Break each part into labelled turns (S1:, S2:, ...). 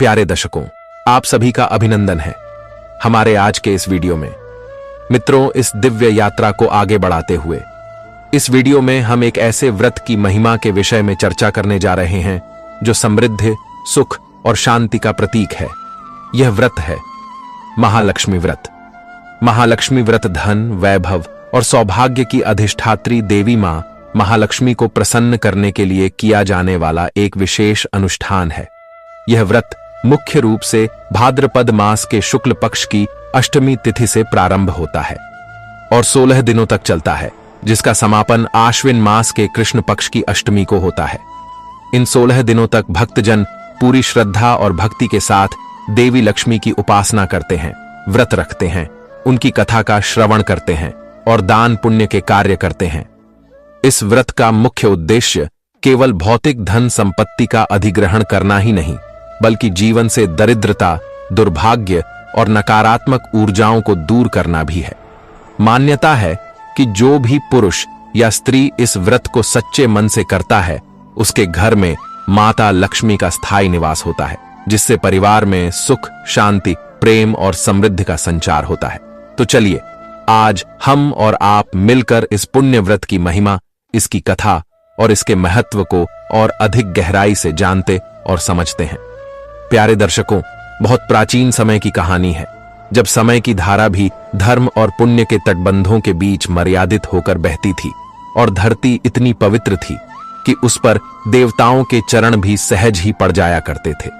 S1: प्यारे दर्शकों, आप सभी का अभिनंदन है हमारे आज के इस वीडियो में। मित्रों, इस दिव्य यात्रा को आगे बढ़ाते हुए इस वीडियो में हम एक ऐसे व्रत की महिमा के विषय में चर्चा करने जा रहे हैं जो समृद्धि, सुख और शांति का प्रतीक है। यह व्रत है महालक्ष्मी व्रत। महालक्ष्मी व्रत धन, वैभव और सौभाग्य की अधिष्ठात्री देवी मां महालक्ष्मी को प्रसन्न करने के लिए किया जाने वाला एक विशेष अनुष्ठान है। यह व्रत मुख्य रूप से भाद्रपद मास के शुक्ल पक्ष की अष्टमी तिथि से प्रारंभ होता है और 16 दिनों तक चलता है, जिसका समापन आश्विन मास के कृष्ण पक्ष की अष्टमी को होता है। इन 16 दिनों तक भक्तजन पूरी श्रद्धा और भक्ति के साथ देवी लक्ष्मी की उपासना करते हैं, व्रत रखते हैं, उनकी कथा का श्रवण करते हैं और दान पुण्य के कार्य करते हैं। इस व्रत का मुख्य उद्देश्य केवल भौतिक धन संपत्ति का अधिग्रहण करना ही नहीं, बल्कि जीवन से दरिद्रता, दुर्भाग्य और नकारात्मक ऊर्जाओं को दूर करना भी है। मान्यता है कि जो भी पुरुष या स्त्री इस व्रत को सच्चे मन से करता है, उसके घर में माता लक्ष्मी का स्थायी निवास होता है, जिससे परिवार में सुख, शांति, प्रेम और समृद्धि का संचार होता है। तो चलिए आज हम और आप मिलकर इस पुण्य व्रत की महिमा, इसकी कथा और इसके महत्व को और अधिक गहराई से जानते और समझते हैं। प्यारे दर्शकों, बहुत प्राचीन समय की कहानी है, जब समय की धारा भी धर्म और पुण्य के तटबंधों के बीच मर्यादित होकर बहती थी और धरती इतनी पवित्र थी कि उस पर देवताओं के चरण भी सहज ही पड़ जाया करते थे।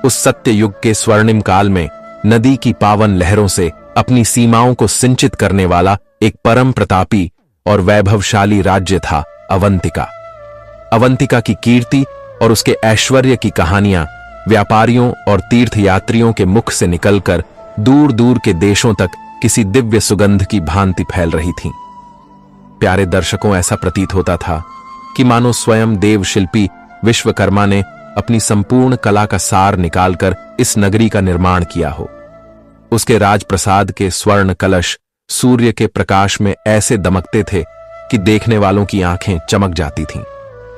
S1: उस सत्य युग के स्वर्णिम काल में नदी की पावन लहरों से अपनी सीमाओं को सिंचित करने वाला एक परम प्रतापी और वैभवशाली राज्य था अवंतिका। अवंतिका की कीर्ति और उसके ऐश्वर्य की कहानियां व्यापारियों और तीर्थयात्रियों के मुख से निकलकर दूर दूर के देशों तक किसी दिव्य सुगंध की भांति फैल रही थीं। प्यारे दर्शकों, ऐसा प्रतीत होता था कि मानो स्वयं देव शिल्पी विश्वकर्मा ने अपनी संपूर्ण कला का सार निकालकर इस नगरी का निर्माण किया हो। उसके राजप्रसाद के स्वर्ण कलश सूर्य के प्रकाश में ऐसे दमकते थे कि देखने वालों की आंखें चमक जाती थीं।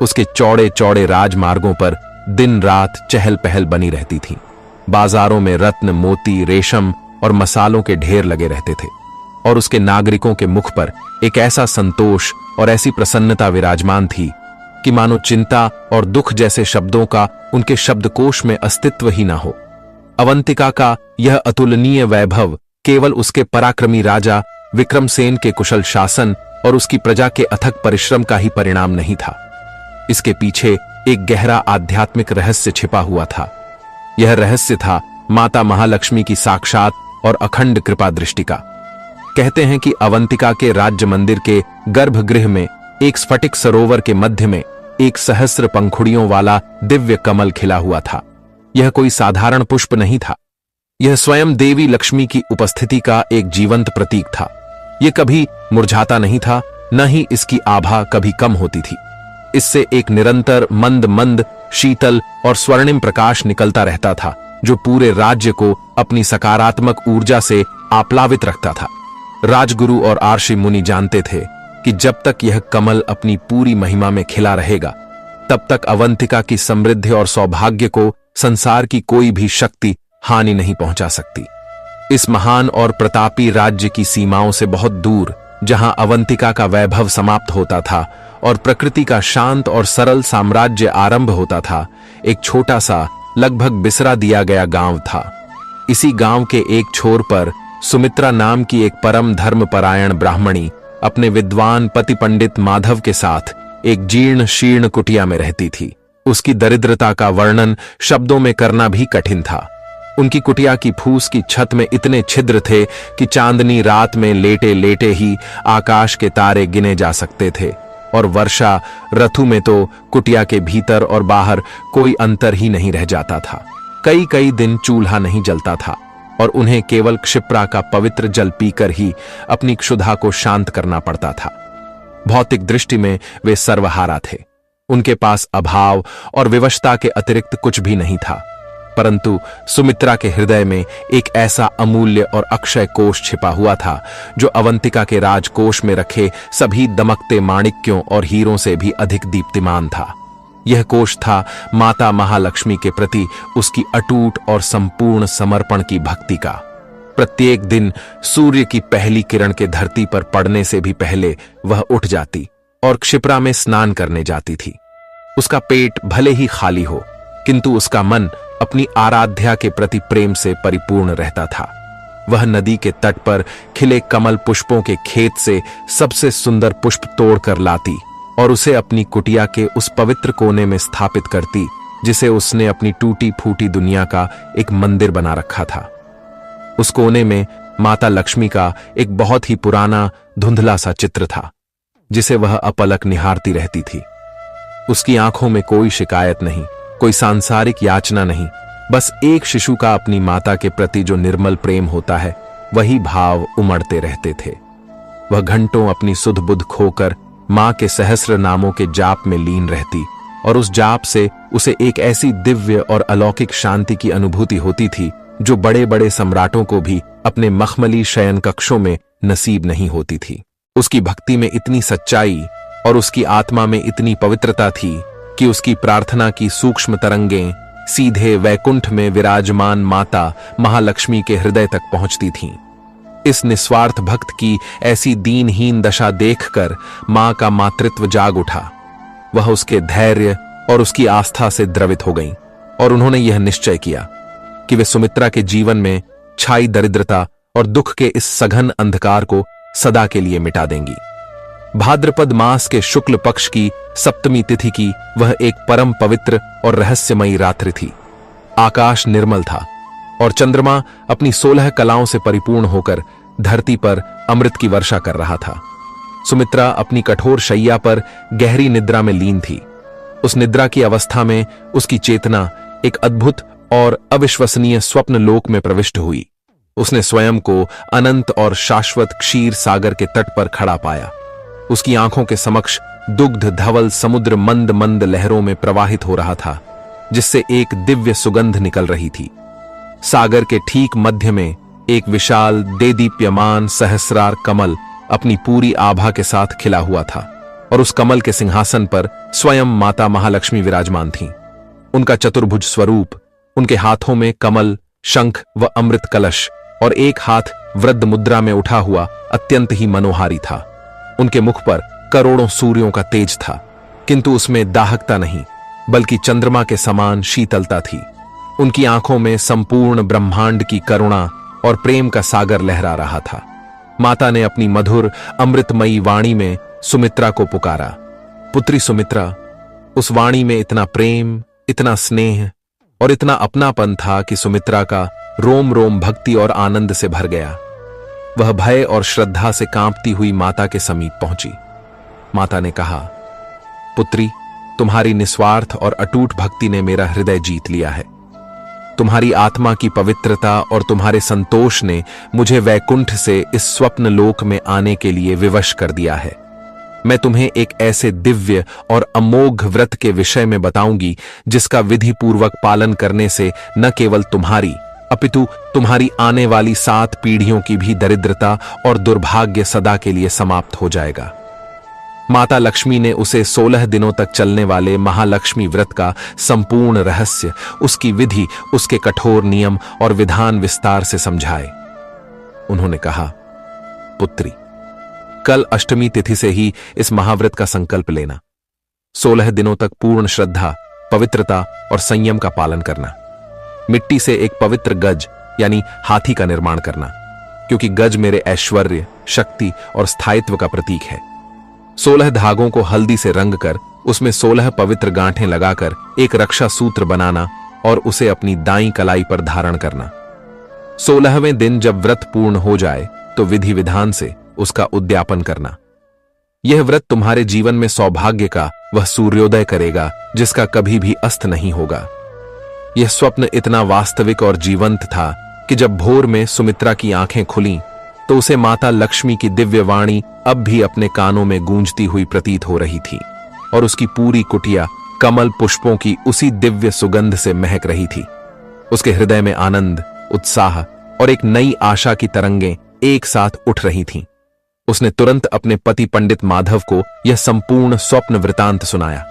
S1: उसके चौड़े चौड़े राजमार्गों पर दिन रात चहल पहल बनी रहती थी। बाजारों में रत्न, मोती, रेशम और मसालों के ढेर लगे रहते थे और उसके नागरिकों के मुख पर एक ऐसा संतोष और ऐसी प्रसन्नता विराजमान थी कि मानो चिंता और दुख जैसे शब्दों का उनके शब्दकोश में अस्तित्व ही ना हो। अवंतिका का यह अतुलनीय वैभव केवल उसके पराक्रमी राजा विक्रमसेन के कुशल शासन और उसकी प्रजा के अथक परिश्रम का ही परिणाम नहीं था। इसके पीछे एक गहरा आध्यात्मिक रहस्य छिपा हुआ था। यह रहस्य था माता महालक्ष्मी की साक्षात और अखंड कृपा दृष्टि का। कहते हैं कि अवंतिका के राज्य मंदिर के गर्भगृह में एक स्फटिक सरोवर के मध्य में एक सहस्र पंखुड़ियों वाला दिव्य कमल खिला हुआ था। यह कोई साधारण पुष्प नहीं था, यह स्वयं देवी लक्ष्मी की उपस्थिति का एक जीवंत प्रतीक था। यह कभी मुरझाता नहीं था, न ही इसकी आभा कभी कम होती थी। इससे एक निरंतर मंद मंद, शीतल और स्वर्णिम प्रकाश निकलता रहता था, जो पूरे राज्य को अपनी सकारात्मक ऊर्जा से आप्लावित रखता था। राजगुरु और आर्षि मुनि जानते थे कि जब तक यह कमल अपनी पूरी महिमा में खिला रहेगा, तब तक अवंतिका की समृद्धि और सौभाग्य को संसार की कोई भी शक्ति हानि नहीं पहुंचा सकती। इस महान और प्रतापी राज्य की सीमाओं से बहुत दूर, जहां अवंतिका का वैभव समाप्त होता था और प्रकृति का शांत और सरल साम्राज्य आरंभ होता था, एक छोटा सा, लगभग बिसरा दिया गया गांव था। इसी गांव के एक छोर पर सुमित्रा नाम की एक परम धर्मपरायण ब्राह्मणी अपने विद्वान पति पंडित माधव के साथ एक जीर्ण शीर्ण कुटिया में रहती थी। उसकी दरिद्रता का वर्णन शब्दों में करना भी कठिन था। उनकी कुटिया की फूस की छत में इतने छिद्र थे कि चांदनी रात में लेटे लेटे ही आकाश के तारे गिने जा सकते थे, और वर्षा ऋतु में तो कुटिया के भीतर और बाहर कोई अंतर ही नहीं रह जाता था। कई कई दिन चूल्हा नहीं जलता था और उन्हें केवल क्षिप्रा का पवित्र जल पीकर ही अपनी क्षुधा को शांत करना पड़ता था। भौतिक दृष्टि में वे सर्वहारा थे। उनके पास अभाव और विवशता के अतिरिक्त कुछ भी नहीं था, परंतु सुमित्रा के हृदय में एक ऐसा अमूल्य और अक्षय कोष छिपा हुआ था, जो अवंतिका के राजकोष में रखे सभी दमकते माणिक्यों और हीरों से भी अधिक दीप्तिमान था। यह कोष था माता महालक्ष्मी के प्रति उसकी अटूट और संपूर्ण समर्पण की भक्ति का। प्रत्येक दिन सूर्य की पहली किरण के धरती पर पड़ने से भी पहले वह उठ जाती और क्षिप्रा में स्नान करने जाती थी। उसका पेट भले ही खाली हो, किंतु उसका मन अपनी आराध्या के प्रति प्रेम से परिपूर्ण रहता था। वह नदी के तट पर खिले कमल पुष्पों के खेत से सबसे सुंदर पुष्प तोड़कर लाती और उसे अपनी कुटिया के उस पवित्र कोने में स्थापित करती जिसे उसने अपनी टूटी फूटी दुनिया का एक मंदिर बना रखा था। उस कोने में माता लक्ष्मी का एक बहुत ही पुराना धुंधला सा चित्र था जिसे वह अपलक निहारती रहती थी। उसकी आंखों में कोई शिकायत नहीं, कोई सांसारिक याचना नहीं, बस एक शिशु का अपनी माता के प्रति जो निर्मल प्रेम होता है वही भाव उमड़ते रहते थे। वह घंटों अपनी सुध बुध खोकर मां के सहस्र नामों के जाप में लीन रहती और उस जाप से उसे एक ऐसी दिव्य और अलौकिक शांति की अनुभूति होती थी जो बड़े बड़े सम्राटों को भी अपने मखमली शयन कक्षों में नसीब नहीं होती थी। उसकी भक्ति में इतनी सच्चाई और उसकी आत्मा में इतनी पवित्रता थी कि उसकी प्रार्थना की सूक्ष्म तरंगें सीधे वैकुंठ में विराजमान माता महालक्ष्मी के हृदय तक पहुंचती थीं। इस निस्वार्थ भक्त की ऐसी दीनहीन दशा देखकर मां का मातृत्व जाग उठा। वह उसके धैर्य और उसकी आस्था से द्रवित हो गईं और उन्होंने यह निश्चय किया कि वे सुमित्रा के जीवन में छाई दरिद्रता और दुख के इस सघन अंधकार को सदा के लिए मिटा देंगी। भाद्रपद मास के शुक्ल पक्ष की सप्तमी तिथि की वह एक परम पवित्र और रहस्यमयी रात्रि थी। आकाश निर्मल था और चंद्रमा अपनी 16 कलाओं से परिपूर्ण होकर धरती पर अमृत की वर्षा कर रहा था। सुमित्रा अपनी कठोर शैया पर गहरी निद्रा में लीन थी। उस निद्रा की अवस्था में उसकी चेतना एक अद्भुत और अविश्वसनीय स्वप्न लोक में प्रविष्ट हुई। उसने स्वयं को अनंत और शाश्वत क्षीर सागर के तट पर खड़ा पाया। उसकी आंखों के समक्ष दुग्ध धवल समुद्र मंद मंद लहरों में प्रवाहित हो रहा था, जिससे एक दिव्य सुगंध निकल रही थी। सागर के ठीक मध्य में एक विशाल देदीप्यमान सहस्रार कमल अपनी पूरी आभा के साथ खिला हुआ था और उस कमल के सिंहासन पर स्वयं माता महालक्ष्मी विराजमान थीं। उनका चतुर्भुज स्वरूप, उनके हाथों में कमल, शंख व अमृत कलश और एक हाथ वृद्ध मुद्रा में उठा हुआ अत्यंत ही मनोहारी था। उनके मुख पर करोड़ों सूर्यों का तेज था, किंतु उसमें दाहकता नहीं बल्कि चंद्रमा के समान शीतलता थी। उनकी आंखों में संपूर्ण ब्रह्मांड की करुणा और प्रेम का सागर लहरा रहा था। माता ने अपनी मधुर अमृतमयी वाणी में सुमित्रा को पुकारा। पुत्री सुमित्रा। उस वाणी में इतना प्रेम, इतना स्नेह और इतना अपनापन था कि सुमित्रा का रोम रोम भक्ति और आनंद से भर गया। वह भय और श्रद्धा से कांपती हुई माता के समीप पहुंची। माता ने कहा, पुत्री, तुम्हारी निस्वार्थ और अटूट भक्ति ने मेरा हृदय जीत लिया है। तुम्हारी आत्मा की पवित्रता और तुम्हारे संतोष ने मुझे वैकुंठ से इस स्वप्न लोक में आने के लिए विवश कर दिया है। मैं तुम्हें एक ऐसे दिव्य और अमोघ व्रत के विषय में बताऊंगी जिसका विधि पूर्वक पालन करने से न केवल तुम्हारी अपितु तुम्हारी आने वाली 7 पीढ़ियों की भी दरिद्रता और दुर्भाग्य सदा के लिए समाप्त हो जाएगा। माता लक्ष्मी ने उसे 16 दिनों तक चलने वाले महालक्ष्मी व्रत का संपूर्ण रहस्य, उसकी विधि, उसके कठोर नियम और विधान विस्तार से समझाए। उन्होंने कहा, पुत्री, कल अष्टमी तिथि से ही इस महाव्रत का संकल्प लेना। 16 दिनों तक पूर्ण श्रद्धा, पवित्रता और संयम का पालन करना। मिट्टी से एक पवित्र गज यानी हाथी का निर्माण करना, क्योंकि गज मेरे ऐश्वर्य, शक्ति और स्थायित्व का प्रतीक है। 16 धागों को हल्दी से रंग कर उसमें 16 पवित्र गांठें लगाकर एक रक्षा सूत्र बनाना और उसे अपनी दाईं कलाई पर धारण करना। 16वें दिन जब व्रत पूर्ण हो जाए तो विधि विधान से उसका उद्यापन करना। यह व्रत तुम्हारे जीवन में सौभाग्य का वह सूर्योदय करेगा जिसका कभी भी अस्त नहीं होगा। यह स्वप्न इतना वास्तविक और जीवंत था कि जब भोर में सुमित्रा की आंखें खुलीं तो उसे माता लक्ष्मी की दिव्य वाणी अब भी अपने कानों में गूंजती हुई प्रतीत हो रही थी और उसकी पूरी कुटिया कमल पुष्पों की उसी दिव्य सुगंध से महक रही थी। उसके हृदय में आनंद, उत्साह और एक नई आशा की तरंगें एक साथ उठ रही थीं। उसने तुरंत अपने पति पंडित माधव को यह संपूर्ण स्वप्न वृतांत सुनाया।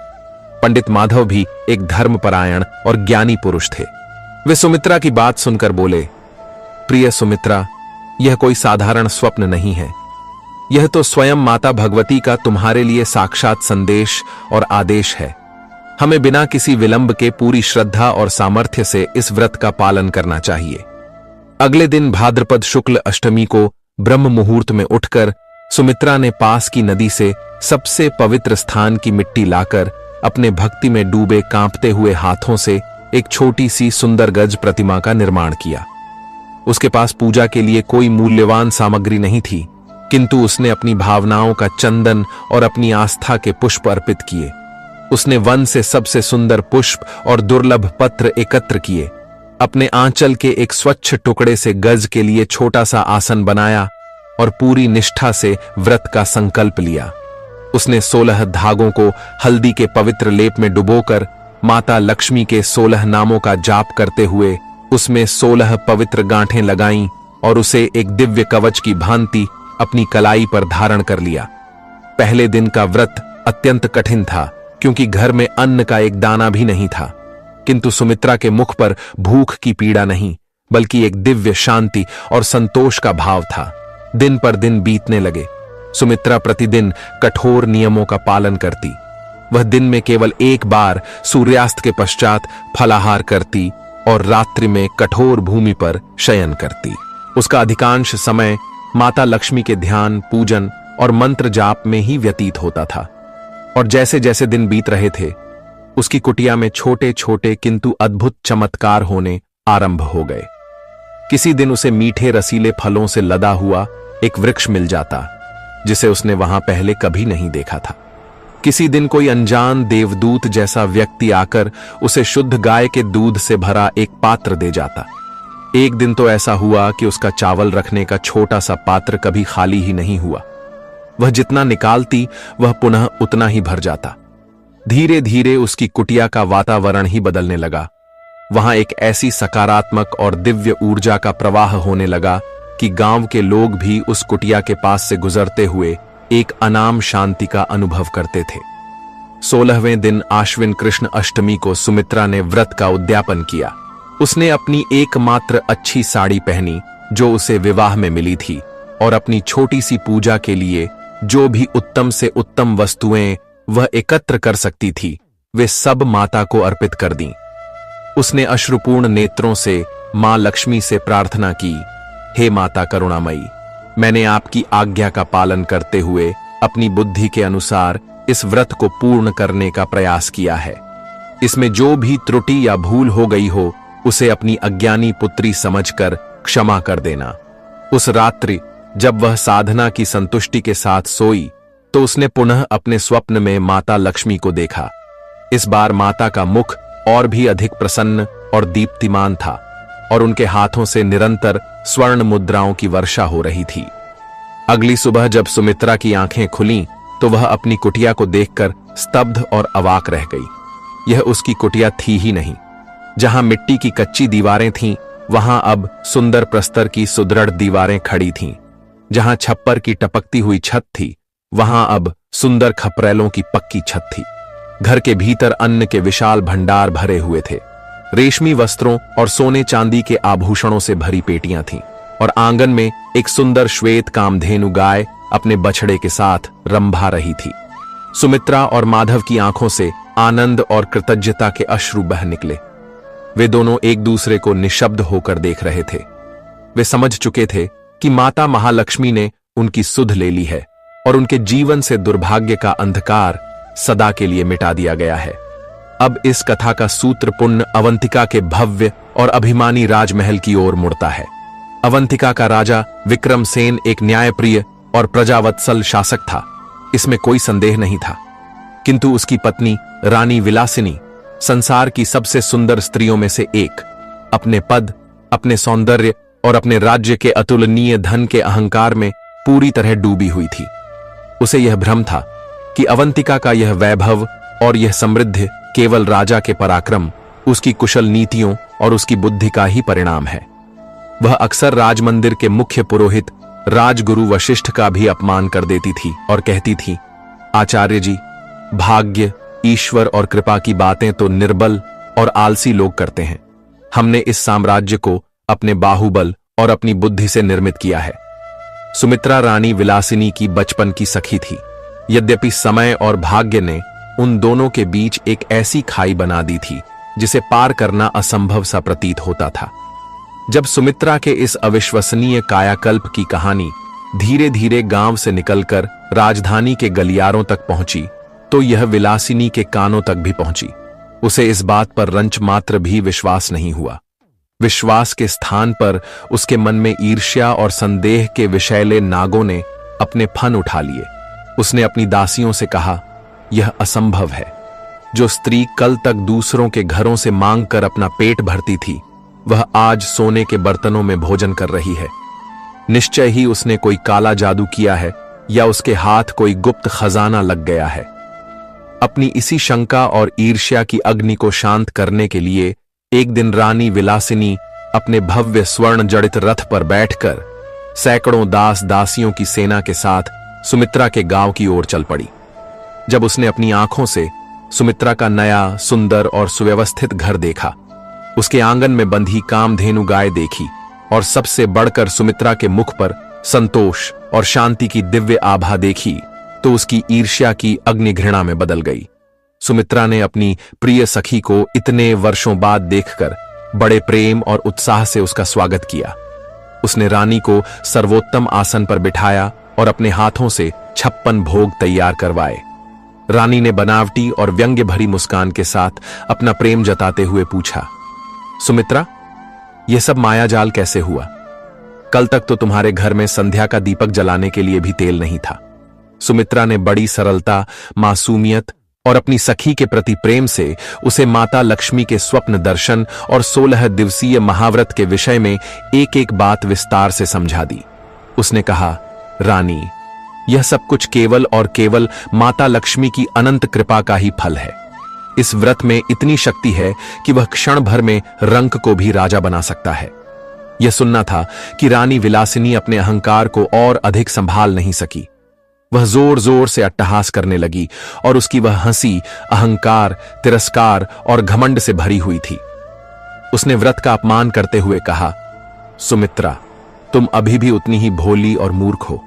S1: पंडित माधव भी एक धर्मपरायण और ज्ञानी पुरुष थे। वे सुमित्रा की बात सुनकर बोले, प्रिय सुमित्रा, यह कोई साधारण स्वप्न नहीं है। यह तो स्वयं माता भगवती का तुम्हारे लिए साक्षात संदेश और आदेश है। हमें बिना किसी विलंब के पूरी श्रद्धा और सामर्थ्य से इस व्रत का पालन करना चाहिए। अगले दिन भाद्रपद शुक्ल अष्टमी को ब्रह्म मुहूर्त में उठकर सुमित्रा ने पास की नदी से सबसे पवित्र स्थान की मिट्टी लाकर अपने भक्ति में डूबे कांपते हुए हाथों से एक छोटी सी सुंदर गज प्रतिमा का निर्माण किया। उसके पास पूजा के लिए कोई मूल्यवान सामग्री नहीं थी, किंतु उसने अपनी भावनाओं का चंदन और अपनी आस्था के पुष्प अर्पित किए। उसने वन से सबसे सुंदर पुष्प और दुर्लभ पत्र एकत्र किए, अपने आंचल के एक स्वच्छ टुकड़े से गज के लिए छोटा सा आसन बनाया और पूरी निष्ठा से व्रत का संकल्प लिया। उसने 16 धागों को हल्दी के पवित्र लेप में डुबोकर माता लक्ष्मी के 16 नामों का जाप करते हुए उसमें 16 पवित्र गांठें लगाईं और उसे एक दिव्य कवच की भांति अपनी कलाई पर धारण कर लिया। पहले दिन का व्रत अत्यंत कठिन था, क्योंकि घर में अन्न का एक दाना भी नहीं था, किंतु सुमित्रा के मुख पर भूख की पीड़ा नहीं, बल्कि एक दिव्य शांति और संतोष का भाव था। दिन पर दिन बीतने लगे। सुमित्रा प्रतिदिन कठोर नियमों का पालन करती। वह दिन में केवल एक बार सूर्यास्त के पश्चात फलाहार करती और रात्रि में कठोर भूमि पर शयन करती। उसका अधिकांश समय माता लक्ष्मी के ध्यान, पूजन और मंत्र जाप में ही व्यतीत होता था। और जैसे जैसे दिन बीत रहे थे, उसकी कुटिया में छोटे छोटे किंतु अद्भुत चमत्कार होने आरंभ हो गए। किसी दिन उसे मीठे रसीले फलों से लदा हुआ एक वृक्ष मिल जाता, जिसे उसने वहां पहले कभी नहीं देखा था। किसी दिन कोई अनजान देवदूत जैसा व्यक्ति आकर उसे शुद्ध गाय के दूध से भरा एक पात्र दे जाता। एक दिन तो ऐसा हुआ कि उसका चावल रखने का छोटा सा पात्र कभी खाली ही नहीं हुआ। वह जितना निकालती वह पुनः उतना ही भर जाता। धीरे धीरे उसकी कुटिया का वातावरण ही बदलने लगा। वहां एक ऐसी सकारात्मक और दिव्य ऊर्जा का प्रवाह होने लगा कि गांव के लोग भी उस कुटिया के पास से गुजरते हुए एक अनाम शांति का अनुभव करते थे। 16वें दिन आश्विन कृष्ण अष्टमी को सुमित्रा ने व्रत का उद्यापन किया। उसने अपनी एकमात्र अच्छी साड़ी पहनी जो उसे विवाह में मिली थी, और अपनी छोटी सी पूजा के लिए जो भी उत्तम से उत्तम वस्तुएं वह एकत्र कर सकती थी, वे सब माता को अर्पित कर दीं। उसने अश्रुपूर्ण नेत्रों से मां लक्ष्मी से प्रार्थना की, हे माता करुणामयी, मैंने आपकी आज्ञा का पालन करते हुए अपनी बुद्धि के अनुसार इस व्रत को पूर्ण करने का प्रयास किया है। इसमें जो भी त्रुटि या भूल हो गई हो, उसे अपनी अज्ञानी पुत्री समझकर क्षमा कर देना। उस रात्रि जब वह साधना की संतुष्टि के साथ सोई, तो उसने पुनः अपने स्वप्न में माता लक्ष्मी को देखा। इस बार माता का मुख और भी अधिक प्रसन्न और दीप्तिमान था, और उनके हाथों से निरंतर स्वर्ण मुद्राओं की वर्षा हो रही थी। अगली सुबह जब सुमित्रा की आंखें खुलीं, तो वह अपनी कुटिया को देखकर स्तब्ध और अवाक रह गई। यह उसकी कुटिया थी ही नहीं। जहां मिट्टी की कच्ची दीवारें थीं, वहां अब सुंदर प्रस्तर की सुदृढ़ दीवारें खड़ी थीं। जहां छप्पर की टपकती हुई छत थी, वहां अब सुंदर खपरेलों की पक्की छत थी। घर के भीतर अन्न के विशाल भंडार भरे हुए थे। रेशमी वस्त्रों और सोने चांदी के आभूषणों से भरी पेटियां थीं, और आंगन में एक सुंदर श्वेत कामधेनु गाय अपने बछड़े के साथ रंभा रही थी। सुमित्रा और माधव की आंखों से आनंद और कृतज्ञता के अश्रु बह निकले। वे दोनों एक दूसरे को निशब्द होकर देख रहे थे। वे समझ चुके थे कि माता महालक्ष्मी ने उनकी सुध ले ली है और उनके जीवन से दुर्भाग्य का अंधकार सदा के लिए मिटा दिया गया है। अब इस कथा का सूत्र पुण्य अवंतिका के भव्य और अभिमानी राजमहल की ओर मुड़ता है। अवंतिका का राजा विक्रमसेन एक न्यायप्रिय और प्रजावत्सल शासक था, इसमें कोई संदेह नहीं था। किंतु उसकी पत्नी रानी विलासिनी संसार की सबसे सुंदर स्त्रियों में से एक, अपने पद, अपने सौंदर्य और अपने राज्य के अतुलनीय धन के अहंकार में पूरी तरह डूबी हुई थी। उसे यह भ्रम था कि अवंतिका का यह वैभव और यह समृद्धि केवल राजा के पराक्रम, उसकी कुशल नीतियों और उसकी बुद्धि का ही परिणाम है। वह अक्सर राजमंदिर के मुख्य पुरोहित राजगुरु वशिष्ठ का भी अपमान कर देती थी और कहती थी, आचार्य जी, भाग्य, ईश्वर और कृपा की बातें तो निर्बल और आलसी लोग करते हैं। हमने इस साम्राज्य को अपने बाहुबल और अपनी बुद्धि से निर्मित किया है। सुमित्रा रानी विलासिनी की बचपन की सखी थी। यद्यपि समय और भाग्य ने उन दोनों के बीच एक ऐसी खाई बना दी थी जिसे पार करना असंभव सा प्रतीत होता था। जब सुमित्रा के इस अविश्वसनीय कायाकल्प की कहानी धीरे धीरे गांव से निकलकर राजधानी के गलियारों तक पहुंची, तो यह विलासिनी के कानों तक भी पहुंची। उसे इस बात पर रंच मात्र भी विश्वास नहीं हुआ। विश्वास के स्थान पर उसके मन में ईर्ष्या और संदेह के विषैले नागों ने अपने फन उठा लिए। उसने अपनी दासियों से कहा, यह असंभव है। जो स्त्री कल तक दूसरों के घरों से मांग कर अपना पेट भरती थी, वह आज सोने के बर्तनों में भोजन कर रही है। निश्चय ही उसने कोई काला जादू किया है या उसके हाथ कोई गुप्त खजाना लग गया है। अपनी इसी शंका और ईर्ष्या की अग्नि को शांत करने के लिए एक दिन रानी विलासिनी अपने भव्य स्वर्ण जड़ित रथ पर बैठकर सैकड़ों दास दासियों की सेना के साथ सुमित्रा के गांव की ओर चल पड़ी। जब उसने अपनी आंखों से सुमित्रा का नया, सुंदर और सुव्यवस्थित घर देखा, उसके आंगन में बंधी कामधेनु गाय देखी और सबसे बढ़कर सुमित्रा के मुख पर संतोष और शांति की दिव्य आभा देखी, तो उसकी ईर्ष्या की अग्नि घृणा में बदल गई। सुमित्रा ने अपनी प्रिय सखी को इतने वर्षों बाद देखकर बड़े प्रेम और उत्साह से उसका स्वागत किया। उसने रानी को सर्वोत्तम आसन पर बिठाया और अपने हाथों से 56 भोग तैयार करवाए। रानी ने बनावटी और व्यंग्य भरी मुस्कान के साथ अपना प्रेम जताते हुए पूछा, सुमित्रा, यह सब मायाजाल कैसे हुआ? कल तक तो तुम्हारे घर में संध्या का दीपक जलाने के लिए भी तेल नहीं था। सुमित्रा ने बड़ी सरलता, मासूमियत और अपनी सखी के प्रति प्रेम से उसे माता लक्ष्मी के स्वप्न दर्शन और 16 दिवसीय महाव्रत के विषय में एक एक बात विस्तार से समझा दी। उसने कहा, रानी, यह सब कुछ केवल और केवल माता लक्ष्मी की अनंत कृपा का ही फल है। इस व्रत में इतनी शक्ति है कि वह क्षण भर में रंक को भी राजा बना सकता है। यह सुनना था कि रानी विलासिनी अपने अहंकार को और अधिक संभाल नहीं सकी। वह जोर जोर से अट्टहास करने लगी और उसकी वह हंसी अहंकार, तिरस्कार और घमंड से भरी हुई थी। उसने व्रत का अपमान करते हुए कहा, सुमित्रा, तुम अभी भी उतनी ही भोली और मूर्ख हो।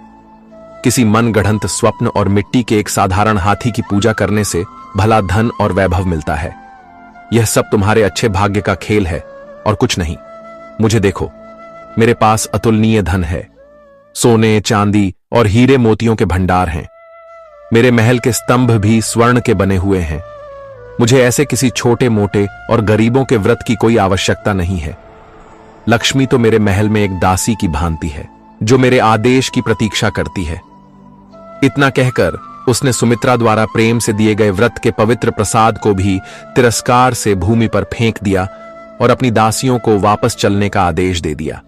S1: किसी मन गढ़ंत स्वप्न और मिट्टी के एक साधारण हाथी की पूजा करने से भला धन और वैभव मिलता है। यह सब तुम्हारे अच्छे भाग्य का खेल है और कुछ नहीं। मुझे देखो, मेरे पास अतुलनीय धन है। सोने, चांदी और हीरे मोतियों के भंडार हैं। मेरे महल के स्तंभ भी स्वर्ण के बने हुए हैं। मुझे ऐसे किसी छोटे मोटे और गरीबों के व्रत की कोई आवश्यकता नहीं है। लक्ष्मी तो मेरे महल में एक दासी की भांति है, जो मेरे आदेश की प्रतीक्षा करती है। इतना कहकर उसने सुमित्रा द्वारा प्रेम से दिए गए व्रत के पवित्र प्रसाद को भी तिरस्कार से भूमि पर फेंक दिया और अपनी दासियों को वापस चलने का आदेश दे दिया।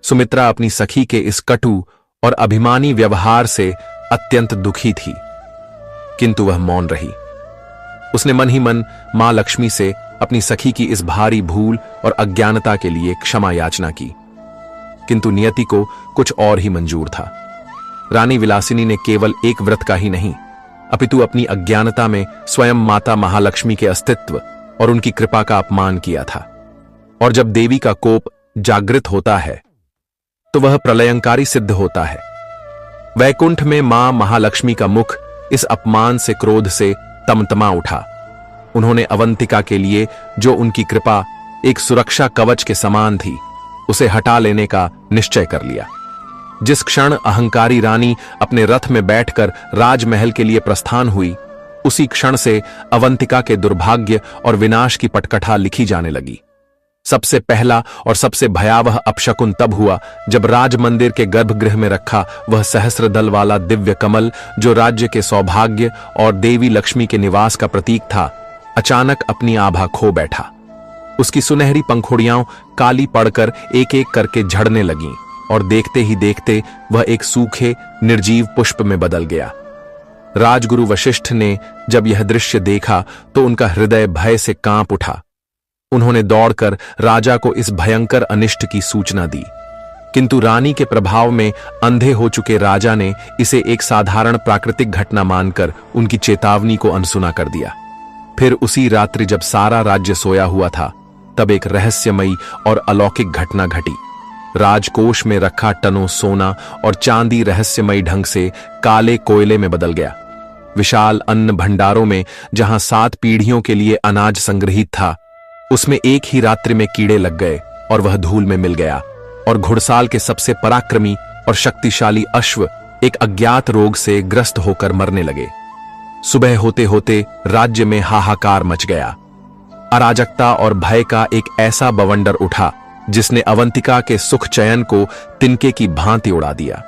S1: सुमित्रा अपनी सखी के इस कटु और अभिमानी व्यवहार से अत्यंत दुखी थी, किंतु वह मौन रही। उसने मन ही मन मां लक्ष्मी से अपनी सखी की इस भारी भूल और अज्ञानता के लिए क्षमा याचना की, किंतु नियति को कुछ और ही मंजूर था। रानी विलासिनी ने केवल एक व्रत का ही नहीं, अपितु अपनी अज्ञानता में स्वयं माता महालक्ष्मी के अस्तित्व और उनकी कृपा का अपमान किया था। और जब देवी का कोप जागृत होता है तो वह प्रलयंकारी सिद्ध होता है। वैकुंठ में मां महालक्ष्मी का मुख इस अपमान से क्रोध से तमतमा उठा। उन्होंने अवंतिका के लिए जो उनकी कृपा एक सुरक्षा कवच के समान थी, उसे हटा लेने का निश्चय कर लिया। जिस क्षण अहंकारी रानी अपने रथ में बैठकर राजमहल के लिए प्रस्थान हुई, उसी क्षण से अवंतिका के दुर्भाग्य और विनाश की पटकथा लिखी जाने लगी। सबसे पहला और सबसे भयावह अपशकुन तब हुआ जब राज मंदिर के गर्भगृह में रखा वह सहस्र दल वाला दिव्य कमल, जो राज्य के सौभाग्य और देवी लक्ष्मी के निवास का प्रतीक था, अचानक अपनी आभा खो बैठा। उसकी सुनहरी पंखुड़ियां काली पड़कर एक एक करके झड़ने लगीं और देखते ही देखते वह एक सूखे निर्जीव पुष्प में बदल गया। राजगुरु वशिष्ठ ने जब यह दृश्य देखा तो उनका हृदय भय से कांप उठा। उन्होंने दौड़कर राजा को इस भयंकर अनिष्ट की सूचना दी, किंतु रानी के प्रभाव में अंधे हो चुके राजा ने इसे एक साधारण प्राकृतिक घटना मानकर उनकी चेतावनी को अनसुना कर दिया। फिर उसी रात्रि जब सारा राज्य सोया हुआ था, तब एक रहस्यमयी और अलौकिक घटना घटी। राजकोष में रखा टनों सोना और चांदी रहस्यमयी ढंग से काले कोयले में बदल गया। विशाल अन्न भंडारों में जहां 7 पीढ़ियों के लिए अनाज संग्रहित था, उसमें एक ही रात्रि में कीड़े लग गए और वह धूल में मिल गया। और घुड़साल के सबसे पराक्रमी और शक्तिशाली अश्व एक अज्ञात रोग से ग्रस्त होकर मरने लगे। सुबह होते होते राज्य में हाहाकार मच गया। अराजकता और भय का एक ऐसा बवंडर उठा जिसने अवंतिका के सुख चयन को तिनके की भांति उड़ा दिया।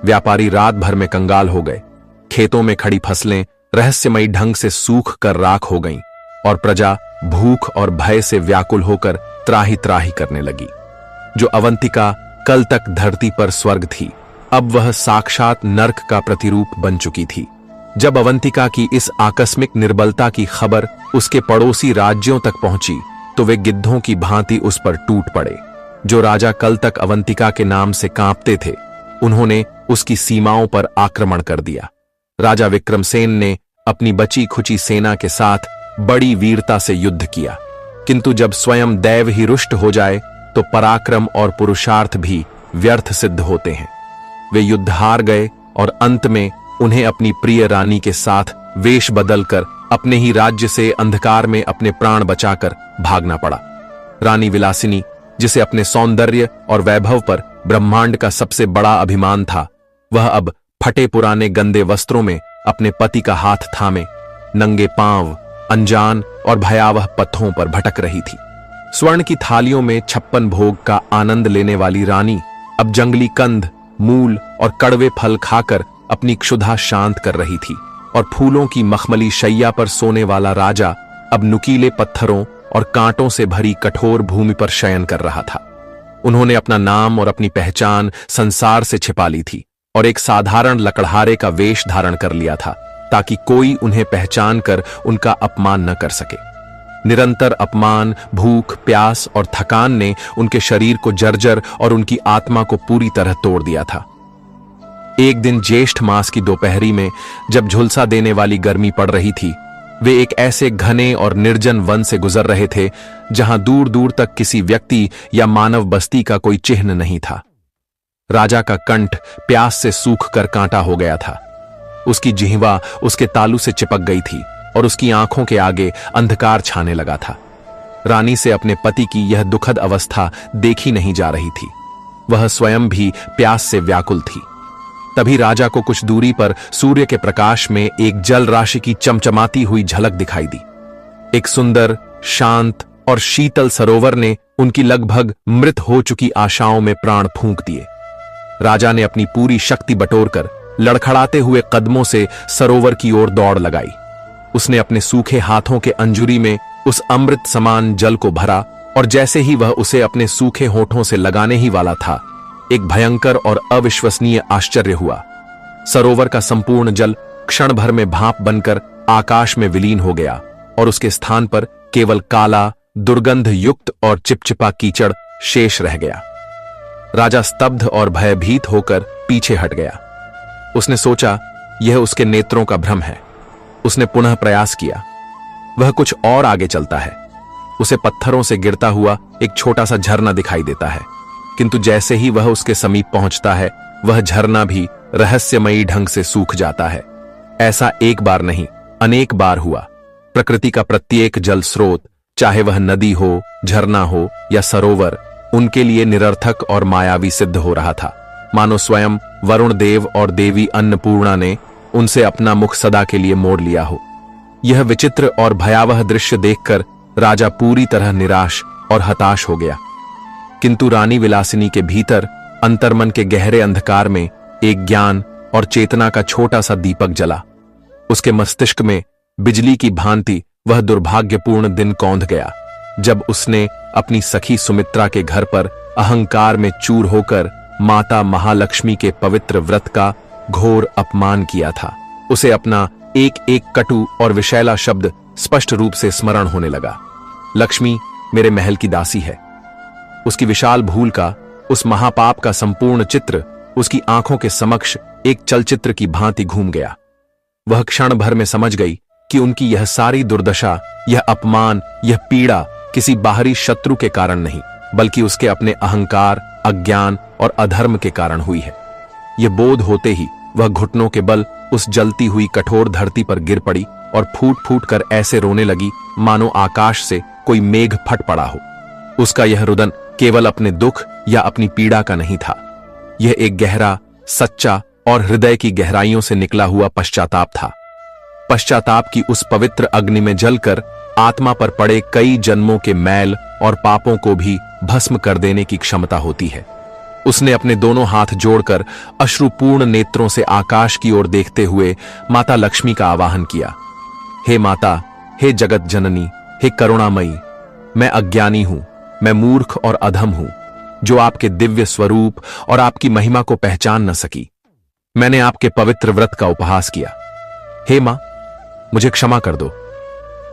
S1: व्यापारी रात भर में कंगाल हो गए। खेतों में खड़ी फसलें रहस्यमयी ढंग से सूख कर राख हो गईं और प्रजा भूख और भय से व्याकुल होकर त्राही त्राही करने लगी। जो अवंतिका कल तक धरती पर स्वर्ग थी, अब वह साक्षात नर्क का प्रतिरूप बन चुकी थी। जब अवंतिका की इस आकस्मिक निर्बलता की खबर उसके पड़ोसी राज्यों तक पहुंची, तो वे गिद्धों की भांति उस पर टूट पड़े। जो राजा कल तक अवंतिका के नाम से कांपते थे, उन्होंने उसकी सीमाओं पर आक्रमण कर दिया। राजा विक्रमसेन ने अपनी बची खुची सेना के साथ बड़ी वीरता से युद्ध किया, किंतु जब स्वयं दैव ही रुष्ट हो जाए तो पराक्रम और पुरुषार्थ भी व्यर्थ सिद्ध होते हैं। वे युद्ध हार गए और अंत में उन्हें अपनी प्रिय रानी के साथ वेश बदलकर अपने ही राज्य से अंधकार में अपने प्राण बचाकर भागना पड़ा। रानी विलासिनी, जिसे अपने सौंदर्य और वैभव पर ब्रह्मांड का सबसे बड़ा अभिमान था, वह अब फटे पुराने गंदे वस्त्रों में अपने पति का हाथ थामे नंगे पांव अनजान और भयावह पथों पर भटक रही थी। स्वर्ण की थालियों में 56 भोग का आनंद लेने वाली रानी अब जंगली कंद, मूल और कड़वे फल खाकर अपनी क्षुधा शांत कर रही थी, और फूलों की मखमली शैया पर सोने वाला राजा अब नुकीले पत्थरों और कांटों से भरी कठोर भूमि पर शयन कर रहा था। उन्होंने अपना नाम और अपनी पहचान संसार से छिपा ली थी और एक साधारण लकड़हारे का वेश धारण कर लिया था, ताकि कोई उन्हें पहचान कर उनका अपमान न कर सके। निरंतर अपमान, भूख, प्यास और थकान ने उनके शरीर को जर्जर और उनकी आत्मा को पूरी तरह तोड़ दिया था। एक दिन ज्येष्ठ मास की दोपहरी में जब झुलसा देने वाली गर्मी पड़ रही थी, वे एक ऐसे घने और निर्जन वन से गुजर रहे थे जहां दूर दूर तक किसी व्यक्ति या मानव बस्ती का कोई चिन्ह नहीं था। राजा का कंठ प्यास से सूख कर कांटा हो गया था। उसकी जिह्वा उसके तालू से चिपक गई थी और उसकी आंखों के आगे अंधकार छाने लगा था। रानी से अपने पति की यह दुखद अवस्था देखी नहीं जा रही थी। वह स्वयं भी प्यास से व्याकुल थी। तभी राजा को कुछ दूरी पर सूर्य के प्रकाश में एक जल राशि की चमचमाती हुई झलक दिखाई दी। एक सुंदर, शांत और शीतल सरोवर ने उनकी लगभग मृत हो चुकी आशाओं में प्राण फूंक दिए। राजा ने अपनी पूरी शक्ति बटोरकर लड़खड़ाते हुए कदमों से सरोवर की ओर दौड़ लगाई। उसने अपने सूखे हाथों के अंजुरी में उस अमृत समान जल को भरा, और जैसे ही वह उसे अपने सूखे होठों से लगाने ही वाला था, एक भयंकर और अविश्वसनीय आश्चर्य हुआ। सरोवर का संपूर्ण जल क्षण भर में भाप बनकर आकाश में विलीन हो गया और उसके स्थान पर केवल काला, दुर्गंध युक्त और चिपचिपा कीचड़ शेष रह गया। राजा स्तब्ध और भयभीत होकर पीछे हट गया। उसने सोचा यह उसके नेत्रों का भ्रम है। उसने पुनः प्रयास किया। वह कुछ और आगे चलता है। उसे पत्थरों से गिरता हुआ एक छोटा सा झरना दिखाई देता है, किंतु जैसे ही वह उसके समीप पहुंचता है, वह झरना भी रहस्यमयी ढंग से सूख जाता है। ऐसा एक बार नहीं, अनेक बार हुआ। प्रकृति का प्रत्येक जल स्रोत, चाहे वह नदी हो, झरना हो या सरोवर, उनके लिए निरर्थक और मायावी सिद्ध हो रहा था, मानो स्वयं वरुण देव और देवी अन्नपूर्णा ने उनसे अपना मुख सदा के लिए मोड़ लिया हो। यह विचित्र और भयावह दृश्य देखकर राजा पूरी तरह निराश और हताश हो गया। किंतु रानी विलासिनी के भीतर अंतर्मन के गहरे अंधकार में एक ज्ञान और चेतना का छोटा सा दीपक जला। उसके मस्तिष्क में बिजली की भांति वह दुर्भाग्यपूर्ण दिन कौंध गया जब उसने अपनी सखी सुमित्रा के घर पर अहंकार में चूर होकर माता महालक्ष्मी के पवित्र व्रत का घोर अपमान किया था। उसे अपना एक एक कटु और विषैला शब्द स्पष्ट रूप से स्मरण होने लगा। लक्ष्मी मेरे महल की दासी है। उसकी विशाल भूल का, उस महापाप का संपूर्ण चित्र उसकी आंखों के समक्ष एक चलचित्र की भांति घूम गया। वह क्षण भर में समझ गई कि उनकी यह सारी दुर्दशा, यह अपमान, यह पीड़ा किसी बाहरी शत्रु के कारण नहीं, बल्कि उसके अपने अहंकार, अज्ञान और अधर्म के कारण हुई है। यह बोध होते ही वह घुटनों के बल उस जलती हुई कठोर धरती पर गिर पड़ी और फूट फूट कर ऐसे रोने लगी मानो आकाश से कोई मेघ फट पड़ा हो। उसका यह रुदन केवल अपने दुख या अपनी पीड़ा का नहीं था, यह एक गहरा, सच्चा और हृदय की गहराइयों से निकला हुआ पश्चाताप था। पश्चाताप की उस पवित्र अग्नि में जलकर आत्मा पर पड़े कई जन्मों के मैल और पापों को भी भस्म कर देने की क्षमता होती है। उसने अपने दोनों हाथ जोड़कर अश्रुपूर्ण नेत्रों से आकाश की ओर देखते हुए माता लक्ष्मी का आवाहन किया। हे माता, हे जगत जननी, हे करुणामयी, मैं अज्ञानी हूं, मैं मूर्ख और अधम हूं, जो आपके दिव्य स्वरूप और आपकी महिमा को पहचान न सकी। मैंने आपके पवित्र व्रत का उपहास किया। हे मां, मुझे क्षमा कर दो।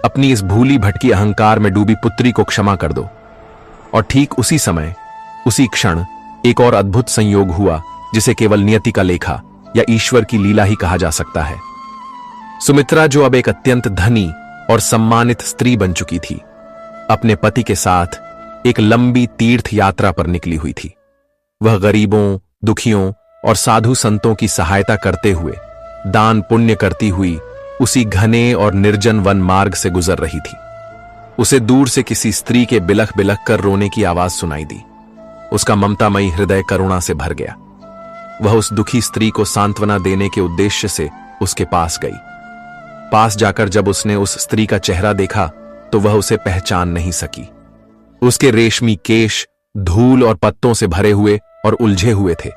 S1: अपनी इस भूली भटकी अहंकार में डूबी पुत्री को क्षमा कर दो। और ठीक उसी समय, उसी क्षण एक और अद्भुत संयोग हुआ जिसे केवल नियति का लेखा या ईश्वर की लीला ही कहा जा सकता है। सुमित्रा, जो अब एक अत्यंत धनी और सम्मानित स्त्री बन चुकी थी, अपने पति के साथ एक लंबी तीर्थ यात्रा पर निकली हुई थी। वह गरीबों, दुखियों और साधु संतों की सहायता करते हुए, दान पुण्य करती हुई उसी घने और निर्जन वन मार्ग से गुजर रही थी। उसे दूर से किसी स्त्री के बिलख बिलख कर रोने की आवाज सुनाई दी। उसका ममतामयी हृदय करुणा से भर गया। वह उस दुखी स्त्री को सांत्वना देने के उद्देश्य से उसके पास गई। पास जाकर जब उसने उस स्त्री का चेहरा देखा तो वह उसे पहचान नहीं सकी। उसके रेशमी केश धूल और पत्तों से भरे हुए और उलझे हुए थे।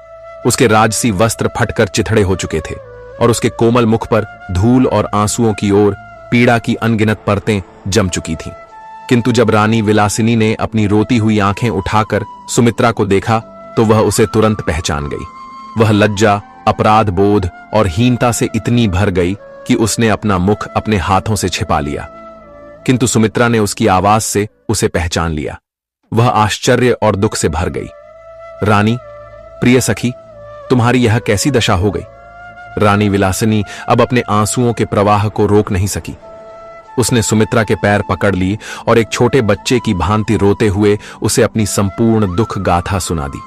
S1: उसके राजसी वस्त्र फटकर चिथड़े हो चुके थे और उसके कोमल मुख पर धूल और आंसुओं की ओर पीड़ा की अनगिनत परतें जम चुकी थीं। किंतु जब रानी विलासिनी ने अपनी रोती हुई आंखें उठाकर सुमित्रा को देखा तो वह उसे तुरंत पहचान गई। वह लज्जा, अपराध बोध और हीनता से इतनी भर गई कि उसने अपना मुख अपने हाथों से छिपा लिया। किंतु सुमित्रा ने उसकी आवाज से उसे पहचान लिया। वह आश्चर्य और दुख से भर गई। रानी, प्रिय सखी, तुम्हारी यह कैसी दशा हो गई? रानी विलासिनी अब अपने आंसुओं के प्रवाह को रोक नहीं सकी। उसने सुमित्रा के पैर पकड़ ली और एक छोटे बच्चे की भांति रोते हुए उसे अपनी संपूर्ण दुख गाथा सुना दी।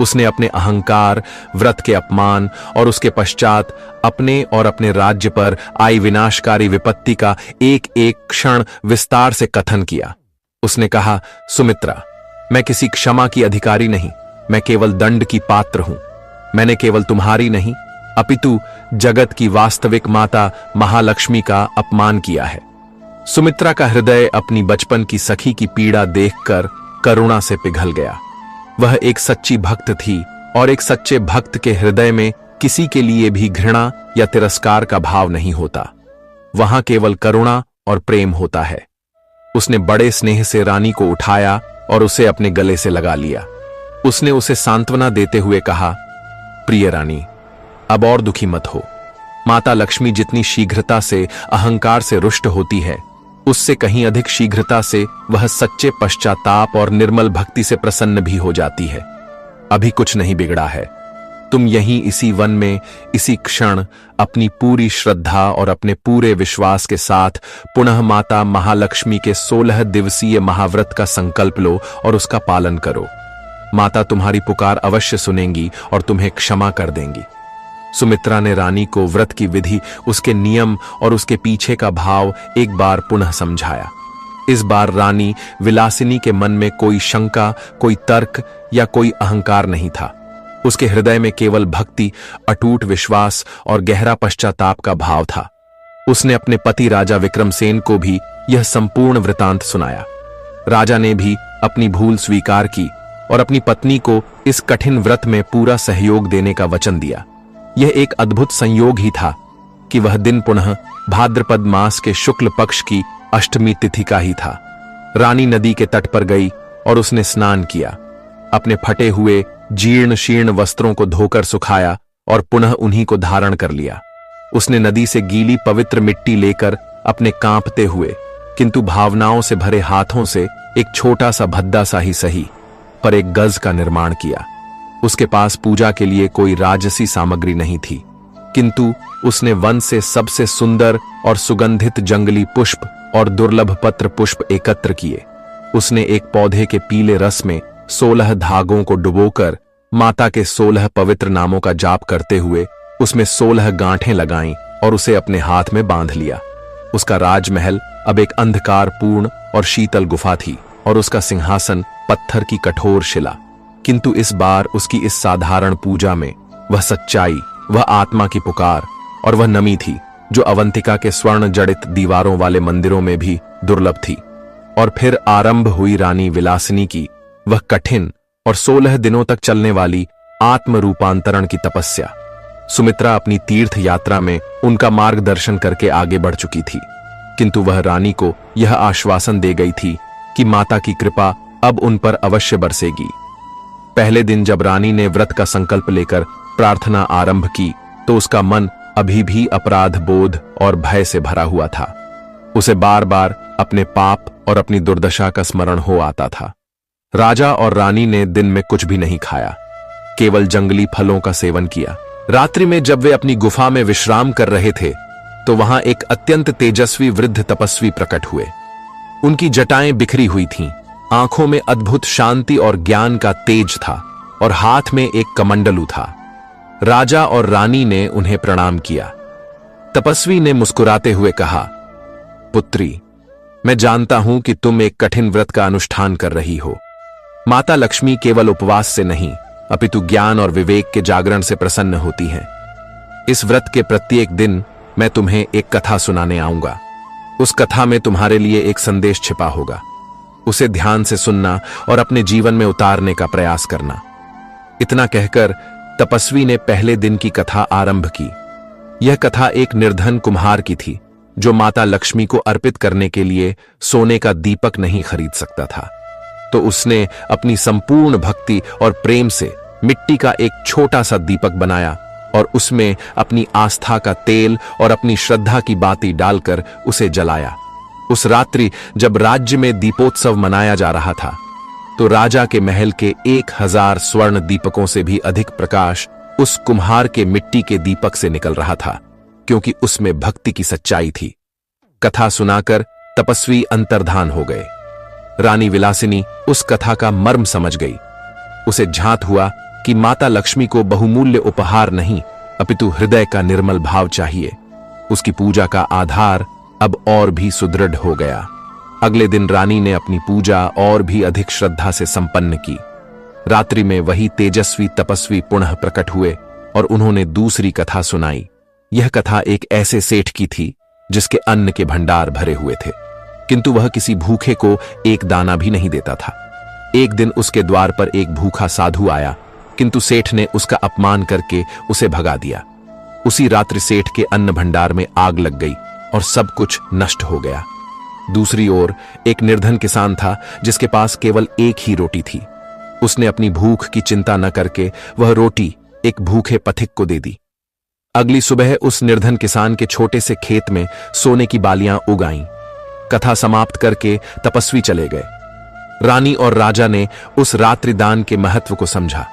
S1: उसने अपने अहंकार, व्रत के अपमान और उसके पश्चात अपने और अपने राज्य पर आई विनाशकारी विपत्ति का एक एक क्षण विस्तार से कथन किया। उसने कहा, सुमित्रा, मैं किसी क्षमा की अधिकारी नहीं, मैं केवल दंड की पात्र हूं। मैंने केवल तुम्हारी नहीं अपितु जगत की वास्तविक माता महालक्ष्मी का अपमान किया है। सुमित्रा का हृदय अपनी बचपन की सखी की पीड़ा देखकर करुणा से पिघल गया। वह एक सच्ची भक्त थी और एक सच्चे भक्त के हृदय में किसी के लिए भी घृणा या तिरस्कार का भाव नहीं होता। वहां केवल करुणा और प्रेम होता है। उसने बड़े स्नेह से रानी को उठाया और उसे अपने गले से लगा लिया। उसने उसे सांत्वना देते हुए कहा, प्रिय रानी, अब और दुखी मत हो। माता लक्ष्मी जितनी शीघ्रता से अहंकार से रुष्ट होती है, उससे कहीं अधिक शीघ्रता से वह सच्चे पश्चाताप और निर्मल भक्ति से प्रसन्न भी हो जाती है। अभी कुछ नहीं बिगड़ा है। तुम यहीं इसी वन में इसी क्षण अपनी पूरी श्रद्धा और अपने पूरे विश्वास के साथ पुनः माता महालक्ष्मी के 16 दिवसीय महाव्रत का संकल्प लो और उसका पालन करो। माता तुम्हारी पुकार अवश्य सुनेंगी और तुम्हें क्षमा कर देंगी। सुमित्रा ने रानी को व्रत की विधि, उसके नियम और उसके पीछे का भाव एक बार पुनः समझाया। इस बार रानी विलासिनी के मन में कोई शंका, कोई तर्क या कोई अहंकार नहीं था। उसके हृदय में केवल भक्ति, अटूट विश्वास और गहरा पश्चाताप का भाव था। उसने अपने पति राजा विक्रमसेन को भी यह संपूर्ण वृतांत सुनाया। राजा ने भी अपनी भूल स्वीकार की और अपनी पत्नी को इस कठिन व्रत में पूरा सहयोग देने का वचन दिया। यह एक अद्भुत संयोग ही था कि वह दिन पुनः भाद्रपद मास के शुक्ल पक्ष की अष्टमी तिथि का ही था। रानी नदी के तट पर गई और उसने स्नान किया। अपने फटे हुए जीर्ण शीर्ण वस्त्रों को धोकर सुखाया और पुनः उन्हीं को धारण कर लिया। उसने नदी से गीली पवित्र मिट्टी लेकर अपने कांपते हुए किंतु भावनाओं से भरे हाथों से एक छोटा सा भद्दा सा ही सही पर एक गज का निर्माण किया। उसके पास पूजा के लिए कोई राजसी सामग्री नहीं थी, किंतु उसने वन से सबसे सुंदर और सुगंधित जंगली पुष्प और दुर्लभ पत्र पुष्प एकत्र किए। उसने एक पौधे के पीले रस में 16 धागों को डुबोकर माता के 16 पवित्र नामों का जाप करते हुए उसमें 16 गांठें लगाईं और उसे अपने हाथ में बांध लिया। उसका राजमहल अब एक अंधकारपूर्ण और शीतल गुफा थी और उसका सिंहासन पत्थर की कठोर शिला। किंतु इस बार उसकी इस साधारण पूजा में वह सच्चाई, वह आत्मा की पुकार और वह नमी थी जो अवंतिका के स्वर्ण जड़ित दीवारों वाले मंदिरों में भी दुर्लभ थी। और फिर आरंभ हुई रानी विलासिनी की वह कठिन और 16 दिनों तक चलने वाली आत्म रूपांतरण की तपस्या। सुमित्रा अपनी तीर्थ यात्रा में उनका मार्गदर्शन करके आगे बढ़ चुकी थी, किंतु वह रानी को यह आश्वासन दे गई थी कि माता की कृपा अब उन पर अवश्य बरसेगी। पहले दिन जब रानी ने व्रत का संकल्प लेकर प्रार्थना आरंभ की तो उसका मन अभी भी अपराध बोध और भय से भरा हुआ था। उसे बार बार अपने पाप और अपनी दुर्दशा का स्मरण हो आता था। राजा और रानी ने दिन में कुछ भी नहीं खाया, केवल जंगली फलों का सेवन किया। रात्रि में जब वे अपनी गुफा में विश्राम कर रहे थे तो वहां एक अत्यंत तेजस्वी वृद्ध तपस्वी प्रकट हुए। उनकी जटाएं बिखरी हुई थीं, आंखों में अद्भुत शांति और ज्ञान का तेज था और हाथ में एक कमंडलू था। राजा और रानी ने उन्हें प्रणाम किया। तपस्वी ने मुस्कुराते हुए कहा, पुत्री, मैं जानता हूं कि तुम एक कठिन व्रत का अनुष्ठान कर रही हो। माता लक्ष्मी केवल उपवास से नहीं अपितु ज्ञान और विवेक के जागरण से प्रसन्न होती हैं। इस व्रत के प्रत्येक दिन मैं तुम्हें एक कथा सुनाने आऊंगा। उस कथा में तुम्हारे लिए एक संदेश छिपा होगा। उसे ध्यान से सुनना और अपने जीवन में उतारने का प्रयास करना। इतना कहकर तपस्वी ने पहले दिन की कथा आरंभ की। यह कथा एक निर्धन कुम्हार की थी जो माता लक्ष्मी को अर्पित करने के लिए सोने का दीपक नहीं खरीद सकता था, तो उसने अपनी संपूर्ण भक्ति और प्रेम से मिट्टी का एक छोटा सा दीपक बनाया और उसमें अपनी आस्था का तेल और अपनी श्रद्धा की बाती डालकर उसे जलाया। उस रात्रि जब राज्य में दीपोत्सव मनाया जा रहा था तो राजा के महल के 1000 स्वर्ण दीपकों से भी अधिक प्रकाश उस कुम्हार के मिट्टी के दीपक से निकल रहा था, क्योंकि उसमें भक्ति की सच्चाई थी। कथा सुनाकर तपस्वी अंतर्धान हो गए। रानी विलासिनी उस कथा का मर्म समझ गई। उसे झांत हुआ कि माता लक्ष्मी को बहुमूल्य उपहार नहीं अपितु हृदय का निर्मल भाव चाहिए। उसकी पूजा का आधार अब और भी सुदृढ़ हो गया। अगले दिन रानी ने अपनी पूजा और भी अधिक श्रद्धा से संपन्न की। रात्रि में वही तेजस्वी तपस्वी पुनः प्रकट हुए और उन्होंने दूसरी कथा सुनाई। यह कथा एक ऐसे सेठ की थी जिसके अन्न के भंडार भरे हुए थे, किंतु वह किसी भूखे को एक दाना भी नहीं देता था। एक दिन उसके द्वार पर एक भूखा साधु आया, किंतु सेठ ने उसका अपमान करके उसे भगा दिया। उसी रात्रि सेठ के अन्न भंडार में आग लग गई और सब कुछ नष्ट हो गया। दूसरी ओर एक निर्धन किसान था जिसके पास केवल एक ही रोटी थी। उसने अपनी भूख की चिंता न करके वह रोटी एक भूखे पथिक को दे दी। अगली सुबह उस निर्धन किसान के छोटे से खेत में सोने की बालियां उग आईं। कथा समाप्त करके तपस्वी चले गए। रानी और राजा ने उस रात्रि दान के महत्व को समझा।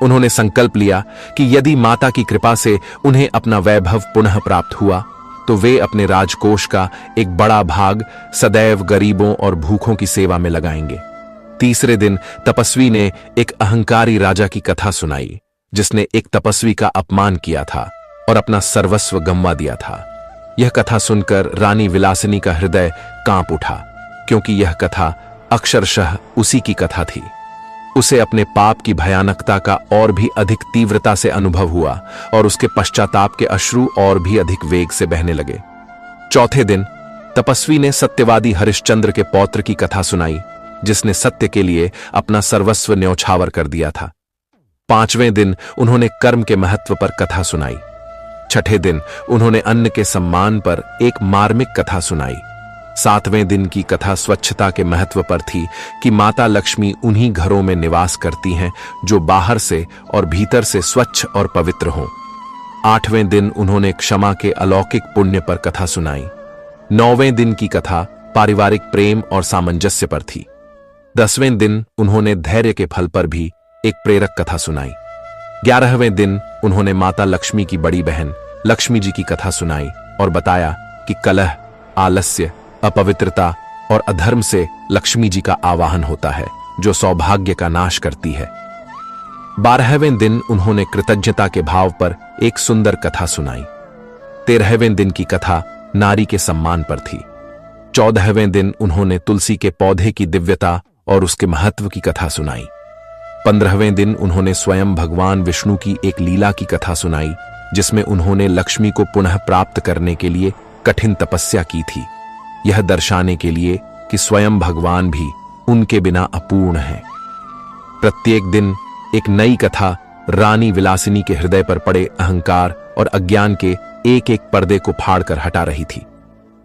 S1: उन्होंने संकल्प लिया कि यदि माता की कृपा से उन्हें अपना वैभव पुनः प्राप्त हुआ तो वे अपने राजकोष का एक बड़ा भाग सदैव गरीबों और भूखों की सेवा में लगाएंगे। तीसरे दिन तपस्वी ने एक अहंकारी राजा की कथा सुनाई जिसने एक तपस्वी का अपमान किया था और अपना सर्वस्व गंवा दिया था। यह कथा सुनकर रानी विलासिनी का हृदय कांप उठा, क्योंकि यह कथा अक्षरशः उसी की कथा थी। उसे अपने पाप की भयानकता का और भी अधिक तीव्रता से अनुभव हुआ और उसके पश्चाताप के अश्रु और भी अधिक वेग से बहने लगे। चौथे दिन तपस्वी ने सत्यवादी हरिश्चंद्र के पौत्र की कथा सुनाई जिसने सत्य के लिए अपना सर्वस्व न्यौछावर कर दिया था। पांचवें दिन उन्होंने कर्म के महत्व पर कथा सुनाई। छठे दिन उन्होंने अन्न के सम्मान पर एक मार्मिक कथा सुनाई। सातवें दिन की कथा स्वच्छता के महत्व पर थी कि माता लक्ष्मी उन्हीं घरों में निवास करती हैं जो बाहर से और भीतर से स्वच्छ और पवित्र हों। आठवें दिन उन्होंने क्षमा के अलौकिक पुण्य पर कथा सुनाई। नौवें दिन की कथा पारिवारिक प्रेम और सामंजस्य पर थी। 10वें दिन उन्होंने धैर्य के फल पर भी एक प्रेरक कथा सुनाई। 11वें दिन उन्होंने माता लक्ष्मी की बड़ी बहन लक्ष्मी जी की कथा सुनाई और बताया कि कलह, आलस्य, अपवित्रता और अधर्म से लक्ष्मी जी का आवाहन होता है, जो सौभाग्य का नाश करती है। 12वें दिन उन्होंने कृतज्ञता के भाव पर एक सुंदर कथा सुनाई। 13वें दिन की कथा नारी के सम्मान पर थी। 14वें दिन उन्होंने तुलसी के पौधे की दिव्यता और उसके महत्व की कथा सुनाई। 15वें दिन उन्होंने स्वयं भगवान विष्णु की एक लीला की कथा सुनाई, जिसमें उन्होंने लक्ष्मी को पुनः प्राप्त करने के लिए कठिन तपस्या की थी, यह दर्शाने के लिए कि स्वयं भगवान भी उनके बिना अपूर्ण हैं। प्रत्येक दिन एक नई कथा रानी विलासिनी के हृदय पर पड़े अहंकार और अज्ञान के एक एक पर्दे को फाड़कर हटा रही थी।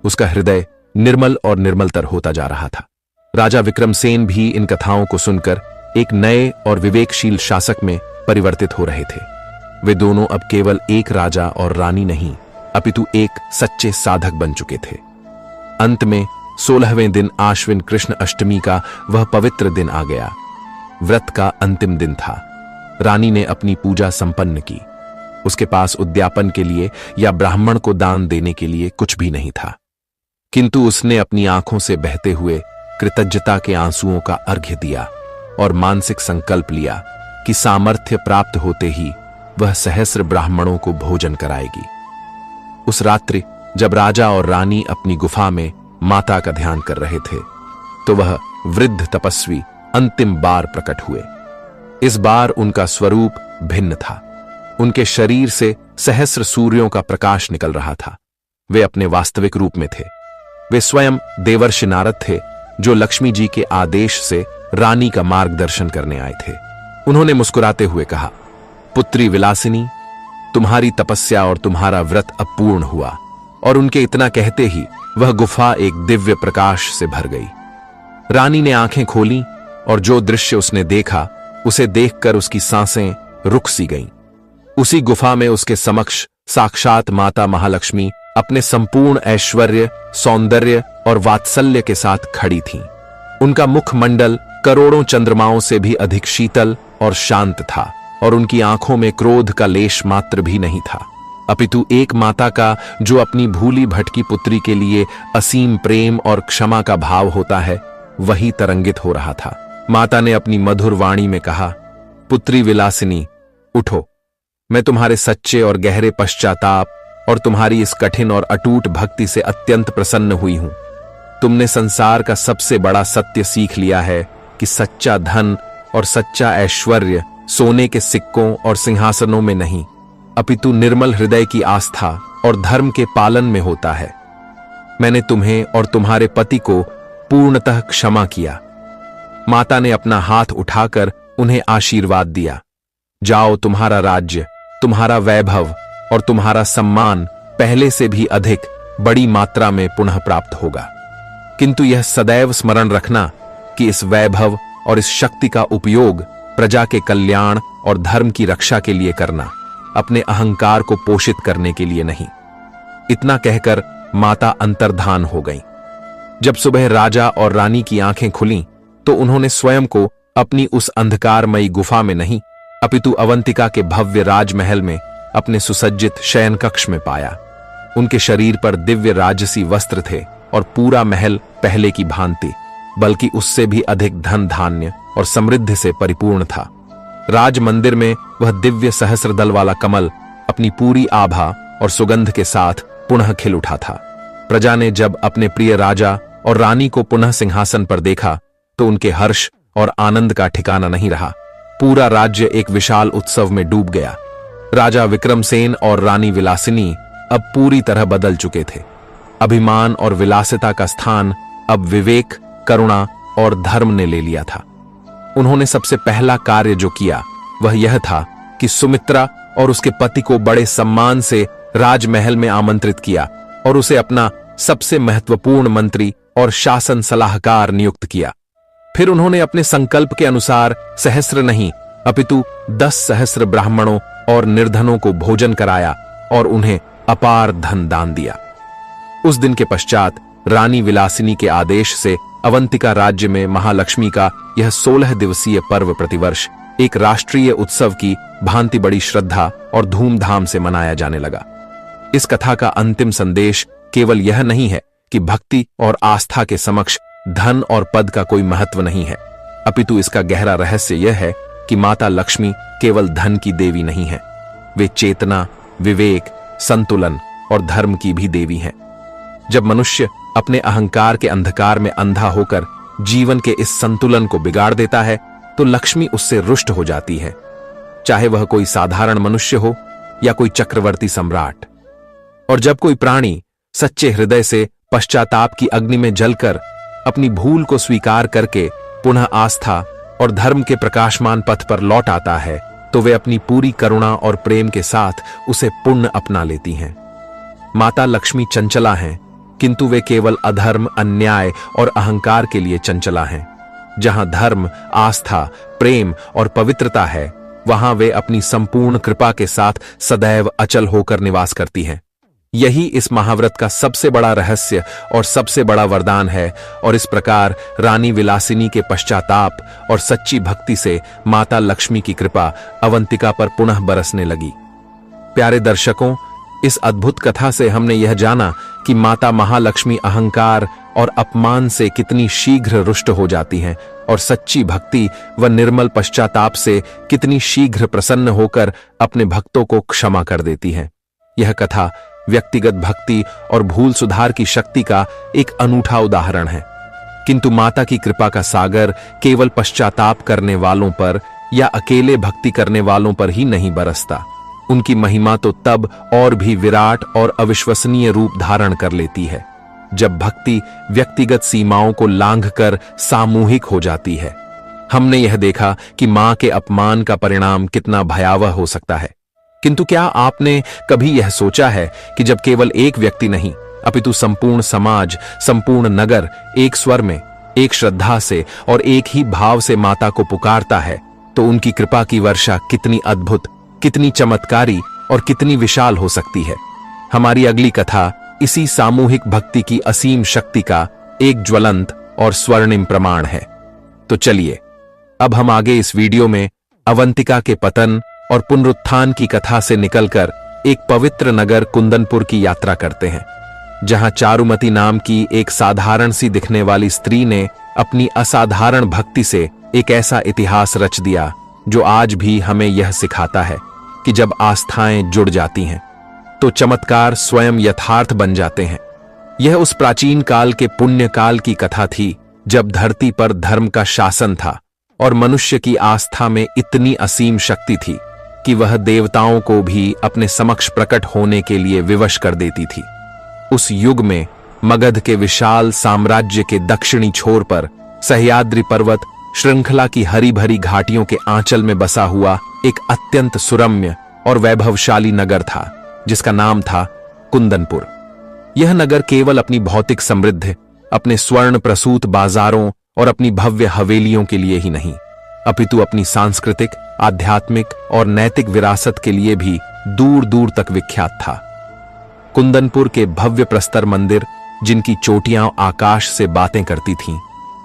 S1: उसका हृदय निर्मल और निर्मलतर होता जा रहा था। राजा विक्रमसेन भी इन कथाओं को सुनकर एक नए और विवेकशील शासक में परिवर्तित हो रहे थे। वे दोनों अब केवल एक राजा और रानी नहीं, अपितु एक सच्चे साधक बन चुके थे। अंत में 16वें दिन आश्विन कृष्ण अष्टमी का वह पवित्र दिन आ गया। व्रत का अंतिम दिन था। रानी ने अपनी पूजा संपन्न की। उसके पास उद्यापन के लिए या ब्राह्मण को दान देने के लिए कुछ भी नहीं था, किंतु उसने अपनी आंखों से बहते हुए कृतज्ञता के आंसुओं का अर्घ्य दिया और मानसिक संकल्प लिया कि सामर्थ्य प्राप्त होते ही वह सहस्र ब्राह्मणों को भोजन कराएगी। उस रात्रि जब राजा और रानी अपनी गुफा में माता का ध्यान कर रहे थे, तो वह वृद्ध तपस्वी अंतिम बार प्रकट हुए। इस बार उनका स्वरूप भिन्न था। उनके शरीर से सहस्र सूर्यों का प्रकाश निकल रहा था। वे अपने वास्तविक रूप में थे। वे स्वयं देवर्षि नारद थे, जो लक्ष्मी जी के आदेश से रानी का मार्गदर्शन करने आए थे। उन्होंने मुस्कुराते हुए कहा, पुत्री विलासिनी, तुम्हारी तपस्या और तुम्हारा व्रत अब पूर्ण हुआ। और उनके इतना कहते ही वह गुफा एक दिव्य प्रकाश से भर गई। रानी ने आंखें खोलीं और जो दृश्य उसने देखा, उसे देखकर उसकी सांसें रुक सी गईं। उसी गुफा में उसके समक्ष साक्षात माता महालक्ष्मी अपने संपूर्ण ऐश्वर्य, सौंदर्य और वात्सल्य के साथ खड़ी थीं। उनका मुखमंडल करोड़ों चंद्रमाओं से भी अधिक शीतल और शांत था और उनकी आंखों में क्रोध का लेश मात्र भी नहीं था, अपितु एक माता का जो अपनी भूली भटकी पुत्री के लिए असीम प्रेम और क्षमा का भाव होता है, वही तरंगित हो रहा था। माता ने अपनी मधुर वाणी में कहा, पुत्री विलासिनी, उठो। मैं तुम्हारे सच्चे और गहरे पश्चाताप और तुम्हारी इस कठिन और अटूट भक्ति से अत्यंत प्रसन्न हुई हूं। तुमने संसार का सबसे बड़ा सत्य सीख लिया है कि सच्चा धन और सच्चा ऐश्वर्य सोने के सिक्कों और सिंहासनों में नहीं, अपितु निर्मल हृदय की आस्था और धर्म के पालन में होता है। मैंने तुम्हें और तुम्हारे पति को पूर्णतः क्षमा किया। माता ने अपना हाथ उठाकर उन्हें आशीर्वाद दिया। जाओ, तुम्हारा राज्य, तुम्हारा वैभव और तुम्हारा सम्मान पहले से भी अधिक बड़ी मात्रा में पुनः प्राप्त होगा। किंतु यह सदैव स्मरण रखना कि इस वैभव और इस शक्ति का उपयोग प्रजा के कल्याण और धर्म की रक्षा के लिए करना, अपने अहंकार को पोषित करने के लिए नहीं। इतना कहकर माता अंतर्धान हो गईं। जब सुबह राजा और रानी की आंखें खुलीं, तो उन्होंने स्वयं को अपनी उस अंधकारमयी गुफा में नहीं, अपितु अवंतिका के भव्य राजमहल में अपने सुसज्जित शयन कक्ष में पाया। उनके शरीर पर दिव्य राजसी वस्त्र थे और पूरा महल पहले की भांति, बल्कि उससे भी अधिक धन धान्य और समृद्धि से परिपूर्ण था। राज मंदिर में वह दिव्य सहस्रदल वाला कमल अपनी पूरी आभा और सुगंध के साथ पुनः खिल उठा था। प्रजा ने जब अपने प्रिय राजा और रानी को पुनः सिंहासन पर देखा, तो उनके हर्ष और आनंद का ठिकाना नहीं रहा। पूरा राज्य एक विशाल उत्सव में डूब गया। राजा विक्रमसेन और रानी विलासिनी अब पूरी तरह बदल चुके थे। अभिमान और विलासिता का स्थान अब विवेक, करुणा और धर्म ने ले लिया था। उन्होंने सबसे पहला कार्य जो किया वह यह था कि सुमित्रा और उसके पति को बड़े सम्मान से राजमहल में आमंत्रित किया और उसे अपना सबसे महत्वपूर्ण मंत्री और शासन सलाहकार नियुक्त किया। फिर उन्होंने अपने संकल्प के अनुसार सहस्र नहीं, अपितु 10 सहस्र ब्राह्मणों और निर्धनों को भोजन कराया और उन्हें अपार धन दान दिया। उस दिन के पश्चात रानी विलासिनी के आदेश से अवंतिका राज्य में महालक्ष्मी का यह 16 दिवसीय पर्व प्रतिवर्ष एक राष्ट्रीय उत्सव की भांति बड़ी श्रद्धा और धूमधाम से मनाया जाने लगा। इस कथा का अंतिम संदेश केवल यह नहीं है कि भक्ति और आस्था के समक्ष धन और पद का कोई महत्व नहीं है, अपितु इसका गहरा रहस्य यह है कि माता लक्ष्मी केवल धन की देवी नहीं है, वे चेतना, विवेक, संतुलन और धर्म की भी देवी हैं। जब मनुष्य अपने अहंकार के अंधकार में अंधा होकर जीवन के इस संतुलन को बिगाड़ देता है तो लक्ष्मी उससे रुष्ट हो जाती है, चाहे वह कोई साधारण मनुष्य हो या कोई चक्रवर्ती सम्राट। और जब कोई प्राणी सच्चे हृदय से पश्चाताप की अग्नि में जलकर अपनी भूल को स्वीकार करके पुनः आस्था और धर्म के प्रकाशमान पथ पर लौट आता है तो वे अपनी पूरी करुणा और प्रेम के साथ उसे पुण्य अपना लेती हैं। माता लक्ष्मी चंचला हैं, किंतु वे केवल अधर्म, अन्याय और अहंकार के लिए चंचला हैं। जहां धर्म, आस्था, प्रेम और पवित्रता है वहां वे अपनी संपूर्ण कृपा के साथ सदैव अचल होकर निवास करती हैं। यही इस महाव्रत का सबसे बड़ा रहस्य और सबसे बड़ा वरदान है। और इस प्रकार रानी विलासिनी के पश्चाताप और सच्ची भक्ति से माता लक्ष्मी की कृपा अवंतिका पर पुनः बरसने लगी। प्यारे दर्शकों, इस अद्भुत कथा से हमने यह जाना कि माता महालक्ष्मी अहंकार और अपमान से कितनी शीघ्र रुष्ट हो जाती हैं और सच्ची भक्ति व निर्मल पश्चाताप से कितनी शीघ्र प्रसन्न होकर अपने भक्तों को क्षमा कर देती हैं। यह कथा व्यक्तिगत भक्ति और भूल सुधार की शक्ति का एक अनूठा उदाहरण है। किंतु माता की कृपा का सागर केवल पश्चाताप करने वालों पर या अकेले भक्ति करने वालों पर ही नहीं बरसता, उनकी महिमा तो तब और भी विराट और अविश्वसनीय रूप धारण कर लेती है जब भक्ति व्यक्तिगत सीमाओं को लांघकर सामूहिक हो जाती है। हमने यह देखा कि मां के अपमान का परिणाम कितना भयावह हो सकता है, किंतु क्या आपने कभी यह सोचा है कि जब केवल एक व्यक्ति नहीं अपितु संपूर्ण समाज, संपूर्ण नगर एक स्वर में, एक श्रद्धा से और एक ही भाव से माता को पुकारता है तो उनकी कृपा की वर्षा कितनी अद्भुत, कितनी चमत्कारी और कितनी विशाल हो सकती है। हमारी अगली कथा इसी सामूहिक भक्ति की असीम शक्ति का एक ज्वलंत और स्वर्णिम प्रमाण है। तो चलिए अब हम आगे इस वीडियो में अवंतिका के पतन और पुनरुत्थान की कथा से निकलकर एक पवित्र नगर कुंदनपुर की यात्रा करते हैं, जहां चारुमती नाम की एक साधारण सी दिखने वाली स्त्री ने अपनी असाधारण भक्ति से एक ऐसा इतिहास रच दिया जो आज भी हमें यह सिखाता है कि जब आस्थाएं जुड़ जाती हैं तो चमत्कार स्वयं यथार्थ बन जाते हैं। यह उस प्राचीन काल के पुण्य काल की कथा थी जब धरती पर धर्म का शासन था और मनुष्य की आस्था में इतनी असीम शक्ति थी कि वह देवताओं को भी अपने समक्ष प्रकट होने के लिए विवश कर देती थी। उस युग में मगध के विशाल साम्राज्य के दक्षिणी छोर पर सह्याद्री पर्वत श्रृंखला की हरी भरी घाटियों के आंचल में बसा हुआ एक अत्यंत सुरम्य और वैभवशाली नगर था जिसका नाम था कुंदनपुर। यह नगर केवल अपनी भौतिक समृद्धि, अपने स्वर्ण प्रसूत बाजारों और अपनी भव्य हवेलियों के लिए ही नहीं अपितु अपनी सांस्कृतिक, आध्यात्मिक और नैतिक विरासत के लिए भी दूर दूर तक विख्यात था। कुंदनपुर के भव्य प्रस्तर मंदिर, जिनकी चोटियां आकाश से बातें करती थीं,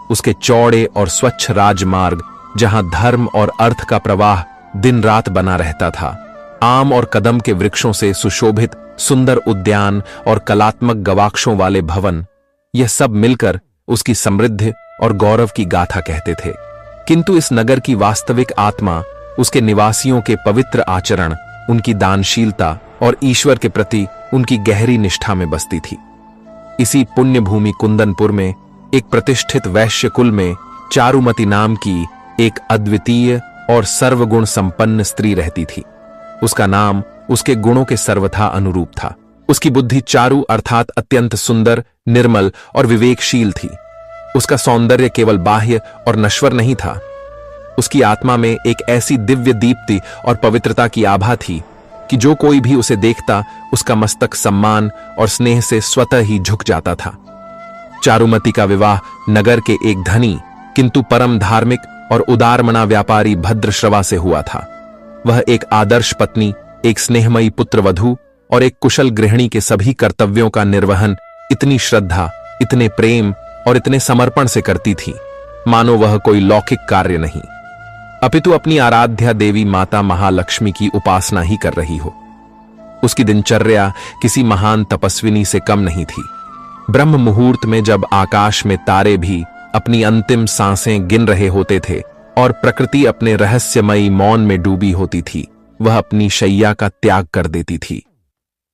S1: उसके चौड़े और स्वच्छ राजमार्ग जहां धर्म और अर्थ का प्रवाह दिन रात बना रहता था, आम और कदम के वृक्षों से सुशोभित सुंदर उद्यान और कलात्मक गवाक्षों वाले भवन, यह सब मिलकर उसकी समृद्धि और गौरव की गाथा कहते थे। किंतु इस नगर की वास्तविक आत्मा उसके निवासियों के पवित्र आचरण, उनकी दानशीलता और ईश्वर के प्रति उनकी गहरी निष्ठा में बसती थी। इसी पुण्य भूमि कुंदनपुर में एक प्रतिष्ठित वैश्य कुल में चारुमती नाम की एक अद्वितीय और सर्वगुण संपन्न स्त्री रहती थी। उसका नाम उसके गुणों के सर्वथा अनुरूप था। उसकी बुद्धि चारु अर्थात अत्यंत सुंदर, निर्मल और विवेकशील थी। उसका सौंदर्य केवल बाह्य और नश्वर नहीं था, उसकी आत्मा में एक ऐसी दिव्य दीप्ति और पवित्रता की आभा थी कि जो कोई भी उसे देखता उसका मस्तक सम्मान और स्नेह से स्वतः ही झुक जाता था। चारुमती का विवाह नगर के एक धनी किंतु परम धार्मिक और उदारमना व्यापारी भद्रश्रवा से हुआ था। वह एक आदर्श पत्नी, एक स्नेहमयी पुत्रवधू और एक कुशल गृहिणी के सभी कर्तव्यों का निर्वहन इतनी श्रद्धा, इतने प्रेम और इतने समर्पण से करती थी मानो वह कोई लौकिक कार्य नहीं अपितु अपनी आराध्या देवी माता महालक्ष्मी की उपासना ही कर रही हो। उसकी दिनचर्या किसी महान तपस्विनी से कम नहीं थी। ब्रह्म मुहूर्त में जब आकाश में तारे भी अपनी अंतिम सांसें गिन रहे होते थे और प्रकृति अपने रहस्यमयी मौन में डूबी होती थी, वह अपनी शैया का त्याग कर देती थी।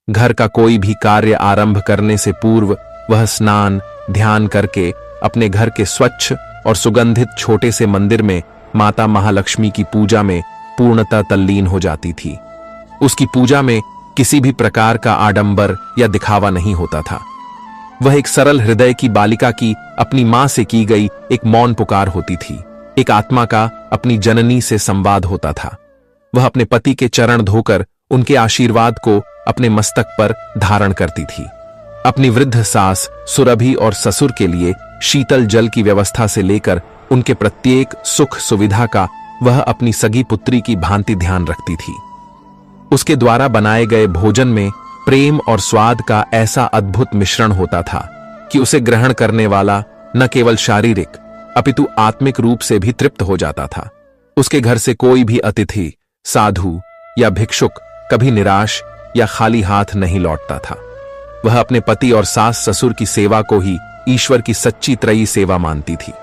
S1: घर का कोई भी कार्य आरंभ करने से पूर्व वह स्नान ध्यान करके अपने घर के स्वच्छ और सुगंधित छोटे से मंदिर में माता महालक्ष्मी की पूजा में पूर्णतः तल्लीन हो जाती थी। उसकी पूजा में किसी भी प्रकार का आडंबर या दिखावा नहीं होता था। वह एक सरल हृदय की बालिका की अपनी मां से की गई एक मौन पुकार होती थी। एक आत्मा का अपनी जननी से संवाद होता था। वह अपने पति के चरण धोकर उनके आशीर्वाद को अपने मस्तक पर धारण करती थी। अपनी वृद्ध सास सुरभि और ससुर के लिए शीतल जल की व्यवस्था से लेकर उनके प्रत्येक सुख सुविधा का वह अपनी सगी पुत्री की भांति ध्यान रखती थी। उसके द्वारा बनाए गए भोजन में प्रेम और स्वाद का ऐसा अद्भुत मिश्रण होता था कि उसे ग्रहण करने वाला न केवल शारीरिक अपितु आत्मिक रूप से भी तृप्त हो जाता था। उसके घर से कोई भी अतिथि, साधु या भिक्षुक कभी निराश या खाली हाथ नहीं लौटता था। वह अपने पति और सास ससुर की सेवा को ही ईश्वर की सच्ची त्रयी सेवा मानती थी।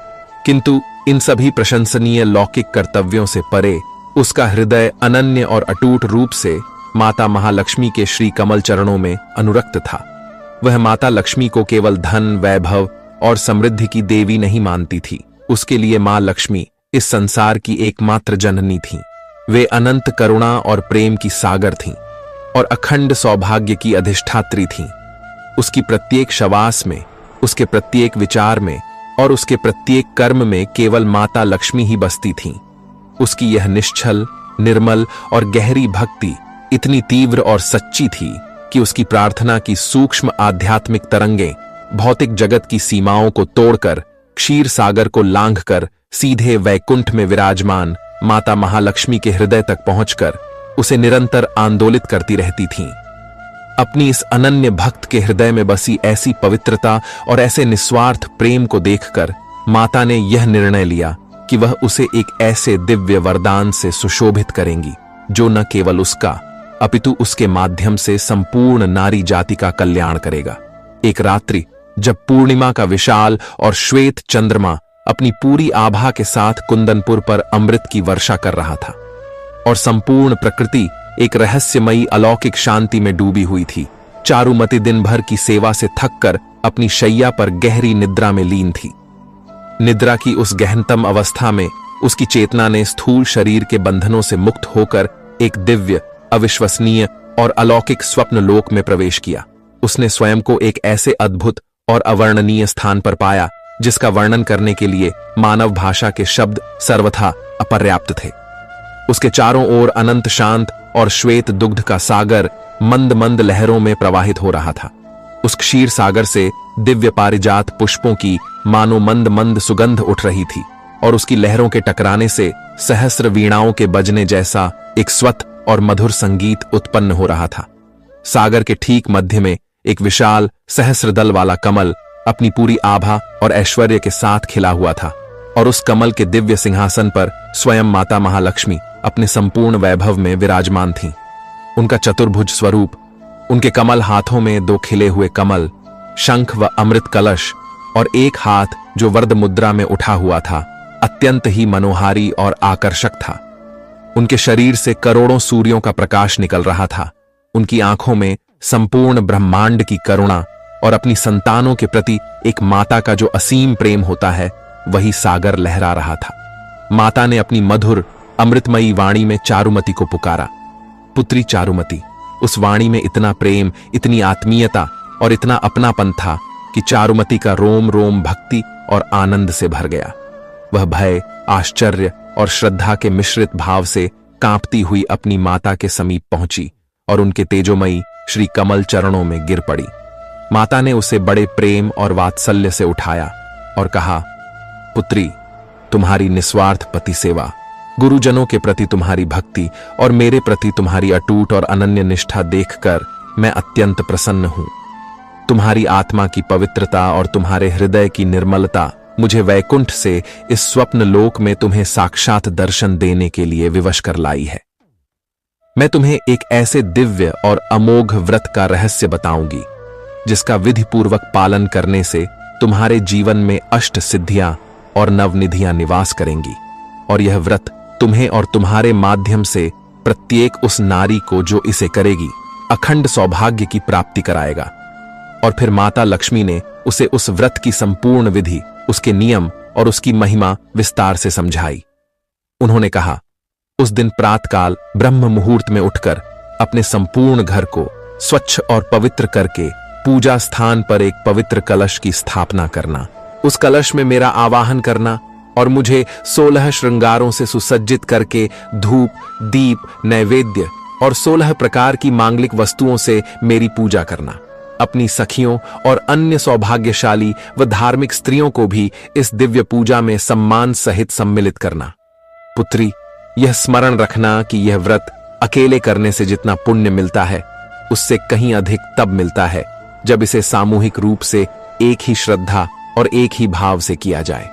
S1: किंतु इन सभी प्रशंसनीय लौकिक कर्तव्यों से परे उसका हृदय अनन्य और अटूट रूप से माता महालक्ष्मी के श्री कमल चरणों में अनुरक्त था। वह माता लक्ष्मी को केवल धन, वैभव और समृद्धि की देवी नहीं मानती थी। उसके लिए मां लक्ष्मी इस संसार की एकमात्र जननी थीं। वे अनंत करुणा और प्रेम की सागर थीं और अखंड सौभाग्य की अधिष्ठात्री थीं। उसकी प्रत्येक शवास में, उसके प्रत्येक विचार में और उसके प्रत्येक कर्म में केवल माता लक्ष्मी ही बसती थीं। उसकी यह निश्चल, निर्मल और गहरी भक्ति इतनी तीव्र और सच्ची थी कि उसकी प्रार्थना की सूक्ष्म आध्यात्मिक तरंगें भौतिक जगत की सीमाओं को तोड़कर क्षीर सागर को लांघकर सीधे वैकुंठ में विराजमान माता महालक्ष्मी के हृदय तक पहुंचकर उसे निरंतर आंदोलित करती रहती थीं। अपनी इस अनन्य भक्त के हृदय में बसी ऐसी पवित्रता और ऐसे निस्वार्थ प्रेम को देखकर माता ने यह निर्णय लिया कि वह उसे एक ऐसे दिव्य वरदान से सुशोभित करेंगी जो न केवल उसका अपितु उसके माध्यम से संपूर्ण नारी जाति का कल्याण करेगा। एक रात्रि जब पूर्णिमा का विशाल और श्वेत चंद्रमा अपनी पूरी आभा के साथ कुंदनपुर पर अमृत की वर्षा कर रहा था और संपूर्ण प्रकृति एक रहस्यमयी अलौकिक शांति में डूबी हुई थी, चारुमती दिन भर की सेवा से थककर अपनी शैया पर गहरी निद्रा में लीन थी। निद्रा की उस गहनतम अवस्था में उसकी चेतना ने स्थूल शरीर के बंधनों से मुक्त होकर एक दिव्य, अविश्वसनीय और अलौकिक स्वप्न लोक में प्रवेश किया। उसने स्वयं को एक ऐसे अद्भुत और अवर्णनीय स्थान पर पाया जिसका वर्णन करने के लिए मानव भाषा के शब्द सर्वथा अपर्याप्त थे। उसके चारों ओर अनंत शांत और श्वेत दुग्ध का सागर मंद मंद लहरों में प्रवाहित हो रहा था। उस क्षीर सागर से दिव्य पारिजात पुष्पों की मानो मंद मंद सुगंध उठ रही थी और उसकी लहरों के टकराने से सहस्र वीणाओं के बजने जैसा एक स्वत और मधुर संगीत उत्पन्न हो रहा था। सागर के ठीक मध्य में एक विशाल सहस्र दल वाला कमल अपनी पूरी आभा और ऐश्वर्य के साथ खिला हुआ था और उस कमल के दिव्य सिंहासन पर स्वयं माता महालक्ष्मी अपने संपूर्ण वैभव में विराजमान थीं। उनका चतुर्भुज स्वरूप, उनके कमल हाथों में 2 खिले हुए कमल, शंख व अमृत कलश और एक हाथ जो वर्द मुद्रा में उठा हुआ था, अत्यंत ही मनोहारी और आकर्षक था। उनके शरीर से करोड़ों सूर्यों का प्रकाश निकल रहा था। उनकी आंखों में संपूर्ण ब्रह्मांड की करुणा और अपनी संतानों के प्रति एक माता का जो असीम प्रेम होता है, वही सागर लहरा रहा था। माता ने अपनी मधुर अमृतमयी वाणी में चारुमती को पुकारा। पुत्री चारुमती। उस वाणी में इतना प्रेम, इतनी आत्मीयता और इतना अपनापन था कि चारुमती का रोम रोम भक्ति और आनंद से भर गया। वह भय, आश्चर्य और श्रद्धा के मिश्रित भाव से कांपती हुई अपनी माता के समीप पहुंची और उनके तेजोमयी श्री कमल चरणों में गिर पड़ी। माता ने उसे बड़े प्रेम और वात्सल्य से उठाया और कहा, पुत्री, तुम्हारी निस्वार्थ पति सेवा, गुरुजनों के प्रति तुम्हारी भक्ति और मेरे प्रति तुम्हारी अटूट और अनन्य निष्ठा देखकर मैं अत्यंत प्रसन्न हूं। तुम्हारी आत्मा की पवित्रता और तुम्हारे हृदय की निर्मलता मुझे वैकुंठ से इस स्वप्न लोक में तुम्हें साक्षात दर्शन देने के लिए विवश कर लाई है। मैं तुम्हें एक ऐसे दिव्य और अमोघ व्रत का रहस्य बताऊंगी जिसका विधिपूर्वक पालन करने से तुम्हारे जीवन में अष्ट सिद्धियां और नवनिधियां निवास करेंगी। और यह व्रत तुम्हें और तुम्हारे माध्यम से प्रत्येक उस नारी को जो इसे करेगी अखंड सौभाग्य की प्राप्ति कराएगा। और फिर माता लक्ष्मी ने उसे उस व्रत की संपूर्ण विधि, उसके नियम और उसकी महिमा विस्तार से समझाई। उन्होंने कहा, उस दिन प्रातकाल ब्रह्म मुहूर्त में उठकर अपने संपूर्ण घर को स्वच्छ और पवित्र करके पूजा स्थान पर एक पवित्र कलश की स्थापना करना, उस कलश में मेरा आवाहन करना और मुझे 16 श्रृंगारों से सुसज्जित करके धूप, दीप, नैवेद्य और 16 प्रकार की मांगलिक वस्तुओं से मेरी पूजा करना। अपनी सखियों और अन्य सौभाग्यशाली व धार्मिक स्त्रियों को भी इस दिव्य पूजा में सम्मान सहित सम्मिलित करना। पुत्री, यह स्मरण रखना कि यह व्रत अकेले करने से जितना पुण्य मिलता है उससे कहीं अधिक तब मिलता है जब इसे सामूहिक रूप से एक ही श्रद्धा और एक ही भाव से किया जाए।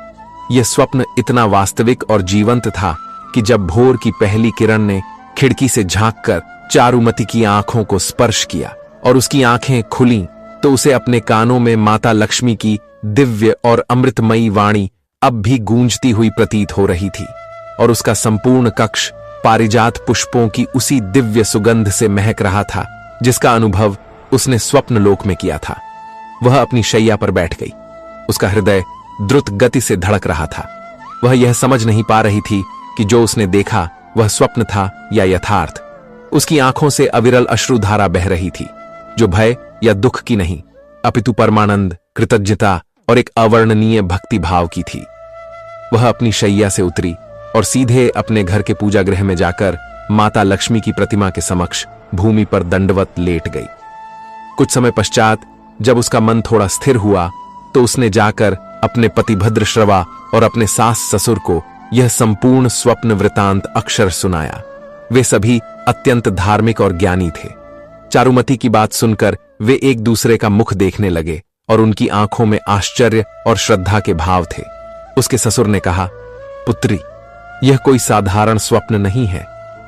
S1: यह स्वप्न इतना वास्तविक और जीवंत था कि जब भोर की पहली किरण ने खिड़की से झांककर चारुमती की आंखों को स्पर्श किया और उसकी आंखें खुलीं, तो उसे अपने कानों में माता लक्ष्मी की दिव्य और अमृतमयी वाणी अब भी गूंजती हुई प्रतीत हो रही थी और उसका संपूर्ण कक्ष पारिजात पुष्पों की उसी दिव्य सुगंध से महक रहा था जिसका अनुभव उसने स्वप्न लोक में किया था। वह अपनी शैया पर बैठ गई। उसका हृदय द्रुत गति से धड़क रहा था। वह यह समझ नहीं पा रही थी कि जो उसने देखा वह स्वप्न था या यथार्थ। उसकी आंखों से अविरल अश्रुधारा बह रही थी, जो भय या दुख की नहीं अपितु परमानंद, कृतज्ञता और एक अवर्णनीय भक्ति भाव की थी। वह अपनी शैया से उतरी और सीधे अपने घर के पूजा गृह में जाकर माता लक्ष्मी की प्रतिमा के समक्ष भूमि पर दंडवत लेट गई। कुछ समय पश्चात जब उसका मन थोड़ा स्थिर हुआ तो उसने जाकर अपने पति भद्रश्रवा और अपने सास ससुर को यह संपूर्ण स्वप्न वृतांत अक्षर सुनाया। वे सभी अत्यंत धार्मिक और ज्ञानी थे। चारुमती की बात सुनकर वे एक दूसरे का मुख देखने लगे और उनकी आंखों में आश्चर्य और श्रद्धा के भाव थे। उसके ससुर ने कहा, पुत्री, यह कोई साधारण स्वप्न नहीं है।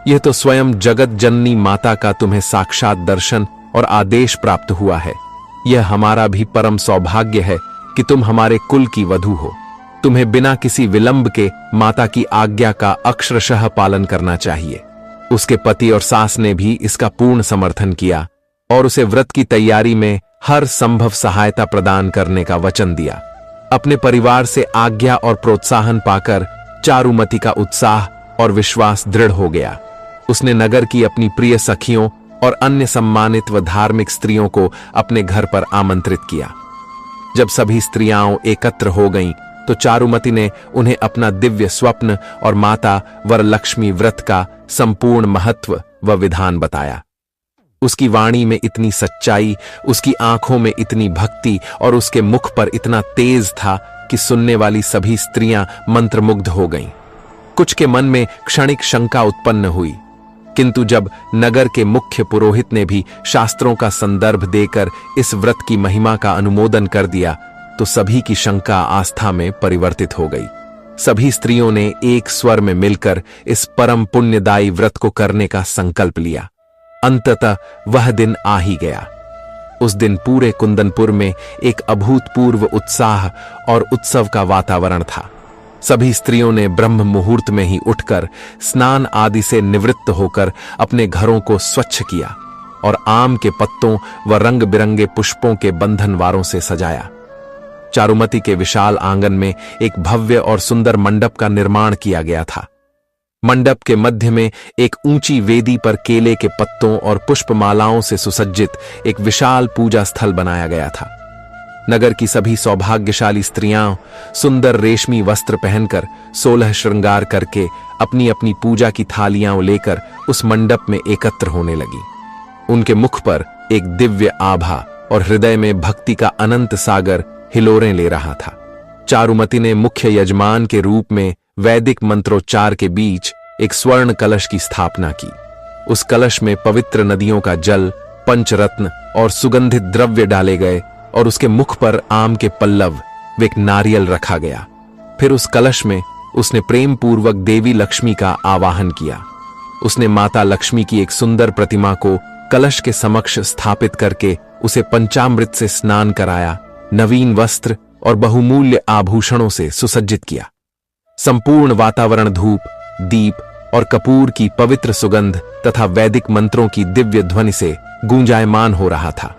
S1: यह तो स्वयं जगत जननी माता का तुम्हें साक्षात दर्शन और आदेश प्राप्त हुआ है। यह हमारा भी परम सौभाग्य है कि तुम हमारे कुल की वधू हो। तुम्हें बिना किसी विलंब के माता की आज्ञा का अक्षरशः पालन करना चाहिए। उसके पति और सास ने भी इसका पूर्ण समर्थन किया और उसे व्रत की तैयारी में हर संभव सहायता प्रदान करने का वचन दिया। अपने परिवार से आज्ञा और प्रोत्साहन पाकर चारुमती का उत्साह और विश्वास दृढ़ हो गया। उसने नगर की अपनी प्रिय सखियों और अन्य सम्मानित व धार्मिक स्त्रियों को अपने घर पर आमंत्रित किया। जब सभी स्त्रियां एकत्र हो गईं, तो चारुमती ने उन्हें अपना दिव्य स्वप्न और माता वरलक्ष्मी व्रत का संपूर्ण महत्व व विधान बताया। उसकी वाणी में इतनी सच्चाई, उसकी आंखों में इतनी भक्ति और उसके मुख पर इतना तेज था कि सुनने वाली सभी स्त्रियां मंत्रमुग्ध हो गईं। कुछ के मन में क्षणिक शंका उत्पन्न हुई, किंतु जब नगर के मुख्य पुरोहित ने भी शास्त्रों का संदर्भ देकर इस व्रत की महिमा का अनुमोदन कर दिया, तो सभी की शंका आस्था में परिवर्तित हो गई। सभी स्त्रियों ने एक स्वर में मिलकर इस परम पुण्यदायी व्रत को करने का संकल्प लिया। अंततः वह दिन आ ही गया। उस दिन पूरे कुंदनपुर में एक अभूतपूर्व उत्साह और उत्सव का वातावरण था। सभी स्त्रियों ने ब्रह्म मुहूर्त में ही उठकर स्नान आदि से निवृत्त होकर अपने घरों को स्वच्छ किया और आम के पत्तों व रंग बिरंगे पुष्पों के बंधनवारों से सजाया। चारुमती के विशाल आंगन में एक भव्य और सुंदर मंडप का निर्माण किया गया था। मंडप के मध्य में एक ऊंची वेदी पर केले के पत्तों और पुष्पमालाओं से सुसज्जित एक विशाल पूजा स्थल बनाया गया था। नगर की सभी सौभाग्यशाली स्त्रियां सुंदर रेशमी वस्त्र पहनकर 16 श्रृंगार करके अपनी अपनी पूजा की थालियां लेकर उस मंडप में एकत्र होने लगी। उनके मुख पर एक दिव्य आभा और हृदय में भक्ति का अनंत सागर हिलोरें ले रहा था। चारुमती ने मुख्य यजमान के रूप में वैदिक मंत्रोच्चार के बीच एक स्वर्ण कलश की स्थापना की। उस कलश में पवित्र नदियों का जल, पंचरत्न और सुगंधित द्रव्य डाले गए और उसके मुख पर आम के पल्लव व एक नारियल रखा गया। फिर उस कलश में उसने प्रेम पूर्वक देवी लक्ष्मी का आवाहन किया। उसने माता लक्ष्मी की एक सुंदर प्रतिमा को कलश के समक्ष स्थापित करके उसे पंचामृत से स्नान कराया, नवीन वस्त्र और बहुमूल्य आभूषणों से सुसज्जित किया। संपूर्ण वातावरण धूप, दीप और कपूर की पवित्र सुगंध तथा वैदिक मंत्रों की दिव्य ध्वनि से गूंजायमान हो रहा था।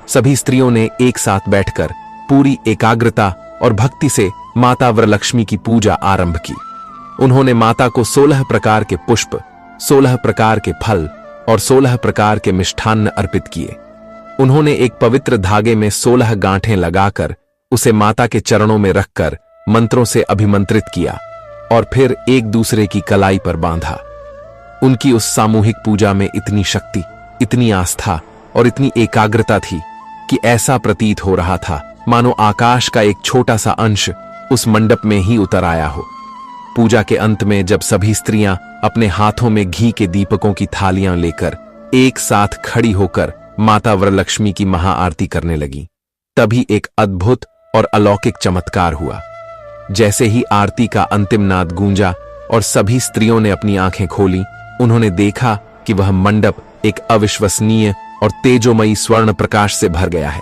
S1: सभी स्त्रियों ने एक साथ बैठकर पूरी एकाग्रता और भक्ति से माता वरलक्ष्मी की पूजा आरंभ की। उन्होंने माता को 16 प्रकार के पुष्प, 16 प्रकार के फल और 16 प्रकार के मिष्ठान्न अर्पित किए। उन्होंने एक पवित्र धागे में 16 गांठें लगाकर उसे माता के चरणों में रखकर मंत्रों से अभिमंत्रित किया और फिर एक दूसरे की कलाई पर बांधा। उनकी उस सामूहिक पूजा में इतनी शक्ति, इतनी आस्था और इतनी एकाग्रता थी कि ऐसा प्रतीत हो रहा था मानो आकाश का एक छोटा सा अंश उस मंडप में ही उतर आया हो। पूजा के अंत में जब सभी स्त्रियां अपने हाथों में घी के दीपकों की थालियां लेकर एक साथ खड़ी होकर माता वरलक्ष्मी की महाआरती करने लगी, तभी एक अद्भुत और अलौकिक चमत्कार हुआ। जैसे ही आरती का अंतिम नाद गूंजा और सभी स्त्रियों ने अपनी आंखें खोली, उन्होंने देखा कि वह मंडप एक अविश्वसनीय और तेजोमयी स्वर्ण प्रकाश से भर गया है।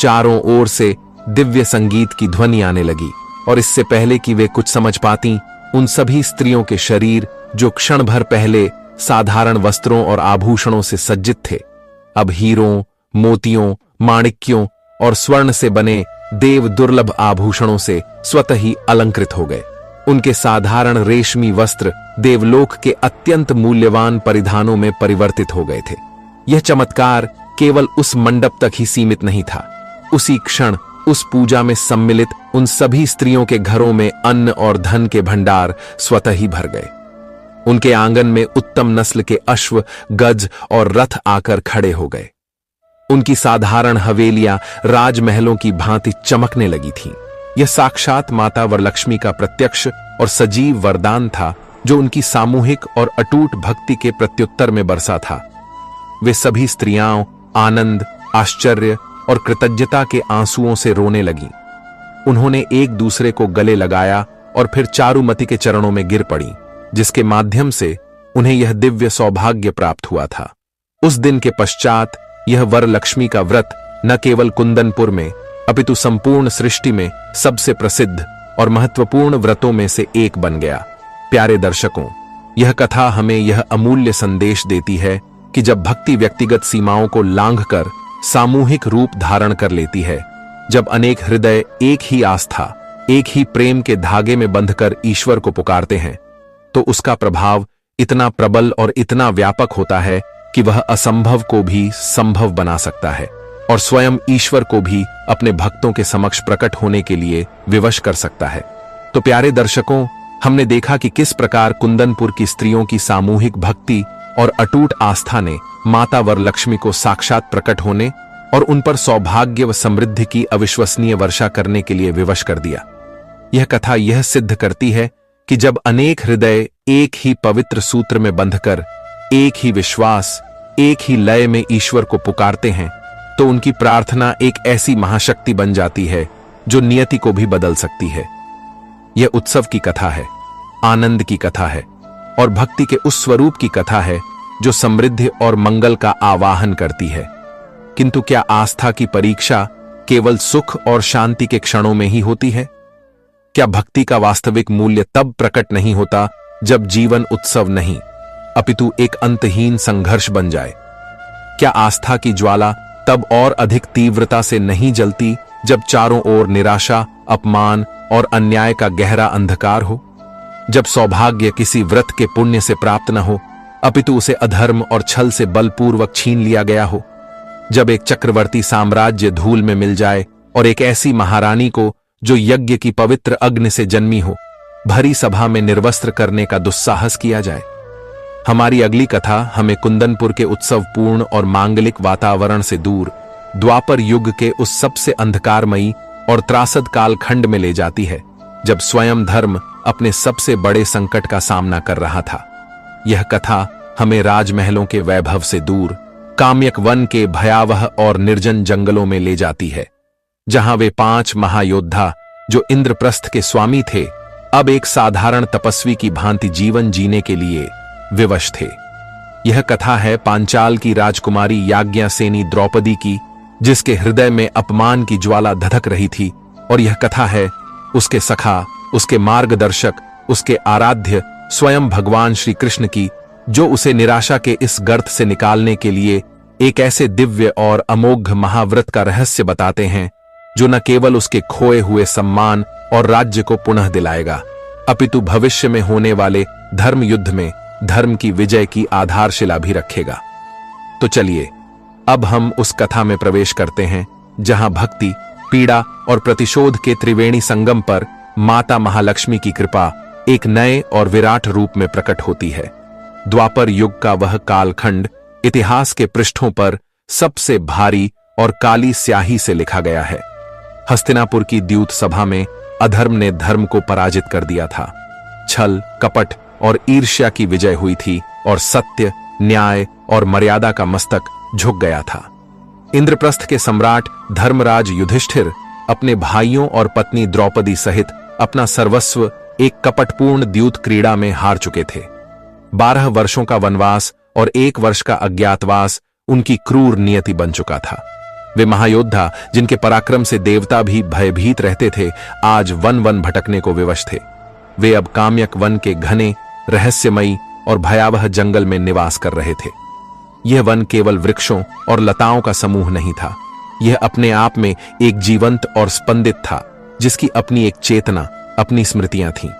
S1: चारों ओर से दिव्य संगीत की ध्वनि आने लगी और इससे पहले कि वे कुछ समझ पातीं, उन सभी स्त्रियों के शरीर जो क्षण भर पहले साधारण वस्त्रों और आभूषणों से सज्जित थे, अब हीरों, मोतियों, माणिक्यों और स्वर्ण से बने देव दुर्लभ आभूषणों से स्वतः ही अलंकृत हो गए। उनके साधारण रेशमी वस्त्र देवलोक के अत्यंत मूल्यवान परिधानों में परिवर्तित हो गए थे। यह चमत्कार केवल उस मंडप तक ही सीमित नहीं था। उसी क्षण उस पूजा में सम्मिलित उन सभी स्त्रियों के घरों में अन्न और धन के भंडार स्वतः ही भर गए। उनके आंगन में उत्तम नस्ल के अश्व, गज और रथ आकर खड़े हो गए। उनकी साधारण हवेलियां राजमहलों की भांति चमकने लगी थीं। यह साक्षात माता वरलक्ष्मी का प्रत्यक्ष और सजीव वरदान था जो उनकी सामूहिक और अटूट भक्ति के प्रत्युत्तर में बरसा था। वे सभी स्त्रियां आनंद, आश्चर्य और कृतज्ञता के आंसुओं से रोने लगीं। उन्होंने एक दूसरे को गले लगाया और फिर चारुमती के चरणों में गिर पड़ी, जिसके माध्यम से उन्हें यह दिव्य सौभाग्य प्राप्त हुआ था। उस दिन के पश्चात यह वरलक्ष्मी का व्रत न केवल कुंदनपुर में अपितु संपूर्ण सृष्टि में सबसे प्रसिद्ध और महत्वपूर्ण व्रतों में से एक बन गया। प्यारे दर्शकों, यह कथा हमें यह अमूल्य संदेश देती है कि जब भक्ति व्यक्तिगत सीमाओं को लांघकर सामूहिक रूप धारण कर लेती है, जब अनेक हृदय एक ही आस्था, एक ही प्रेम के धागे में बंधकर ईश्वर को पुकारते हैं, तो उसका प्रभाव इतना प्रबल और इतना व्यापक होता है कि वह असंभव को भी संभव बना सकता है और स्वयं ईश्वर को भी अपने भक्तों के समक्ष प्रकट होने के लिए विवश कर सकता है। तो प्यारे दर्शकों, हमने देखा कि किस प्रकार कुंदनपुर की स्त्रियों की सामूहिक भक्ति और अटूट आस्था ने माता वरलक्ष्मी को साक्षात प्रकट होने और उन पर सौभाग्य व समृद्धि की अविश्वसनीय वर्षा करने के लिए विवश कर दिया। यह कथा यह सिद्ध करती है कि जब अनेक हृदय एक ही पवित्र सूत्र में बंधकर एक ही विश्वास, एक ही लय में ईश्वर को पुकारते हैं, तो उनकी प्रार्थना एक ऐसी महाशक्ति बन जाती है जो नियति को भी बदल सकती है। यह उत्सव की कथा है, आनंद की कथा है और भक्ति के उस स्वरूप की कथा है जो समृद्धि और मंगल का आवाहन करती है। किंतु क्या आस्था की परीक्षा केवल सुख और शांति के क्षणों में ही होती है? क्या भक्ति का वास्तविक मूल्य तब प्रकट नहीं होता जब जीवन उत्सव नहीं अपितु एक अंतहीन संघर्ष बन जाए? क्या आस्था की ज्वाला तब और अधिक तीव्रता से नहीं जलती जब चारों ओर निराशा, अपमान और अन्याय का गहरा अंधकार हो? जब सौभाग्य किसी व्रत के पुण्य से प्राप्त न हो अपितु उसे अधर्म और छल से बलपूर्वक छीन लिया गया हो? जब एक चक्रवर्ती साम्राज्य धूल में मिल जाए और एक ऐसी महारानी को जो यज्ञ की पवित्र अग्नि से जन्मी हो, भरी सभा में निर्वस्त्र करने का दुस्साहस किया जाए? हमारी अगली कथा हमें कुंदनपुर के उत्सवपूर्ण और मांगलिक वातावरण से दूर द्वापर युग के उस सबसे अंधकारमयी और त्रासद कालखंड में ले जाती है जब स्वयं धर्म अपने सबसे बड़े संकट का सामना कर रहा था। यह कथा हमें राजमहलों के वैभव से दूर काम्यक वन के भयावह और निर्जन जंगलों में ले जाती है, जहां वे 5 महायोद्धा जो इंद्रप्रस्थ के स्वामी थे, अब एक साधारण तपस्वी की भांति जीवन जीने के लिए विवश थे। यह कथा है पांचाल की राजकुमारी याज्ञसेनी द्रौपदी की, जिसके हृदय में अपमान की ज्वाला धधक रही थी। और यह कथा है उसके सखा, उसके मार्गदर्शक, उसके आराध्य स्वयं भगवान श्री कृष्ण की, जो उसे निराशा के इस गर्त से निकालने के लिए एक ऐसे दिव्य और अमोघ महाव्रत का रहस्य बताते हैं, जो न केवल उसके खोए हुए सम्मान और राज्य को पुनः दिलाएगा, अपितु भविष्य में होने वाले धर्म युद्ध में धर्म की विजय की आधारशिला भी रखेगा। तो चलिए अब हम उस कथा में प्रवेश करते हैं, जहां भक्ति, पीड़ा और प्रतिशोध के त्रिवेणी संगम पर माता महालक्ष्मी की कृपा एक नए और विराट रूप में प्रकट होती है। द्वापर युग का वह कालखंड इतिहास के पृष्ठों पर सबसे भारी और काली स्याही से लिखा गया है। हस्तिनापुर की द्यूत सभा में अधर्म ने धर्म को पराजित कर दिया था। छल, कपट और ईर्ष्या की विजय हुई थी और सत्य, न्याय और मर्यादा का मस्तक झुक गया था। इंद्रप्रस्थ के सम्राट धर्मराज युधिष्ठिर अपने भाइयों और पत्नी द्रौपदी सहित अपना सर्वस्व एक कपटपूर्ण द्यूत क्रीड़ा में हार चुके थे। 12 वर्षों का वनवास और 1 वर्ष का अज्ञातवास उनकी क्रूर नियति बन चुका था। वे महायोद्धा, जिनके पराक्रम से देवता भी भयभीत रहते थे, आज वन वन भटकने को विवश थे। वे अब काम्यक वन के घने, रहस्यमयी और भयावह जंगल में निवास कर रहे थे। यह वन केवल वृक्षों और लताओं का समूह नहीं था, यह अपने आप में एक जीवंत और स्पंदित था, जिसकी अपनी एक चेतना, अपनी स्मृतियां थीं।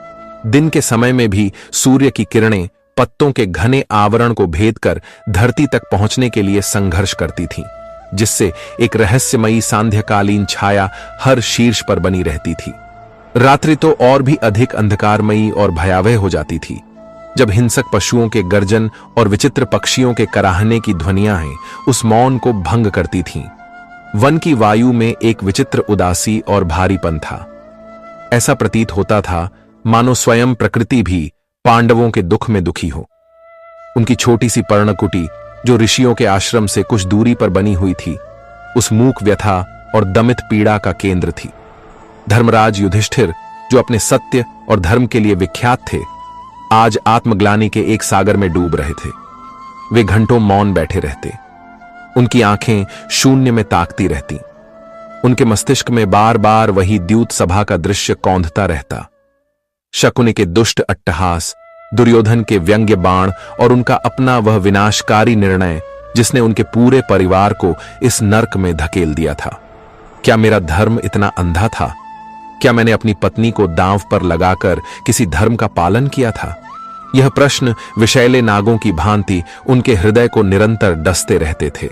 S1: दिन के समय में भी सूर्य की किरणें पत्तों के घने आवरण को भेद कर धरती तक पहुंचने के लिए संघर्ष करती थीं, जिससे एक रहस्यमयी सांध्यकालीन छाया हर शीर्ष पर बनी रहती थी। रात्रि तो और भी अधिक अंधकारमयी और भयावह हो जाती थी, जब हिंसक पशुओं के गर्जन और विचित्र पक्षियों के कराहने की ध्वनियां उस मौन को भंग करती थीं। वन की वायु में एक विचित्र उदासी और भारीपन था। ऐसा प्रतीत होता था मानो स्वयं प्रकृति भी पांडवों के दुख में दुखी हो। उनकी छोटी सी पर्णकुटी, जो ऋषियों के आश्रम से कुछ दूरी पर बनी हुई थी, उस मूक व्यथा और दमित पीड़ा का केंद्र थी। धर्मराज युधिष्ठिर, जो अपने सत्य और धर्म के लिए विख्यात थे, आज आत्मग्लानि के एक सागर में डूब रहे थे। वे घंटों मौन बैठे रहते, उनकी आंखें शून्य में ताकती रहती। उनके मस्तिष्क में बार बार वही द्यूत सभा का दृश्य कौंधता रहता। शकुनि के दुष्ट अट्टहास, दुर्योधन के व्यंग्य बाण और उनका अपना वह विनाशकारी निर्णय, जिसने उनके पूरे परिवार को इस नर्क में धकेल दिया था। क्या मेरा धर्म इतना अंधा था? क्या मैंने अपनी पत्नी को दांव पर लगाकर किसी धर्म का पालन किया था? यह प्रश्न विषैले नागों की भांति उनके हृदय को निरंतर डसते रहते थे।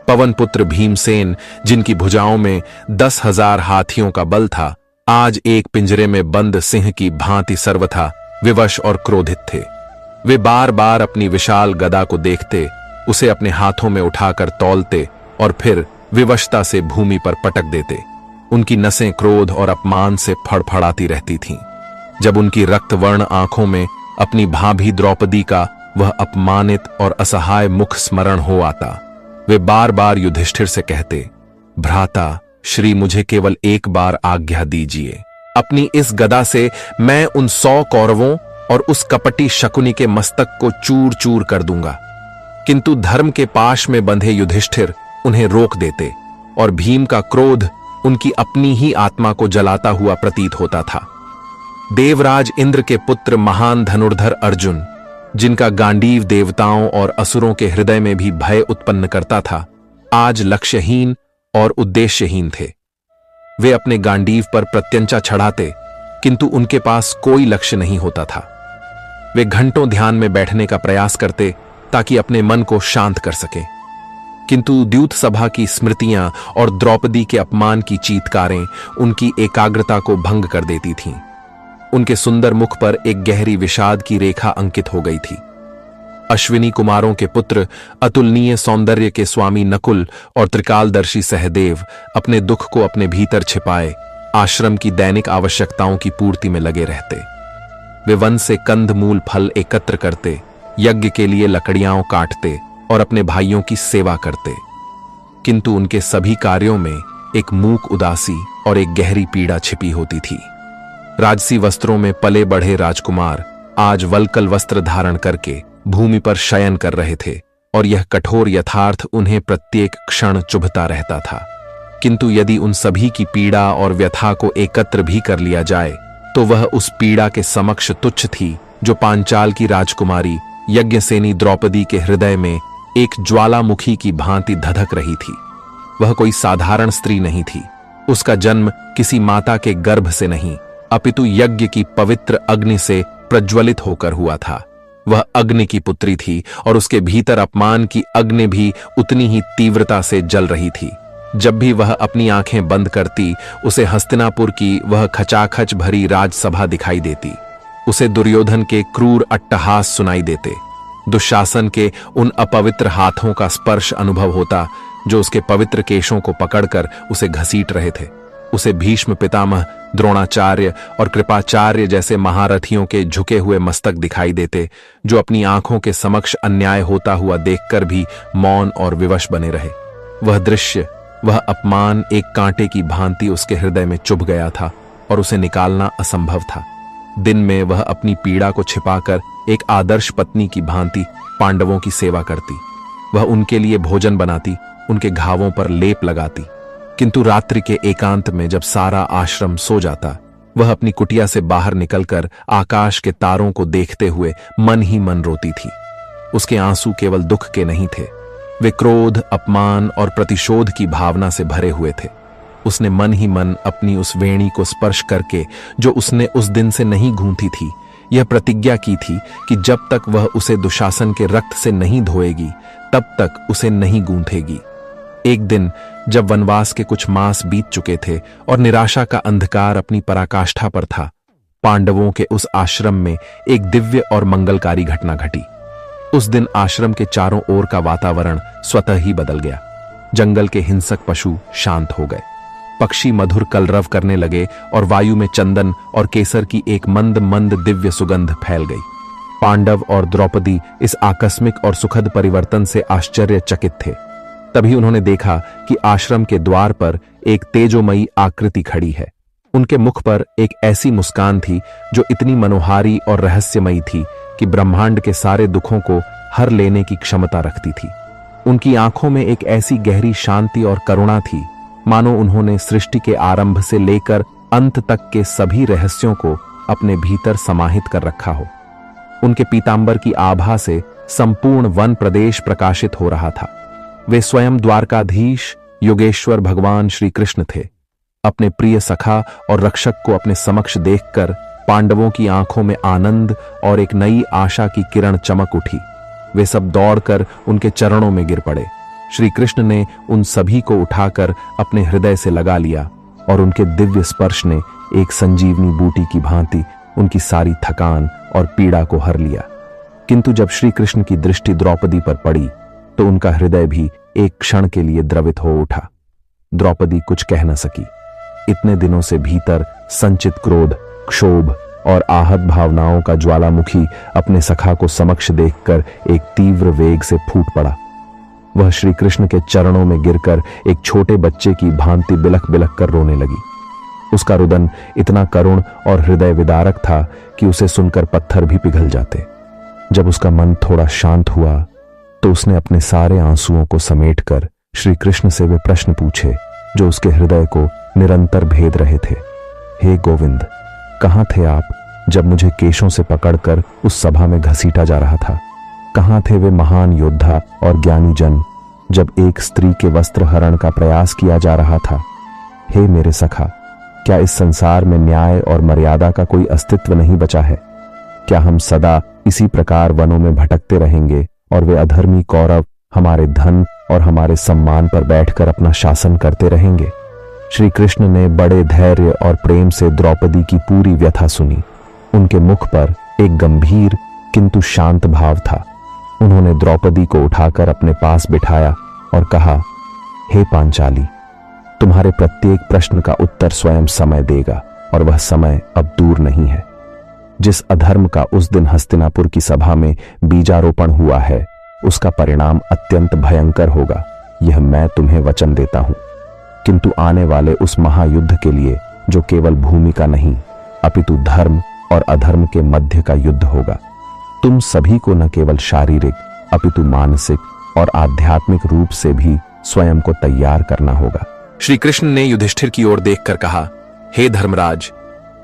S1: पवन पुत्र भीमसेन, जिनकी भुजाओं में 10,000 हाथियों का बल था, आज एक पिंजरे में बंद सिंह की भांति सर्वथा विवश और क्रोधित थे। वे बार बार अपनी विशाल गदा को देखते, उसे अपने हाथों में उठाकर तौलते और फिर विवशता से भूमि पर पटक देते। उनकी नसें क्रोध और अपमान से फड़फड़ाती रहती थीं। जब उनकी रक्तवर्ण आंखों में अपनी भाभी द्रौपदी का वह अपमानित और असहाय मुख स्मरण हो आता, वे बार बार युधिष्ठिर से कहते, भ्राता श्री, मुझे केवल एक बार आज्ञा दीजिए। अपनी इस गदा से मैं उन 100 कौरवों और उस कपटी शकुनि के मस्तक को चूर चूर कर दूंगा। किंतु धर्म के पाश में बंधे युधिष्ठिर उन्हें रोक देते और भीम का क्रोध उनकी अपनी ही आत्मा को जलाता हुआ प्रतीत होता था। देवराज इंद्र के पुत्र महान धनुर्धर अर्जुन, जिनका गांडीव देवताओं और असुरों के हृदय में भी भय उत्पन्न करता था, आज लक्ष्यहीन और उद्देश्यहीन थे। वे अपने गांडीव पर प्रत्यंचा चढ़ाते, किंतु उनके पास कोई लक्ष्य नहीं होता था। वे घंटों ध्यान में बैठने का प्रयास करते ताकि अपने मन को शांत कर सकें, किंतु द्यूत सभा की स्मृतियां और द्रौपदी के अपमान की चीत्कारें उनकी एकाग्रता को भंग कर देती थीं। उनके सुंदर मुख पर एक गहरी विषाद की रेखा अंकित हो गई थी। अश्विनी कुमारों के पुत्र, अतुलनीय सौंदर्य के स्वामी नकुल और त्रिकालदर्शी सहदेव अपने दुख को अपने भीतर छिपाए आश्रम की दैनिक आवश्यकताओं की पूर्ति में लगे रहते। वे वन से कंद मूल फल एकत्र करते, यज्ञ के लिए लकड़ियां काटते और अपने भाइयों की सेवा करते, किंतु उनके सभी कार्यों में एक मूक उदासी और एक गहरी पीड़ा छिपी होती थी। राजसी वस्त्रों में पले बढ़े राजकुमार आज वल्कल वस्त्र धारण करके भूमि पर शयन कर रहे थे और यह कठोर यथार्थ उन्हें प्रत्येक क्षण चुभता रहता था। किंतु यदि उन सभी की पीड़ा और व्यथा को एकत्र भी कर लिया जाए तो वह उस पीड़ा के समक्ष तुच्छ थी जो पांचाल की राजकुमारी यज्ञसेनी द्रौपदी के हृदय में एक ज्वालामुखी की भांति धधक रही थी। वह कोई साधारण स्त्री नहीं थी। उसका जन्म किसी माता के गर्भ से नहीं अपितु यज्ञ की पवित्र अग्नि से प्रज्वलित होकर हुआ था। वह अग्नि की पुत्री थी और उसके भीतर अपमान की अग्नि भी उतनी ही तीव्रता से जल रही थी। जब भी वह अपनी आंखें बंद करती उसे हस्तिनापुर की वह खचाखच भरी राजसभा दिखाई देती। उसे दुर्योधन के क्रूर अट्टहास सुनाई देते, दुशासन के उन अपवित्र हाथों का स्पर्श अनुभव होता जो उसके पवित्र केशों को पकड़कर उसे घसीट रहे थे। उसे भीष्म पितामह, द्रोणाचार्य और कृपाचार्य जैसे महारथियों के झुके हुए मस्तक दिखाई देते जो अपनी आंखों के समक्ष अन्याय होता हुआ देखकर भी मौन और विवश बने रहे। वह दृश्य, वह अपमान एक कांटे की भांति उसके हृदय में चुभ गया था और उसे निकालना असंभव था। दिन में वह अपनी पीड़ा को छिपाकर एक आदर्श पत्नी की भांति पांडवों की सेवा करती। वह उनके लिए भोजन बनाती, उनके घावों पर लेप लगाती। किंतु रात्रि के एकांत में जब सारा आश्रम सो जाता, वह अपनी कुटिया से बाहर निकलकर आकाश के तारों को देखते हुए मन ही मन रोती थी। उसके आंसू केवल दुख के नहीं थे, वे क्रोध, अपमान और प्रतिशोध की भावना से भरे हुए थे। उसने मन ही मन अपनी उस वेणी को स्पर्श करके, जो उसने उस दिन से नहीं गूंथी थी, यह प्रतिज्ञा की थी कि जब तक वह उसे दुशासन के रक्त से नहीं धोएगी तब तक उसे नहीं गूंथेगी। एक दिन जब वनवास के कुछ मास बीत चुके थे और निराशा का अंधकार अपनी पराकाष्ठा पर था, पांडवों के उस आश्रम में एक दिव्य और मंगलकारी घटना घटी। उस दिन आश्रम के चारों ओर का वातावरण स्वतः ही बदल गया। जंगल के हिंसक पशु शांत हो गए, पक्षी मधुर कलरव करने लगे और वायु में चंदन और केसर की एक मंद मंद दिव्य सुगंध फैल गई। पांडव और द्रौपदी इस आकस्मिक और सुखद परिवर्तन से आश्चर्यचकित थे। तभी उन्होंने देखा कि आश्रम के द्वार पर एक तेजोमयी आकृति खड़ी है। उनके मुख पर एक ऐसी मुस्कान थी जो इतनी मनोहारी और रहस्यमयी थी कि ब्रह्मांड के सारे दुखों को हर लेने की क्षमता रखती थी। उनकी आंखों में एक ऐसी गहरी शांति और करुणा थी मानो उन्होंने सृष्टि के आरंभ से लेकर अंत तक के सभी रहस्यों को अपने भीतर समाहित कर रखा हो। उनके पीतांबर की आभा से संपूर्ण वन प्रदेश प्रकाशित हो रहा था। वे स्वयं द्वारकाधीश योगेश्वर भगवान श्री कृष्ण थे। अपने प्रिय सखा और रक्षक को अपने समक्ष देखकर पांडवों की आंखों में आनंद और एक नई आशा की किरण चमक उठी। वे सब दौड़कर उनके चरणों में गिर पड़े। श्री कृष्ण ने उन सभी को उठाकर अपने हृदय से लगा लिया और उनके दिव्य स्पर्श ने एक संजीवनी बूटी की भांति उनकी सारी थकान और पीड़ा को हर लिया। किंतु जब श्री कृष्ण की दृष्टि द्रौपदी पर पड़ी तो उनका हृदय भी एक क्षण के लिए द्रवित हो उठा। द्रौपदी कुछ कह न सकी। इतने दिनों से भीतर संचित क्रोध, क्षोभ और आहत भावनाओं का ज्वालामुखी अपने सखा को समक्ष देखकर एक तीव्र वेग से फूट पड़ा। वह श्री कृष्ण के चरणों में गिरकर एक छोटे बच्चे की भांति बिलख बिलख कर रोने लगी। उसका रुदन इतना करुण और हृदय विदारक था कि उसे सुनकर पत्थर भी पिघल जाते। जब उसका मन थोड़ा शांत हुआ तो उसने अपने सारे आंसुओं को समेटकर श्री कृष्ण से वे प्रश्न पूछे जो उसके हृदय को निरंतर भेद रहे थे। हे गोविंद, कहाँ थे आप जब मुझे केशों से पकड़कर उस सभा में घसीटा जा रहा था? कहाँ थे वे महान योद्धा और ज्ञानी जन जब एक स्त्री के वस्त्र हरण का प्रयास किया जा रहा था? हे मेरे सखा, क्या इस संसार में न्याय और मर्यादा का कोई अस्तित्व नहीं बचा है? क्या हम सदा इसी प्रकार वनों में भटकते रहेंगे और वे अधर्मी कौरव हमारे धन और हमारे सम्मान पर बैठकर अपना शासन करते रहेंगे? श्री कृष्ण ने बड़े धैर्य और प्रेम से द्रौपदी की पूरी व्यथा सुनी। उनके मुख पर एक गंभीर किंतु शांत भाव था। उन्होंने द्रौपदी को उठाकर अपने पास बिठाया और कहा, हे पांचाली, तुम्हारे प्रत्येक प्रश्न का उत्तर स्वयं समय देगा और वह समय अब दूर नहीं है। जिस अधर्म का उस दिन हस्तिनापुर की सभा में बीजारोपण हुआ है उसका परिणाम अत्यंत भयंकर होगा, यह मैं तुम्हें वचन देता हूं। किंतु आने वाले उस महायुद्ध के लिए जो केवल भूमि का नहीं अपितु धर्म और अधर्म के मध्य का युद्ध होगा,
S2: तुम सभी को न केवल शारीरिक अपितु मानसिक और आध्यात्मिक रूप से भी स्वयं को तैयार करना होगा।
S1: श्री कृष्ण ने युधिष्ठिर की ओर देखकर कहा, हे धर्मराज,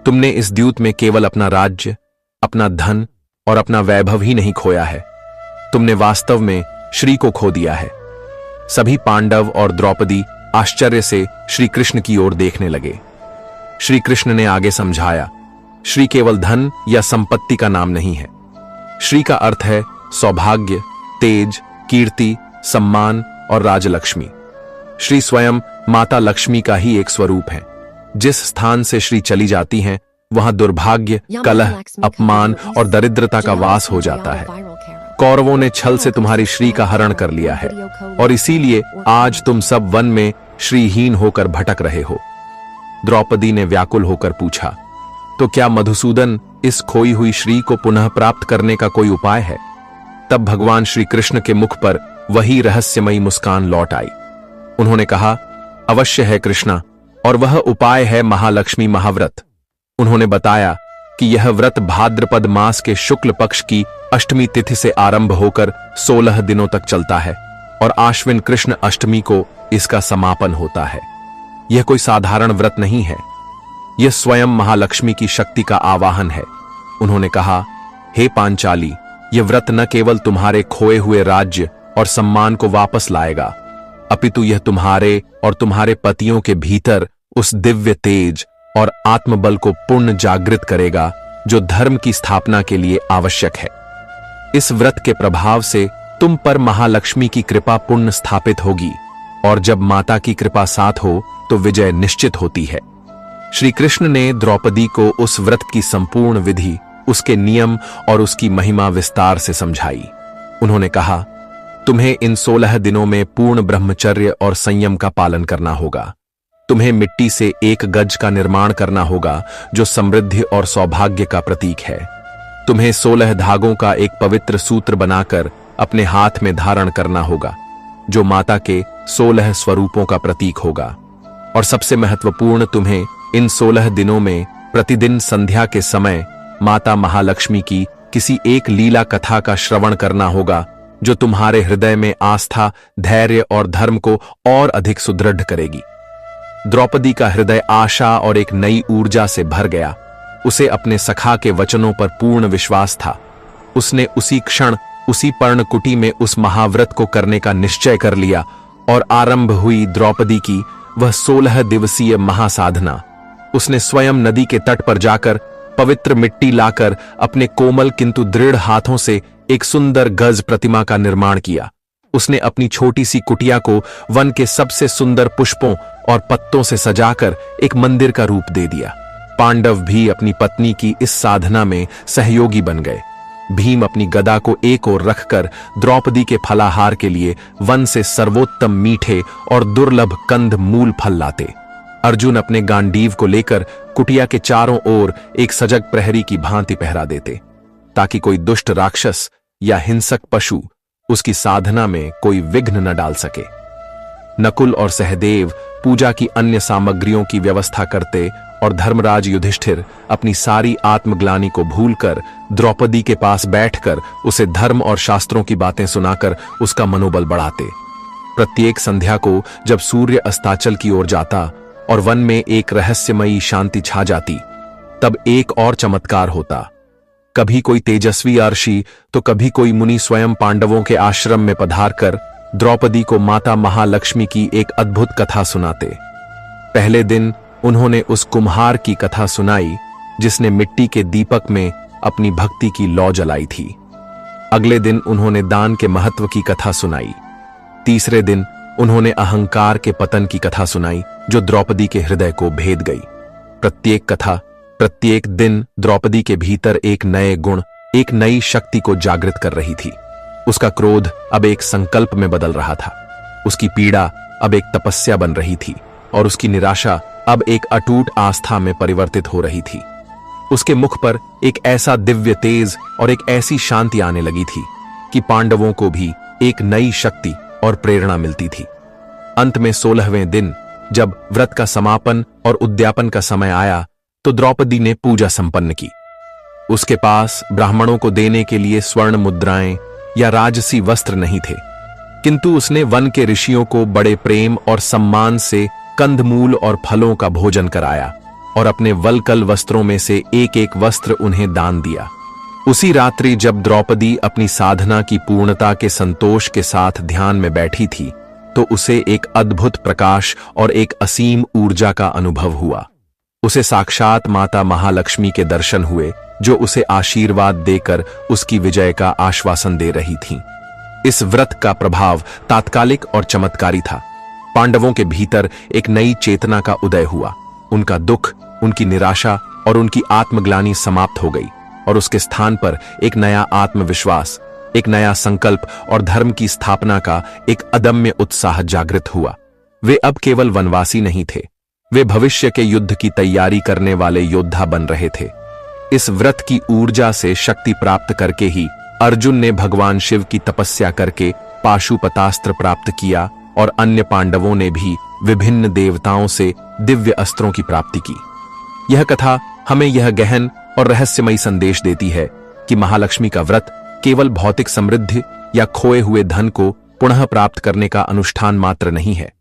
S1: तुमने इस द्यूत में केवल अपना राज्य, अपना धन और अपना वैभव ही नहीं खोया है, तुमने वास्तव में श्री को खो दिया है। सभी पांडव और द्रौपदी आश्चर्य से श्री कृष्ण की ओर देखने लगे। श्री कृष्ण ने आगे समझाया, श्री केवल धन या संपत्ति का नाम नहीं है। श्री का अर्थ है सौभाग्य, तेज, कीर्ति, सम्मान और राजलक्ष्मी। श्री स्वयं माता लक्ष्मी का ही एक स्वरूप है। जिस स्थान से श्री चली जाती हैं, वहां दुर्भाग्य, कलह, अपमान और दरिद्रता का वास हो जाता है। कौरवों ने छल से तुम्हारी श्री का हरण कर लिया है और इसीलिए आज तुम सब वन में श्रीहीन होकर भटक रहे हो। द्रौपदी ने व्याकुल होकर पूछा, तो क्या मधुसूदन इस खोई हुई श्री को पुनः प्राप्त करने का कोई उपाय है? तब भगवान श्री कृष्ण के मुख पर वही रहस्यमयी मुस्कान लौट आई। उन्होंने कहा, अवश्य है कृष्णा, और वह उपाय है महालक्ष्मी महाव्रत। उन्होंने बताया कि यह व्रत भाद्रपद मास के शुक्ल पक्ष की अष्टमी तिथि से आरंभ होकर 16 दिनों तक चलता है और आश्विन कृष्ण अष्टमी को इसका समापन होता है। यह कोई साधारण व्रत नहीं है, यह स्वयं महालक्ष्मी की शक्ति का आवाहन है। उन्होंने कहा, हे पांचाली, यह व्रत न केवल तुम्हारे खोए हुए राज्य और सम्मान को वापस लाएगा, अपितु यह तुम्हारे और तुम्हारे पतियों के भीतर उस दिव्य तेज और आत्मबल को पूर्ण जागृत करेगा जो धर्म की स्थापना के लिए आवश्यक है। इस व्रत के प्रभाव से तुम पर महालक्ष्मी की कृपा पूर्ण स्थापित होगी और जब माता की कृपा साथ हो तो विजय निश्चित होती है। श्री कृष्ण ने द्रौपदी को उस व्रत की संपूर्ण विधि, उसके नियम और उसकी महिमा विस्तार से समझाई। उन्होंने कहा, तुम्हें इन 16 दिनों में पूर्ण ब्रह्मचर्य और संयम का पालन करना होगा। तुम्हें मिट्टी से एक गज का निर्माण करना होगा जो समृद्धि और सौभाग्य का प्रतीक है। तुम्हें 16 धागों का एक पवित्र सूत्र बनाकर अपने हाथ में धारण करना होगा जो माता के 16 स्वरूपों का प्रतीक होगा। और सबसे महत्वपूर्ण, तुम्हें इन 16 दिनों में प्रतिदिन संध्या के समय माता महालक्ष्मी की किसी एक लीला कथा का श्रवण करना होगा जो तुम्हारे हृदय में आस्था, धैर्य और धर्म को और अधिक सुदृढ़ करेगी। द्रौपदी का हृदय आशा और एक नई ऊर्जा से भर गया। उसे अपने सखा के वचनों पर पूर्ण विश्वास था। उसने उसी क्षण उसी पर्णकुटी में उस महाव्रत को करने का निश्चय कर लिया और आरंभ हुई द्रौपदी की वह 16 दिवसीय महासाधना। उसने स्वयं नदी के तट पर जाकर पवित्र मिट्टी लाकर अपने कोमल किंतु दृढ़ हाथों से एक सुंदर गज प्रतिमा का निर्माण किया। उसने अपनी छोटी सी कुटिया को वन के सबसे सुंदर पुष्पों और पत्तों से सजाकर एक मंदिर का रूप दे दिया। पांडव भी अपनी पत्नी की इस साधना में सहयोगी बन गए। भीम अपनी गदा को एक ओर रखकर द्रौपदी के फलाहार के लिए वन से सर्वोत्तम मीठे और दुर्लभ कंद मूल फल लाते। अर्जुन अपने गांडीव को लेकर कुटिया के चारों ओर एक सजग प्रहरी की भांति पहरा देते ताकि कोई दुष्ट राक्षस या हिंसक पशु उसकी साधना में कोई विघ्न न डाल सके। नकुल और सहदेव पूजा की अन्य सामग्रियों की व्यवस्था करते और धर्मराज युधिष्ठिर अपनी सारी आत्मग्लानि को भूलकर द्रौपदी के पास बैठकर उसे धर्म और शास्त्रों की बातें सुनाकर उसका मनोबल बढ़ाते। प्रत्येक संध्या को जब सूर्य अस्ताचल की ओर जाता और वन में एक रहस्यमयी शांति छा जाती, तब एक और चमत्कार होता। कभी कोई तेजस्वी अर्षि तो कभी कोई मुनि स्वयं पांडवों के आश्रम में पधारकर द्रौपदी को माता महालक्ष्मी की एक अद्भुत कथा सुनाते। पहले दिन उन्होंने उस कुम्हार की कथा सुनाई जिसने मिट्टी के दीपक में अपनी भक्ति की लौ जलाई थी। अगले दिन उन्होंने दान के महत्व की कथा सुनाई। तीसरे दिन उन्होंने अहंकार के पतन की कथा सुनाई जो द्रौपदी के हृदय को भेद गई। प्रत्येक कथा, प्रत्येक दिन द्रौपदी के भीतर एक नए गुण, एक नई शक्ति को जागृत कर रही थी। उसका क्रोध अब एक संकल्प में बदल रहा था, उसकी पीड़ा अब एक तपस्या बन रही थी और उसकी निराशा अब एक अटूट आस्था में परिवर्तित हो रही थी। उसके मुख पर एक ऐसा दिव्य तेज और एक ऐसी शांति आने लगी थी कि पांडवों को भी एक नई शक्ति और प्रेरणा मिलती थी। अंत में 16वें दिन जब व्रत का समापन और उद्यापन का समय आया तो द्रौपदी ने पूजा संपन्न की। उसके पास ब्राह्मणों को देने के लिए स्वर्ण मुद्राएं या राजसी वस्त्र नहीं थे, किंतु उसने वन के ऋषियों को बड़े प्रेम और सम्मान से कंदमूल और फलों का भोजन कराया और अपने वलकल वस्त्रों में से एक एक वस्त्र उन्हें दान दिया। उसी रात्रि जब द्रौपदी अपनी साधना की पूर्णता के संतोष के साथ ध्यान में बैठी थी, तो उसे एक अद्भुत प्रकाश और एक असीम ऊर्जा का अनुभव हुआ। उसे साक्षात माता महालक्ष्मी के दर्शन हुए, जो उसे आशीर्वाद देकर उसकी विजय का आश्वासन दे रही थीं। इस व्रत का प्रभाव तात्कालिक और चमत्कारी था। पांडवों के भीतर एक नई चेतना का उदय हुआ। उनका दुख, उनकी निराशा और उनकी आत्मग्लानि समाप्त हो गई और उसके स्थान पर एक नया आत्मविश्वास, एक नया संकल्प और धर्म की स्थापना का एक अदम्य उत्साह जागृत हुआ। वे अब केवल वनवासी नहीं थे, वे भविष्य के युद्ध की तैयारी करने वाले योद्धा बन रहे थे। इस व्रत की ऊर्जा से शक्ति प्राप्त करके ही अर्जुन ने भगवान शिव की तपस्या करके पाशुपतास्त्र प्राप्त किया और अन्य पांडवों ने भी विभिन्न देवताओं से दिव्य अस्त्रों की प्राप्ति की। यह कथा हमें यह गहन और रहस्यमयी संदेश देती है कि महालक्ष्मी का व्रत केवल भौतिक समृद्धि या खोए हुए धन को पुनः प्राप्त करने का अनुष्ठान मात्र नहीं है।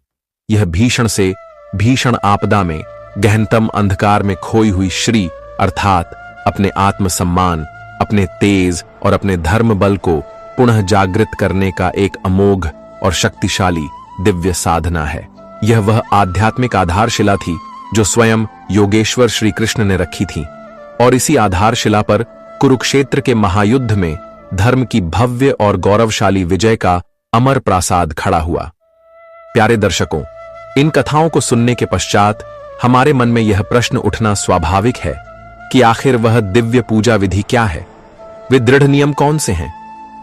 S1: यह भीषण से भीषण आपदा में गहनतम अंधकार में खोई हुई श्री अर्थात अपने आत्मसम्मान, अपने तेज और अपने धर्म बल को पुनः जागृत करने का एक अमोघ और शक्तिशाली दिव्य साधना है। यह वह आध्यात्मिक आधारशिला थी जो स्वयं योगेश्वर श्री कृष्ण ने रखी थी और इसी आधारशिला पर कुरुक्षेत्र के महायुद्ध में धर्म की भव्य और गौरवशाली विजय का अमर प्रासाद खड़ा हुआ। प्यारे दर्शकों, इन कथाओं को सुनने के पश्चात हमारे मन में यह प्रश्न उठना स्वाभाविक है कि आखिर वह दिव्य पूजा विधि क्या है? वे दृढ़ नियम कौन से हैं?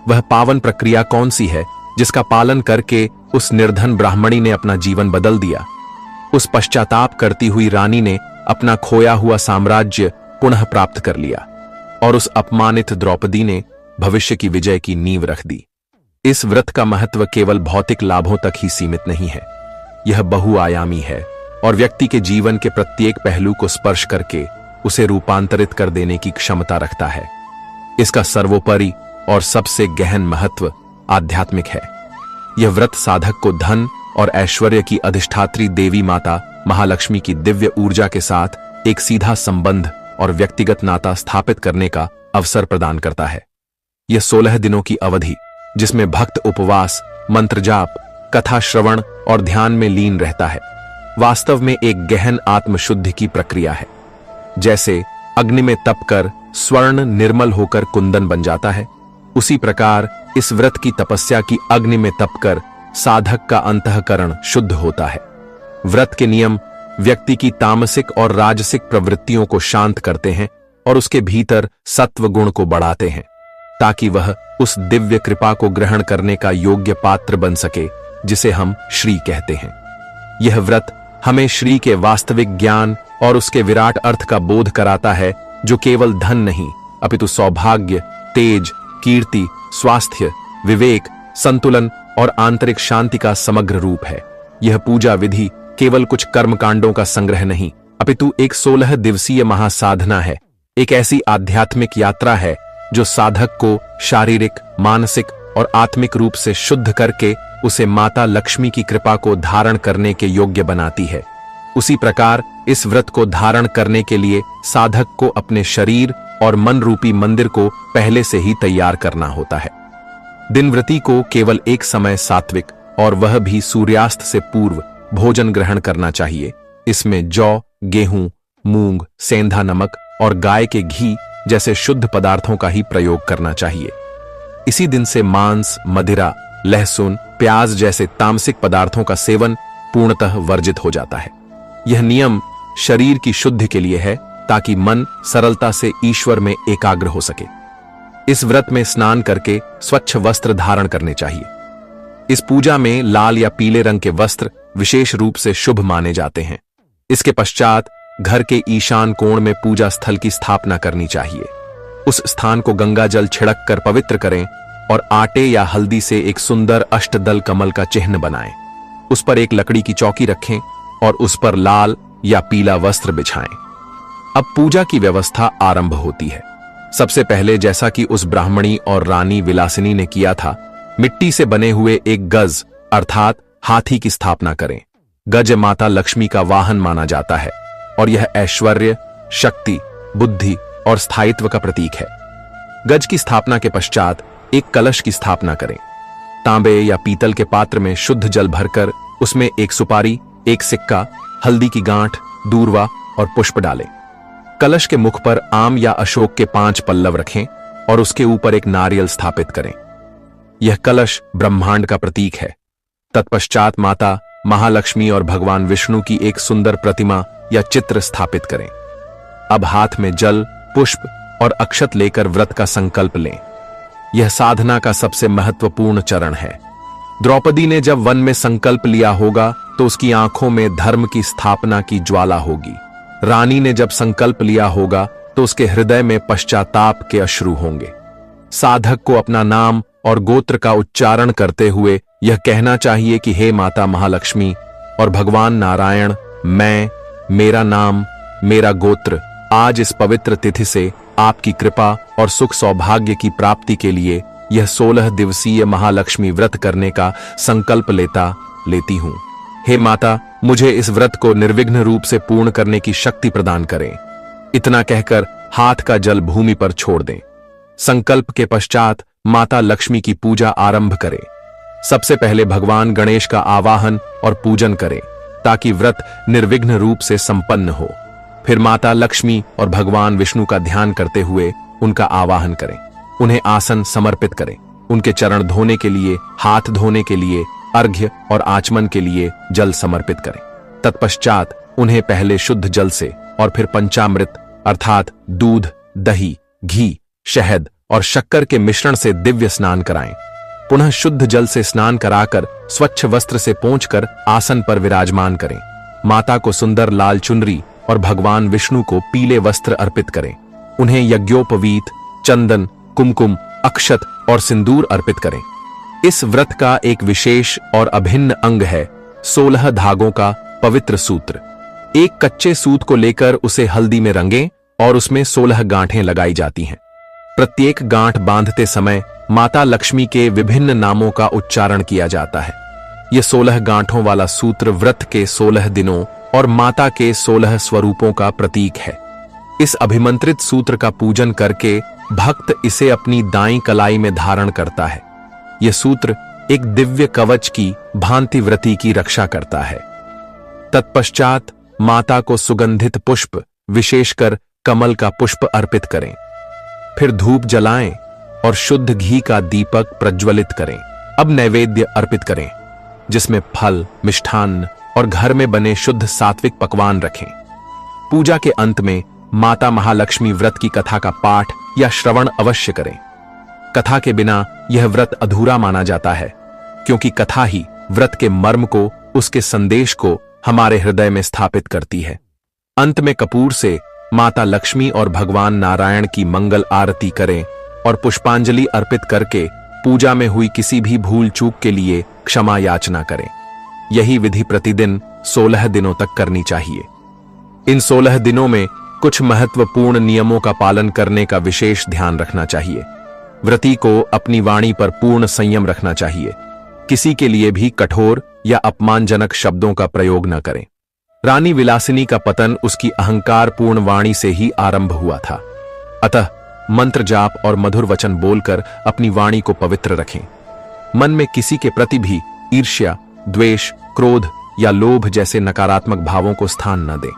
S1: वह पावन प्रक्रिया कौन सी है जिसका पालन करके उस निर्धन ब्राह्मणी ने अपना जीवन बदल दिया? उस पश्चाताप करती हुई रानी ने अपना खोया हुआ साम्राज्य पुनः प्राप्त कर लिया और उस अपमानित द्रौपदी ने भविष्य की विजय की नींव रख दी। इस व्रत का महत्व केवल भौतिक लाभों तक ही सीमित नहीं है, यह बहुआयामी है और व्यक्ति के जीवन के प्रत्येक पहलू को स्पर्श करके उसे रूपांतरित कर देने की क्षमता रखता है। इसका सर्वोपरि और सबसे गहन महत्व आध्यात्मिक है। यह व्रत साधक को धन और ऐश्वर्य की अधिष्ठात्री देवी माता महालक्ष्मी की दिव्य ऊर्जा के साथ एक सीधा संबंध और व्यक्तिगत नाता स्थापित करने का अवसर प्रदान करता है। यह 16 दिनों की अवधि, जिसमें भक्त उपवास, मंत्र जाप, कथा श्रवण और ध्यान में लीन रहता है, वास्तव में एक गहन आत्मशुद्धि की प्रक्रिया है। जैसे अग्नि में तप कर स्वर्ण निर्मल होकर कुंदन बन जाता है, उसी प्रकार इस व्रत की तपस्या की अग्नि में तप कर साधक का अंतःकरण शुद्ध होता है। व्रत के नियम व्यक्ति की तामसिक और राजसिक प्रवृत्तियों को शांत करते हैं और उसके भीतर सत्व गुण को बढ़ाते हैं, ताकि वह उस दिव्य कृपा को ग्रहण करने का योग्य पात्र बन सके जिसे हम श्री कहते हैं। यह व्रत हमें श्री के वास्तविक ज्ञान और उसके विराट अर्थ का बोध कराता है, जो केवल धन नहीं अपितु सौभाग्य, तेज, कीर्ति, स्वास्थ्य, विवेक, संतुलन और आंतरिक शांति का समग्र रूप है। यह पूजा विधि केवल कुछ कर्मकांडों का संग्रह नहीं अपितु एक 16 दिवसीय महासाधना है, एक ऐसी आध्यात्मिक यात्रा है जो साधक को शारीरिक, मानसिक और आत्मिक रूप से शुद्ध करके उसे माता लक्ष्मी की कृपा को धारण करने के योग्य बनाती है। उसी प्रकार इस व्रत को धारण करने के लिए साधक को अपने शरीर और मन रूपी मंदिर को पहले से ही तैयार करना होता है। दिनव्रती को केवल एक समय सात्विक और वह भी सूर्यास्त से पूर्व भोजन ग्रहण करना चाहिए। इसमें जौ, गेहूं, मूंग, सेंधा नमक और गाय के घी जैसे शुद्ध पदार्थों का ही प्रयोग करना चाहिए। इसी दिन से मांस, मदिरा, लहसुन, प्याज जैसे तामसिक पदार्थों का सेवन पूर्णतः वर्जित हो जाता है। यह नियम शरीर की शुद्धि के लिए है, ताकि मन सरलता से ईश्वर में एकाग्र हो सके। इस व्रत में स्नान करके स्वच्छ वस्त्र धारण करने चाहिए। इस पूजा में लाल या पीले रंग के वस्त्र विशेष रूप से शुभ माने जाते हैं। इसके पश्चात घर के ईशान कोण में पूजा स्थल की स्थापना करनी चाहिए। उस स्थान को गंगा जल छिड़क कर पवित्र करें और आटे या हल्दी से एक सुंदर अष्टदल कमल का चिन्ह बनाएं। उस पर एक लकड़ी की चौकी रखें और उस पर लाल या पीला वस्त्र बिछाएं। अब पूजा की व्यवस्था आरंभ होती है। सबसे पहले, जैसा कि उस ब्राह्मणी और रानी विलासिनी ने किया था, मिट्टी से बने हुए एक गज अर्थात हाथी की स्थापना करें। गज माता लक्ष्मी का वाहन माना जाता है और यह ऐश्वर्य, शक्ति, बुद्धि और स्थायित्व का प्रतीक है। गज की स्थापना के पश्चात एक कलश की स्थापना करें। तांबे या पीतल के पात्र में शुद्ध जल भरकर उसमें एक सुपारी, एक सिक्का, हल्दी की गांठ, दूर्वा और पुष्प डालें। कलश के मुख पर आम या अशोक के 5 पल्लव रखें और उसके ऊपर एक नारियल स्थापित करें। यह कलश ब्रह्मांड का प्रतीक है। तत्पश्चात माता महालक्ष्मी और भगवान विष्णु की एक सुंदर प्रतिमा या चित्र स्थापित करें। अब हाथ में जल, पुष्प और अक्षत लेकर व्रत का संकल्प लें। यह साधना का सबसे महत्वपूर्ण चरण है। द्रौपदी ने जब वन में संकल्प लिया होगा तो उसकी आंखों में धर्म की स्थापना की ज्वाला होगी। रानी ने जब संकल्प लिया होगा तो उसके हृदय में पश्चाताप के अश्रु होंगे। साधक को अपना नाम और गोत्र का उच्चारण करते हुए यह कहना चाहिए कि हे माता महालक्ष्मी और भगवान नारायण, मैं, मेरा नाम, मेरा गोत्र आज इस पवित्र तिथि से आपकी कृपा और सुख सौभाग्य की प्राप्ति के लिए यह 16 दिवसीय महालक्ष्मी व्रत करने का संकल्प लेती हूं। हे माता, मुझे इस व्रत को निर्विघ्न रूप से पूर्ण करने की शक्ति प्रदान करें। इतना कहकर हाथ का जल भूमि पर छोड़ दें। संकल्प के पश्चात माता लक्ष्मी की पूजा आरंभ करें। सबसे पहले भगवान गणेश का आवाहन और पूजन करें ताकि व्रत निर्विघ्न रूप से संपन्न हो। फिर माता लक्ष्मी और भगवान विष्णु का ध्यान करते हुए उनका आवाहन करें। उन्हें आसन समर्पित करें। उनके चरण धोने के लिए, हाथ धोने के लिए, अर्घ्य और आचमन के लिए जल समर्पित करें। तत्पश्चात उन्हें पहले शुद्ध जल से और फिर पंचामृत अर्थात दूध, दही, घी, शहद और शक्कर के मिश्रण से दिव्य स्नान कराएं। पुनः शुद्ध जल से स्नान कराकर स्वच्छ वस्त्र से पोंछकर आसन पर विराजमान करें। माता को सुंदर लाल चुनरी और भगवान विष्णु को पीले वस्त्र अर्पित करें। उन्हें यज्ञोपवीत, चंदन, कुमकुम, अक्षत और सिंदूर अर्पित करें। इस व्रत का एक विशेष और अभिन्न अंग है 16 धागों का पवित्र सूत्र। एक कच्चे सूत को लेकर उसे हल्दी में रंगें और उसमें 16 गांठें लगाई जाती हैं। प्रत्येक गांठ बांधते समय माता लक्ष्मी के विभिन्न नामों का उच्चारण किया जाता है। यह 16 गांठों वाला सूत्र व्रत के 16 दिनों और माता के 16 स्वरूपों का प्रतीक है। इस अभिमंत्रित सूत्र का पूजन करके भक्त इसे अपनी दाईं कलाई में धारण करता है। यह सूत्र एक दिव्य कवच की भांति व्रती की रक्षा करता है। तत्पश्चात माता को सुगंधित पुष्प, विशेषकर कमल का पुष्प अर्पित करें। फिर धूप जलाएं और शुद्ध घी का दीपक प्रज्वलित करें। अब नैवेद्य अर्पित करें जिसमें फल, मिष्ठान्न और घर में बने शुद्ध सात्विक पकवान रखें। पूजा के अंत में माता महालक्ष्मी व्रत की कथा का पाठ या श्रवण अवश्य करें। कथा के बिना यह व्रत अधूरा माना जाता है, क्योंकि कथा ही व्रत के मर्म को, उसके संदेश को हमारे हृदय में स्थापित करती है। अंत में कपूर से माता लक्ष्मी और भगवान नारायण की मंगल आरती करें और पुष्पांजलि अर्पित करके पूजा में हुई किसी भी भूल चूक के लिए क्षमा याचना करें। यही विधि प्रतिदिन 16 दिनों तक करनी चाहिए। इन 16 दिनों में कुछ महत्वपूर्ण नियमों का पालन करने का विशेष ध्यान रखना चाहिए। व्रती को अपनी वाणी पर पूर्ण संयम रखना चाहिए। किसी के लिए भी कठोर या अपमानजनक शब्दों का प्रयोग न करें। रानी विलासिनी का पतन उसकी अहंकारपूर्ण वाणी से ही आरंभ हुआ था। अतः मंत्र जाप और मधुर वचन बोलकर अपनी वाणी को पवित्र रखें। मन में किसी के प्रति भी ईर्ष्या, द्वेष, क्रोध या लोभ जैसे नकारात्मक भावों को स्थान न दें।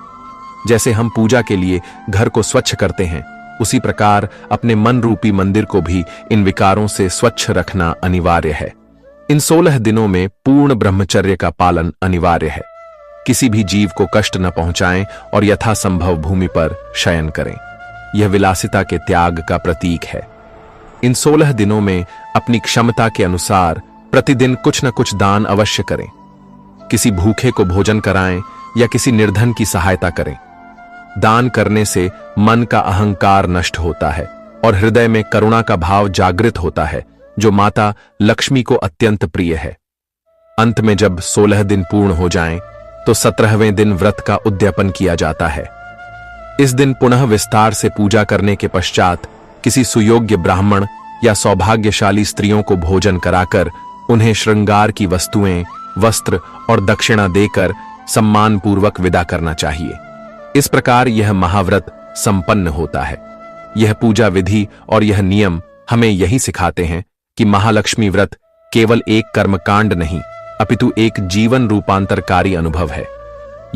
S1: जैसे हम पूजा के लिए घर को स्वच्छ करते हैं, उसी प्रकार अपने मन रूपी मंदिर को भी इन विकारों से स्वच्छ रखना अनिवार्य है। इन 16 दिनों में पूर्ण ब्रह्मचर्य का पालन अनिवार्य है। किसी भी जीव को कष्ट न पहुंचाएं और यथासंभव भूमि पर शयन करें। यह विलासिता के त्याग का प्रतीक है। इन 16 दिनों में अपनी क्षमता के अनुसार प्रतिदिन कुछ न कुछ दान अवश्य करें। किसी भूखे को भोजन कराएं या किसी निर्धन की सहायता करें। दान करने से मन का अहंकार नष्ट होता है और हृदय में करुणा का भाव जागृत होता है, जो माता लक्ष्मी को अत्यंत प्रिय है। अंत में जब 16 दिन पूर्ण हो जाएं, तो 17वें दिन व्रत का उद्यापन किया जाता है। इस दिन पुनः विस्तार से पूजा करने के पश्चात किसी सुयोग्य ब्राह्मण या सौभाग्यशाली स्त्रियों को भोजन कराकर उन्हें श्रृंगार की वस्तुएं, वस्त्र और दक्षिणा देकर सम्मानपूर्वक विदा करना चाहिए। इस प्रकार यह महाव्रत संपन्न होता है। यह पूजा विधि और यह नियम हमें यही सिखाते हैं कि महालक्ष्मी व्रत केवल एक कर्मकांड नहीं, अपितु एक जीवन रूपांतरकारी अनुभव है।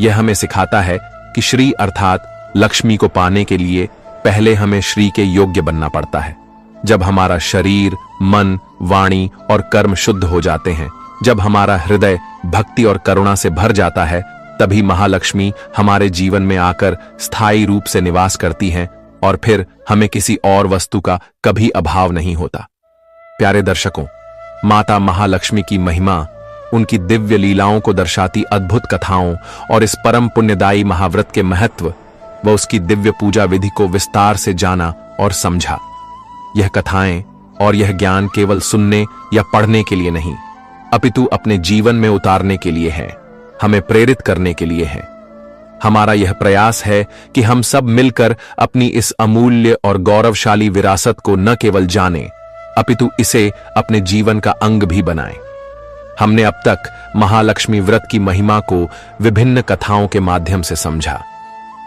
S1: यह हमें सिखाता है कि श्री अर्थात लक्ष्मी को पाने के लिए पहले हमें श्री के योग्य बनना पड़ता है। जब हमारा शरीर, मन, वाणी और कर्म शुद्ध हो जाते हैं, जब हमारा हृदय भक्ति और करुणा से भर जाता है, तभी महालक्ष्मी हमारे जीवन में आकर स्थायी रूप से निवास करती हैं और फिर हमें किसी और वस्तु का कभी अभाव नहीं होता। प्यारे दर्शकों, माता महालक्ष्मी की महिमा, उनकी दिव्य लीलाओं को दर्शाती अद्भुत कथाओं और इस परम पुण्यदायी महाव्रत के महत्व व उसकी दिव्य पूजा विधि को विस्तार से जाना और समझा। यह कथाएं और यह ज्ञान केवल सुनने या पढ़ने के लिए नहीं, अपितु अपने जीवन में उतारने के लिए है, हमें प्रेरित करने के लिए है। हमारा यह प्रयास है कि हम सब मिलकर अपनी इस अमूल्य और गौरवशाली विरासत को न केवल जानें, अपितु इसे अपने जीवन का अंग भी बनाएं। हमने अब तक महालक्ष्मी व्रत की महिमा को विभिन्न कथाओं के माध्यम से समझा।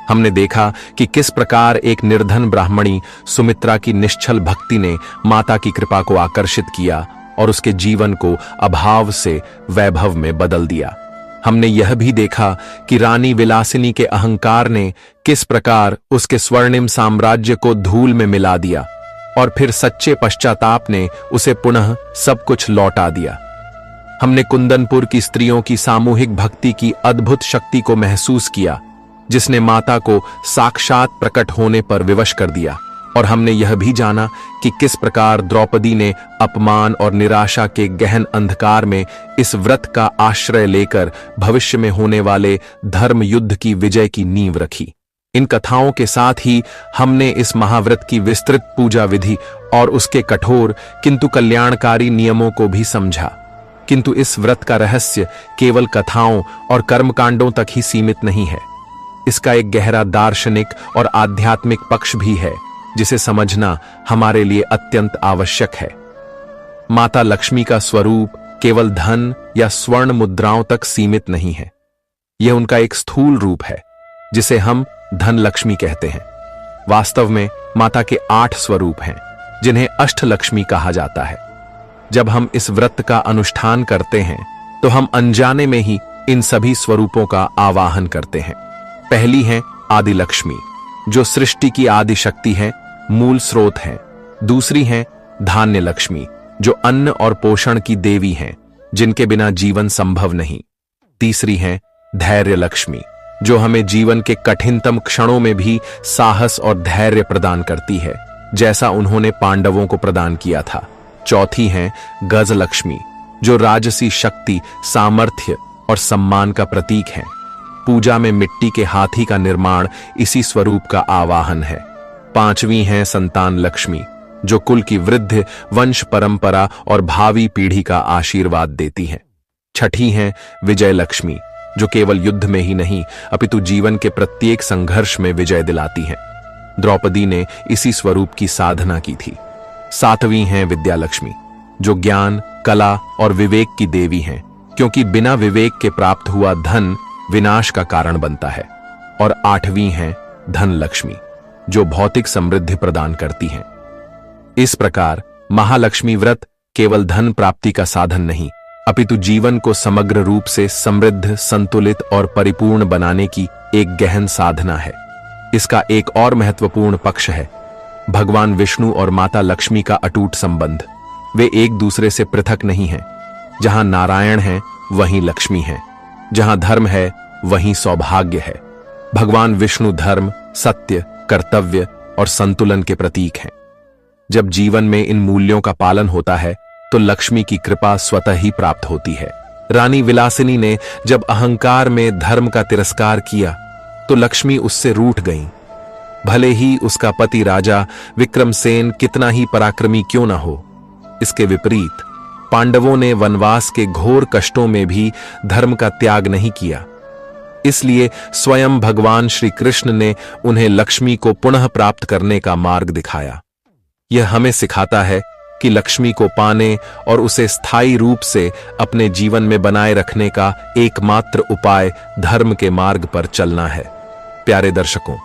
S1: हमने देखा कि किस प्रकार एक निर्धन ब्राह्मणी सुमित्रा की निश्चल भक्ति ने माता की कृपा को आकर्षित किया और उसके जीवन को अभाव से वैभव में बदल दिया। हमने यह भी देखा कि रानी विलासिनी के अहंकार ने किस प्रकार उसके स्वर्णिम साम्राज्य को धूल में मिला दिया और फिर सच्चे पश्चाताप ने उसे पुनः सब कुछ लौटा दिया। हमने कुंदनपुर की स्त्रियों की सामूहिक भक्ति की अद्भुत शक्ति को महसूस किया, जिसने माता को साक्षात प्रकट होने पर विवश कर दिया। और हमने यह भी जाना कि किस प्रकार द्रौपदी ने अपमान और निराशा के गहन अंधकार में इस व्रत का आश्रय लेकर भविष्य में होने वाले धर्म युद्ध की विजय की नींव रखी। इन कथाओं के साथ ही हमने इस महाव्रत की विस्तृत पूजा विधि और उसके कठोर किंतु कल्याणकारी नियमों को भी समझा। किंतु इस व्रत का रहस्य केवल कथाओं और कर्मकांडों तक ही सीमित नहीं है। इसका एक गहरा दार्शनिक और आध्यात्मिक पक्ष भी है, जिसे समझना हमारे लिए अत्यंत आवश्यक है। माता लक्ष्मी का स्वरूप केवल धन या स्वर्ण मुद्राओं तक सीमित नहीं है। यह उनका एक स्थूल रूप है, जिसे हम धन लक्ष्मी कहते हैं। वास्तव में माता के 8 स्वरूप हैं, जिन्हें अष्टलक्ष्मी कहा जाता है। जब हम इस व्रत का अनुष्ठान करते हैं, तो हम अनजाने में ही इन सभी स्वरूपों का आवाहन करते हैं। पहली है आदि लक्ष्मी, जो सृष्टि की आदि शक्ति है, मूल स्रोत है। दूसरी है धान्य लक्ष्मी, जो अन्न और पोषण की देवी हैं, जिनके बिना जीवन संभव नहीं। तीसरी है धैर्य लक्ष्मी, जो हमें जीवन के कठिनतम क्षणों में भी साहस और धैर्य प्रदान करती है, जैसा उन्होंने पांडवों को प्रदान किया था। चौथी है गज लक्ष्मी, जो राजसी शक्ति, सामर्थ्य और सम्मान का प्रतीक है। पूजा में मिट्टी के हाथी का निर्माण इसी स्वरूप का आवाहन है। पांचवी है संतान लक्ष्मी, जो कुल की वृद्धि, वंश परंपरा और भावी पीढ़ी का आशीर्वाद देती है। छठी है विजय लक्ष्मी, जो केवल युद्ध में ही नहीं, अपितु जीवन के प्रत्येक संघर्ष में विजय दिलाती है। द्रौपदी ने इसी स्वरूप की साधना की थी। सातवीं है विद्या लक्ष्मी, जो ज्ञान, कला और विवेक की देवी हैं, क्योंकि बिना विवेक के प्राप्त हुआ धन विनाश का कारण बनता है। और आठवीं है धन लक्ष्मी, जो भौतिक समृद्धि प्रदान करती हैं। इस प्रकार महालक्ष्मी व्रत केवल धन प्राप्ति का साधन नहीं, अपितु जीवन को समग्र रूप से समृद्ध, संतुलित और परिपूर्ण बनाने की एक गहन साधना है। इसका एक और महत्वपूर्ण पक्ष है भगवान विष्णु और माता लक्ष्मी का अटूट संबंध। वे एक दूसरे से पृथक नहीं हैं। जहां नारायण है वहीं लक्ष्मी है, जहां धर्म है वहीं सौभाग्य है। भगवान विष्णु धर्म, सत्य, कर्तव्य और संतुलन के प्रतीक हैं। जब जीवन में इन मूल्यों का पालन होता है, तो लक्ष्मी की कृपा स्वतः ही प्राप्त होती है। रानी विलासिनी ने जब अहंकार में धर्म का तिरस्कार किया, तो लक्ष्मी उससे रूठ गईं। भले ही उसका पति राजा विक्रमसेन कितना ही पराक्रमी क्यों न हो। इसके विपरीत पांडवों ने वनवास के घोर कष्टों में भी धर्म का त्याग नहीं किया। इसलिए स्वयं भगवान श्री कृष्ण ने उन्हें लक्ष्मी को पुनः प्राप्त करने का मार्ग दिखाया। यह हमें सिखाता है कि लक्ष्मी को पाने और उसे स्थायी रूप से अपने जीवन में बनाए रखने का एकमात्र उपाय धर्म के मार्ग पर चलना है। प्यारे दर्शकों,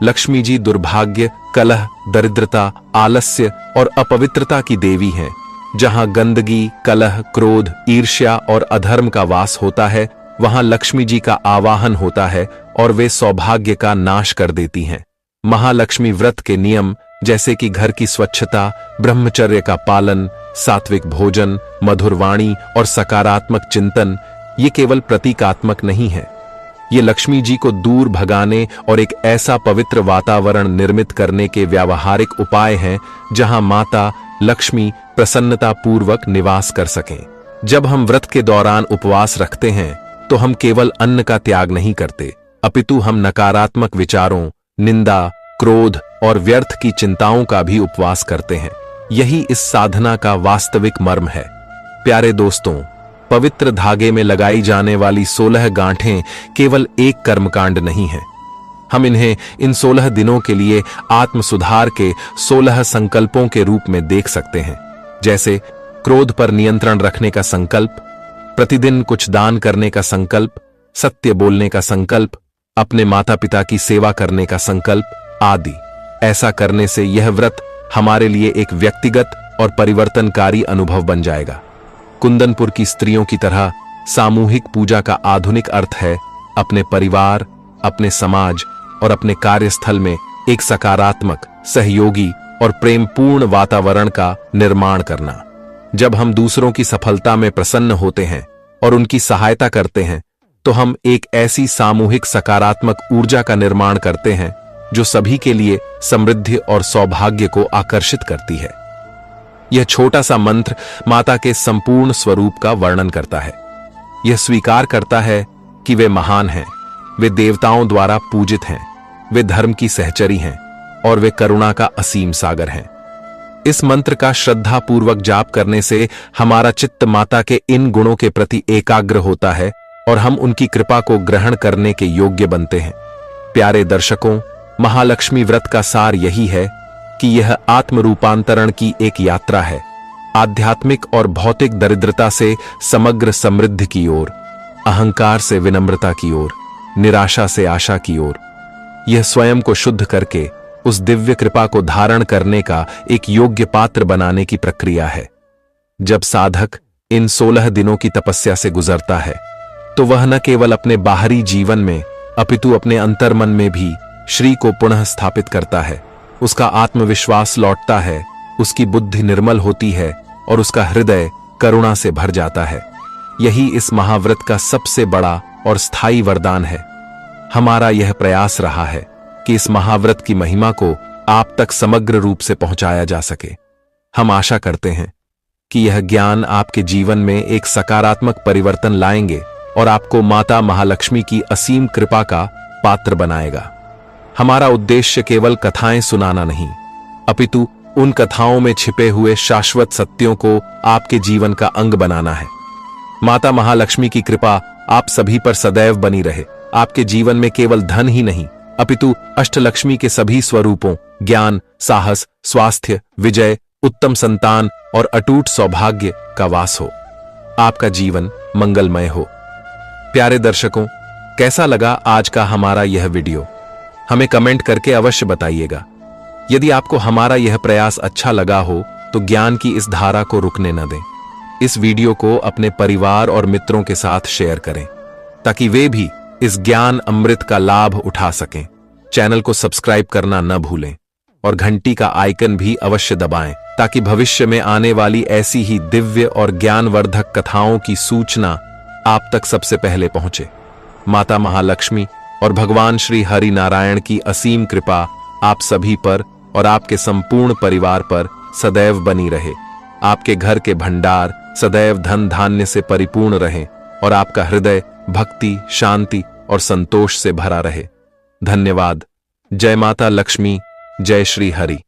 S1: लक्ष्मी जी दुर्भाग्य, कलह, दरिद्रता, आलस्य और अपवित्रता की देवी हैं। जहां गंदगी, कलह, क्रोध, ईर्ष्या और अधर्म का वास होता है, वहां लक्ष्मी जी का आवाहन होता है और वे सौभाग्य का नाश कर देती हैं। महालक्ष्मी व्रत के नियम जैसे कि घर की स्वच्छता, ब्रह्मचर्य का पालन, सात्विक भोजन, मधुर वाणी और सकारात्मक चिंतन, ये केवल प्रतीकात्मक नहीं है। ये लक्ष्मी जी को दूर भगाने और एक ऐसा पवित्र वातावरण निर्मित करने के व्यावहारिक उपाय हैं जहां माता लक्ष्मी प्रसन्नता पूर्वक निवास कर सकें। जब हम व्रत के दौरान उपवास रखते हैं तो हम केवल अन्न का त्याग नहीं करते, अपितु हम नकारात्मक विचारों, निंदा, क्रोध और व्यर्थ की चिंताओं का भी उपवास करते हैं। यही इस साधना का वास्तविक मर्म है। प्यारे दोस्तों, पवित्र धागे में लगाई जाने वाली 16 गांठें केवल एक कर्मकांड नहीं है। हम इन्हें इन 16 दिनों के लिए आत्म सुधार के 16 संकल्पों के रूप में देख सकते हैं। जैसे क्रोध पर नियंत्रण रखने का संकल्प, प्रतिदिन कुछ दान करने का संकल्प, सत्य बोलने का संकल्प, अपने माता पिता की सेवा करने का संकल्प आदि। ऐसा करने से यह व्रत हमारे लिए एक व्यक्तिगत और परिवर्तनकारी अनुभव बन जाएगा। कुंदनपुर की स्त्रियों की तरह सामूहिक पूजा का आधुनिक अर्थ है अपने परिवार, अपने समाज और अपने कार्यस्थल में एक सकारात्मक, सहयोगी और प्रेमपूर्ण वातावरण का निर्माण करना। जब हम दूसरों की सफलता में प्रसन्न होते हैं और उनकी सहायता करते हैं, तो हम एक ऐसी सामूहिक सकारात्मक ऊर्जा का निर्माण करते हैं जो सभी के लिए समृद्धि और सौभाग्य को आकर्षित करती है। यह छोटा सा मंत्र माता के संपूर्ण स्वरूप का वर्णन करता है। यह स्वीकार करता है कि वे महान हैं, वे देवताओं द्वारा पूजित हैं, वे धर्म की सहचरी हैं और वे करुणा का असीम सागर हैं। इस मंत्र का श्रद्धा पूर्वक जाप करने से हमारा चित्त माता के इन गुणों के प्रति एकाग्र होता है और हम उनकी कृपा को ग्रहण करने के योग्य बनते हैं। प्यारे दर्शकों, महालक्ष्मी व्रत का सार यही है कि यह आत्म रूपांतरण की एक यात्रा है, आध्यात्मिक और भौतिक दरिद्रता से समग्र समृद्धि की ओर, अहंकार से विनम्रता की ओर, निराशा से आशा की ओर। यह स्वयं को शुद्ध करके उस दिव्य कृपा को धारण करने का एक योग्य पात्र बनाने की प्रक्रिया है। जब साधक इन 16 दिनों की तपस्या से गुजरता है, तो वह न केवल अपने बाहरी जीवन में अपितु अपने अंतर्मन में भी श्री को पुनः स्थापित करता है। उसका आत्मविश्वास लौटता है, उसकी बुद्धि निर्मल होती है और उसका हृदय करुणा से भर जाता है। यही इस महाव्रत का सबसे बड़ा और स्थायी वरदान है। हमारा यह प्रयास रहा है कि इस महाव्रत की महिमा को आप तक समग्र रूप से पहुंचाया जा सके। हम आशा करते हैं कि यह ज्ञान आपके जीवन में एक सकारात्मक परिवर्तन लाएंगे और आपको माता महालक्ष्मी की असीम कृपा का पात्र बनाएगा। हमारा उद्देश्य केवल कथाएं सुनाना नहीं, अपितु उन कथाओं में छिपे हुए शाश्वत सत्यों को आपके जीवन का अंग बनाना है। माता महालक्ष्मी की कृपा आप सभी पर सदैव बनी रहे। आपके जीवन में केवल धन ही नहीं, अपितु अष्टलक्ष्मी के सभी स्वरूपों, ज्ञान, साहस, स्वास्थ्य, विजय, उत्तम संतान और अटूट सौभाग्य का वास हो। आपका जीवन मंगलमय हो। प्यारे दर्शकों, कैसा लगा आज का हमारा यह वीडियो? हमें कमेंट करके अवश्य बताइएगा। यदि आपको हमारा यह प्रयास अच्छा लगा हो तो ज्ञान की इस धारा को रुकने न दें। इस वीडियो को अपने परिवार और मित्रों के साथ शेयर करें ताकि वे भी इस ज्ञान अमृत का लाभ उठा सकें। चैनल को सब्सक्राइब करना न भूलें और घंटी का आइकन भी अवश्य दबाएं ताकि भविष्य में आने वाली ऐसी ही दिव्य और ज्ञानवर्धक कथाओं की सूचना आप तक सबसे पहले पहुंचे। माता महालक्ष्मी और भगवान श्री हरि नारायण की असीम कृपा आप सभी पर और आपके संपूर्ण परिवार पर सदैव बनी रहे। आपके घर के भंडार सदैव धन धान्य से परिपूर्ण रहें और आपका हृदय भक्ति, शांति और संतोष से भरा रहे। धन्यवाद। जय माता लक्ष्मी, जय श्री हरि।